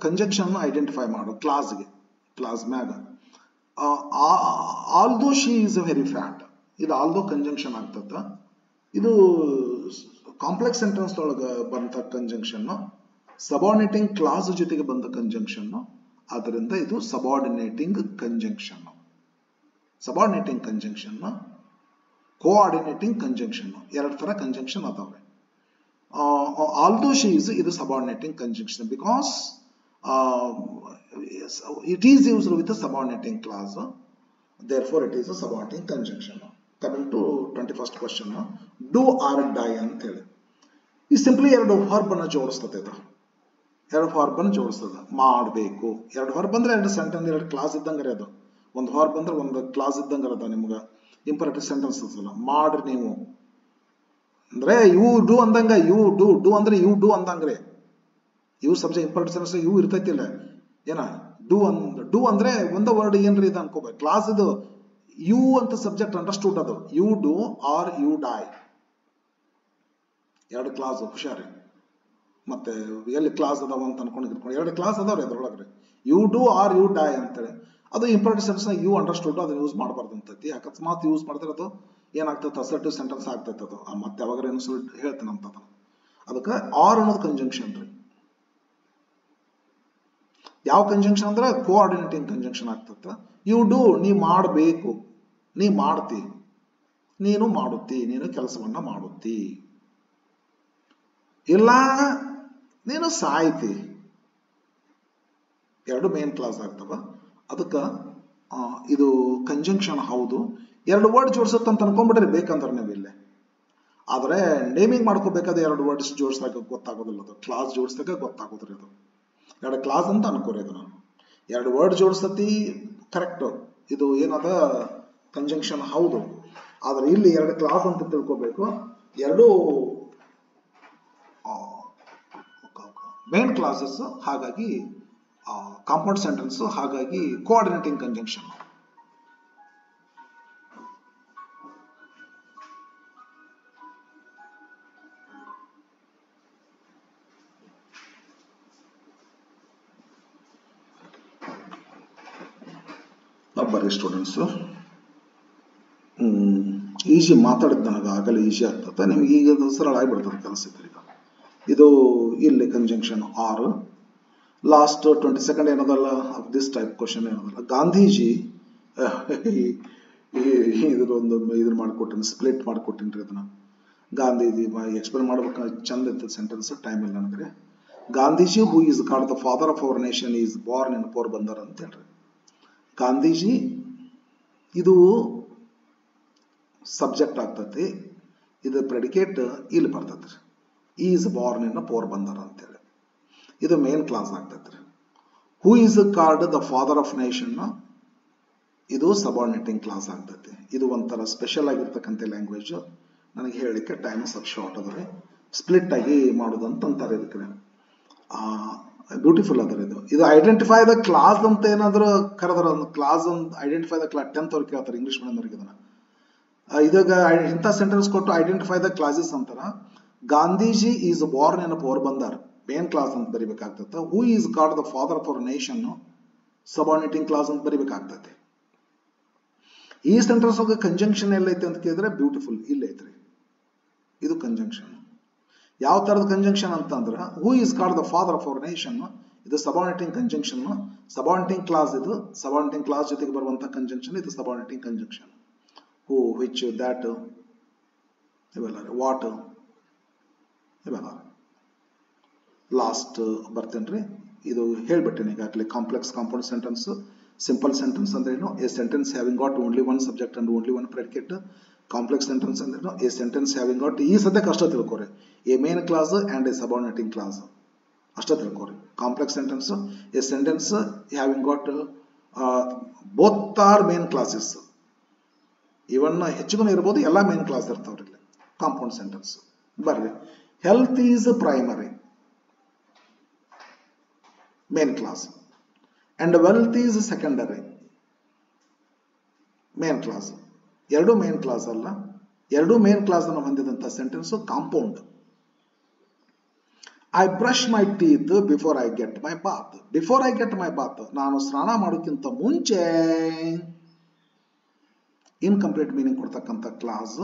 ಕಂಜಂಕ್ಷನ್ ಐಡೆಂಟಿಫೈ ಮಾಡು ಕ್ಲಾಸ್ಗೆ. ಕ್ಲಾಸ್ ಮ್ಯಾಗ although she is very fat, ಇದು ಆಲ್ದೋ ಕಂಜಂಕ್ಷನ್ ಆಗ್ತದ. ಇದು ಕಾಂಪ್ಲೆಕ್ಸ್ ಸೆಂಟೆನ್ಸ್ ಒಳಗೆ ಬಂದ ಕಂಜಂಕ್ಷನ್, ಸಬಾರ್ಡಿನೇಟಿಂಗ್ ಕ್ಲಾಸ್ ಜೊತೆಗೆ ಬಂದ ಕಂಜಂಕ್ಷನ್, ಆದ್ದರಿಂದ ಇದು subordinating conjunction. Subordinating conjunction, coordinating conjunction, ಎರಡು ತರ ಕಂಜಂಕ್ಷನ್ ಅದಾವೆ. ಆಲ್ದೋ ಶಿ ಈಸ್ ಇದು subordinating conjunction because it is used with a subordinating clause, therefore it is a subordinating conjunction. Coming to 21st question, do or die ಅಂತ ಹೇಳಿ ಈ ಸಿಂಪ್ಲಿ ಎರಡು ವರ್ಬ್ ಅನ್ನು ಜೋಡಿಸ್ತದೆ. ಇದು ಎರಡು ವರ್ಬ್ ಅನ್ನು ಜೋಡಿಸ್ತದೆ. ಮಾಡಬೇಕು, ಎರಡು ವರ್ಬ್ ಅಂದ್ರೆ ಎರಡು ಸೆಂಟೆನ್ಸ್, ಎರಡು ಕ್ಲಾಸ್ ಇದ್ದಂಗೆ ಅದು. ಒಂದು ವರ್ಬ್ ಅಂದ್ರೆ ಒಂದು ಕ್ಲಾಸ್ ಇದ್ದಂಗೆ ಅದ. ನಿಮ್ಗೆ ಇಂಪರೇಟಿವ್ ಸೆಂಟೆನ್ಸ್ ಅಲ್ಲ, ಮಾಡ್ರಿ ನೀವು ಅಂದ್ರೆ ಯು ಡೂ ಅಂದಂಗ, ಯು ಡೂ ಅಂದ್ರೆ ಯು ಡೂ ಅಂದಂಗ್ರೆ. You subject imperative sentence you ಇರ್ತೈತಿಲ್ಲ, ಏನ ಡೂ ಅಂದ್ರೆ ಒಂದ ವರ್ಡ್ ಏನ್ರಿ ಇದು ಅನ್ಕೋಬೇಕು. ಕ್ಲಾಸ್ ಇದು ಯು ಅಂತ ಸಬ್ಜೆಕ್ಟ್ ಅಂಡರ್ಸ್ಟೂಡ್, ಅದು you do or you die, ಎರಡು ಕ್ಲಾಸ್ ಹುಷಾರಿ. ಮತ್ತೆ ಎಲ್ಲಿ ಕ್ಲಾಸ್ ಅದಾವ ಅಂತ ಅನ್ಕೊಂಡು ಎರಡು ಕ್ಲಾಸ್ ಅದಾವ್ರಿ ಅದ್ರೊಳಗ್ರಿ. You do or you die ಅಂತೇಳಿ ಅದು ಇಂಪರೇಟಿವ್ ಸೆಂಟೆನ್ಸ್ ಯು ಅಂಡರ್ಸ್ಟೂಡ್, ಅದನ್ನ ಯೂಸ್ ಮಾಡಬಾರ್ದು ಅಂತೈತಿ. ಅಕಸ್ಮಾತ್ ಯೂಸ್ ಮಾಡಿದ್ರೆ ಅದು ಏನಾಗ್ತೈತೆ, ಅಸರ್ಟಿವ್ ಸೆಂಟೆನ್ಸ್ ಆಗ್ತೈತೆ. ಅದು ಮತ್ತೆ ಯಾವಾಗ ಏನು ಹೇಳ್ತೇನೆ ಅಂತ. ಅದಕ್ಕೆ ಆರ್ ಅನ್ನೋದು ಕಂಜಂಕ್ಷನ್ ರೀ. ಯಾವ ಕಂಜಂಕ್ಷನ್ ಅಂದ್ರೆ ಕೋಆರ್ಡಿನೇಟಿಂಗ್ ಕಂಜಂಕ್ಷನ್ ಆಗ್ತದೆ. ಯು ಡೂ ನೀ ಮಾಡಬೇಕು, ನೀ ಮಾಡ್ತಿ, ನೀನು ಮಾಡುತ್ತಿ, ನೀನು ಕೆಲಸವನ್ನ ಮಾಡುತ್ತಿ. ಇಲ್ಲ ನೀನು ಸಾಯ್ತಿ, ಎರಡು ಮೇನ್ ಕ್ಲಾಸ್ ಆಗ್ತವ. ಅದಕ್ಕ ಇದು ಕಂಜಂಕ್ಷನ್ ಹೌದು. ಎರಡು ವರ್ಡ್ ಜೋಡಿಸುತ್ತಂತ ಅನ್ಕೊಂಡ್ಬಿಟ್ರೆ ಬೇಕಂದ್ರೆ ನೀವು ಇಲ್ಲೇ. ಆದ್ರೆ ನೇಮಿಂಗ್ ಮಾಡ್ಕೋಬೇಕಾದ್ರೆ ಎರಡು ವರ್ಡ್ಸ್ ಜೋಡಿಸಿದಾಗ ಗೊತ್ತಾಗೋದಿಲ್ಲ, ಅದು ಕ್ಲಾಸ್ ಜೋಡಿಸಿದಾಗ ಗೊತ್ತಾಗೋದ್ರಿ. ಅದು ಎರಡು ಕ್ಲಾಸ್ ಅಂತ ಅನ್ಕೋರಿ. ಇದು ನಾನು ಎರಡು ವರ್ಡ್ ಜೋಡಿಸತಿ ಕರೆಕ್ಟ್, ಇದು ಏನದ ಕಂಜಂಕ್ಷನ್ ಹೌದು. ಆದ್ರೆ ಇಲ್ಲಿ ಎರಡು ಕ್ಲಾಸ್ ಅಂತ ತಿಳ್ಕೋಬೇಕು. ಎರಡು ಮೇನ್ ಕ್ಲಾಸಸ್, ಹಾಗಾಗಿ ಕಾಂಪೌಂಡ್ ಸೆಂಟೆನ್ಸ್, ಹಾಗಾಗಿ ಕೋಆರ್ಡಿನೇಟಿಂಗ್ ಕಂಜಂಕ್ಷನ್. ಬರ್ರಿ ಸ್ಟೂಡೆಂಟ್ಸ್, ಈಜಿ ಮಾತಾಡಿದ್ ನನಗೆ ಆಗಲ್ಲ ಈಜಿ ಆಗ್ತದೆ, ನಿಮ್ಗೆ ಈಗ ಸರಳ ಆಗಿಬಿಡ್ತದೆ ಕೆಲಸ. ಇದು ಇಲ್ಲಿ ಕಂಜಂಕ್ಷನ್ ಆರ್. ಲಾಸ್ಟ್ 22nd ಏನದಲ್ಲ ಆಫ್ ದಿಸ್ ಟೈಪ್ ಕ್ವಶನ್ ಏನದಲ್ಲ, ಗಾಂಧೀಜಿ ಇದ್ರೊಂದು ಇದ್ರ ಮಾಡ್ಕೊಟ್ಟಿನಿ, ಸ್ಪ್ಲಿಟ್ ಮಾಡ್ಕೊಟ್ಟಿನಿ ರೀ. ಅದನ್ನ ಗಾಂಧೀಜಿ ಎಕ್ಸ್ಪ್ಲೇನ್ ಮಾಡ್ಬೇಕು, ಚಂದ ಇರ್ತದೆ ಸೆಂಟೆನ್ಸ್, ಟೈಮ್ ಇಲ್ಲ ನನಗೆ. ಗಾಂಧೀಜಿ ಹೂ is called the father of our nation is born in Porbandar ಅಂತ ಹೇಳ್ರಿ. ಗಾಂಧೀಜಿ ಇದು ಸಬ್ಜೆಕ್ಟ್ ಆಗ್ತತಿ, ಇದು ಪ್ರೆಡಿಕೇಟ್ ಇಲ್ಲಿ ಬರ್ತೈತ್ರಿ. ಈಸ್ ಬಾರ್ನ್ ಇನ್ ಪೋರ್ಬಂದರ್ ಅಂತೇಳಿ ಇದು ಮೇನ್ ಕ್ಲಾಸ್ ಆಗ್ತೈತ್ರಿ. ಹೂ is called the father of nation ಇದು ಸಬಾರ್ಡಿನೇಟಿಂಗ್ ಕ್ಲಾಸ್ ಆಗ್ತೈತಿ. ಇದು ಒಂಥರ ಸ್ಪೆಷಲ್ ಆಗಿರ್ತಕ್ಕಂಥ ಲ್ಯಾಂಗ್ವೇಜ್. ನನಗೆ ಹೇಳಲಿಕ್ಕೆ ಟೈಮ್ ಸ್ವಲ್ಪ ಶಾರ್ಟ್ ಅದ್ರಿ. ಸ್ಪ್ಲಿಟ್ ಆಗಿ ಮಾಡೋದಂತ ಅಂತಾರೆ ಇದಕ್ಕೆ. ಬ್ಯೂಟಿಫುಲ್ ಅದರ ಇದು ಐಡೆಂಟಿಫೈ ದ ಕ್ಲಾಸ್ ಅಂತ ಏನಾದ್ರು ಕರೆದ್ರ, clause identify the clause 10th ಅವ್ರಿಗೆ ಕೇಳ್ತಾರೆ ಇಂಗ್ಲಿಷ್ ಮೀಡಿಯಂದವ್ರಿಗೆ. ಇದನ್ನ ಇದಾಗ ಇಂಥ ಸೆಂಟೆನ್ಸ್ ಕೊಟ್ಟು ಐಡೆಂಟಿಫೈ ದ ಕ್ಲಾಸಸ್ ಅಂತಾರ. Gandhiji is born in Porbandar main clause ಅಂತ ಬರಿಬೇಕಾಗ್ತದೆ. Who is called the father of our nation subordinating clause ಅಂತ ಬರಿಬೇಕಾಗ್ತದೆ. ಈ ಸೆಂಟೆನ್ಸ್ ಕಂಜಂಕ್ಷನ್ ಎಲ್ಲೈತೆ ಅಂತ ಕೇಳಿದ್ರೆ ಬ್ಯೂಟಿಫುಲ್ ಇಲ್ಲ ಐತ್ರಿ. ಇದು ಕಂಜಂಕ್ಷನ್. ಯಾವ ತರದ ಕಂಜಂಕ್ಷನ್ ಅಂತಂದ್ರ ಹೂ is called the father of our nation ಇದು ಸಬಾರ್ಡಿನೇಟಿಂಗ್ ಕಂಜಂಕ್ಷನ್. ಸಬಾರ್ಡಿನೇಟಿಂಗ್ ಕ್ಲಾಸ್, ಇದು ಸಬಾರ್ಡಿನೇಟಿಂಗ್ ಕ್ಲಾಸ್ ಜೊತೆಗೆ ಬರುವಂತ ಕಂಜಂಕ್ಷನ್, ಇದು subordinating conjunction. Who, which, that ಇವೆಲ್ಲ, ವಾಟ್ ಇವೆಲ್ಲ. ಲಾಸ್ಟ್ ಬರ್ತೇನ್ರಿ, ಇದು ಹೇಳ್ಬಿಟ್ಟೇನೆ ಈಗಾಗಲೇ. Complex compound sentence, simple sentence ಅಂದ್ರೆ ಏನು, a sentence having got only one subject and only one predicate. Complex sentence ಅಂದ್ರೆ ಎ ಸೆಂಟೆನ್ಸ್ ಹ್ಯಾವಿಂಗ್ ಗಾಟ್, ಈ ಸದ್ಯಕ್ಕೆ ಅಷ್ಟ ತಿಳ್ಕೊರಿ, a main clause and a subordinating clause ಅಷ್ಟ ತಿಳ್ಕೊರಿ. Complex sentence a sentence having got both are main clauses, even ಹೆಚ್ಚಿಗೂ ಇರ್ಬೋದು, ಎಲ್ಲಾ ಮೇನ್ ಕ್ಲಾಸ್ ಇರ್ತಾವ್ರಿ ಇಲ್ಲಿ. ಕಾಂಪೌಂಡ್ ಸೆಂಟೆನ್ಸ್ ಬರ್ರಿ. Health is primary main clause and wealth is secondary. Main clause. ಎರಡು ಮೇನ್ ಕ್ಲಾಸ್ ಅಲ್ಲ, ಎರಡು ಮೇನ್ ಕ್ಲಾಸ್ ಅನ್ನು ಹೊಂದಿದಂತ sentence compound. I brush my teeth before I get my bath. Before I get my bath, ನಾನು ಸ್ನಾನ ಮಾಡೋಕ್ಕಿಂತ ಮುಂಚೆ. ಇನ್ಕಂಪ್ಲೀಟ್ ಮೀನಿಂಗ್ ಕೊಡ್ತಕ್ಕಂಥ clause.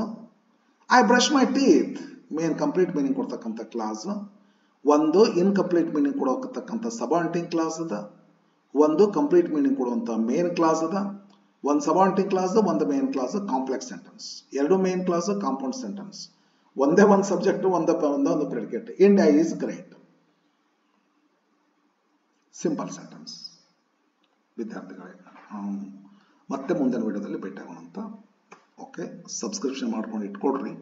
I brush my teeth main complete meaning ಕೊಡ್ತಕ್ಕಂಥ ಕ್ಲಾಸ್. ಒಂದು ಇನ್ಕಂಪ್ಲೀಟ್ ಮೀನಿಂಗ್ ಕೊಡತಕ್ಕಂಥ ಸಬಾರ್ಡಿನೇಟಿಂಗ್ ಕ್ಲಾಸ್ ಅದ, ಒಂದು ಕಂಪ್ಲೀಟ್ ಮೀನಿಂಗ್ ಕೊಡುವಂತ ಮೇನ್ ಕ್ಲಾಸ್ ಅದ. ಒಂದು ಸಬಾರ್ಡಿನೇಟಿಂಗ್ ಕ್ಲಾಸ್, ಒಂದು ಮೇನ್ ಕ್ಲಾಸ್, ಕಾಂಪ್ಲೆಕ್ಸ್ ಸೆಂಟೆನ್ಸ್. ಎರಡು ಮೇನ್ ಕ್ಲಾಸ್, ಕಾಂಪೌಂಡ್ ಸೆಂಟೆನ್ಸ್. ಒಂದೇ ಒಂದು ಸಬ್ಜೆಕ್ಟ್, ಒಂದು predicate. India is great. Simple sentence. ವಿದ್ಯಾರ್ಥಿಗಳೇ, ಮತ್ತೆ ಮುಂದಿನ ವಿಡಿಯೋದಲ್ಲಿ ಭೇಟಿ ಆಗೋಣ ಅಂತ. ಓಕೆ, ಸಬ್ಸ್ಕ್ರಿಪ್ಷನ್ ಮಾಡ್ಕೊಂಡು ಇಟ್ಕೊಡ್ರಿ.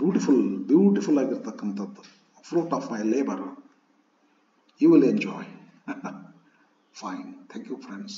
ಬ್ಯೂಟಿಫುಲ್ ಆಗಿರ್ತಕ್ಕಂಥದ್ದು, fruit of my labor. You will enjoy. Fine. Thank you, friends.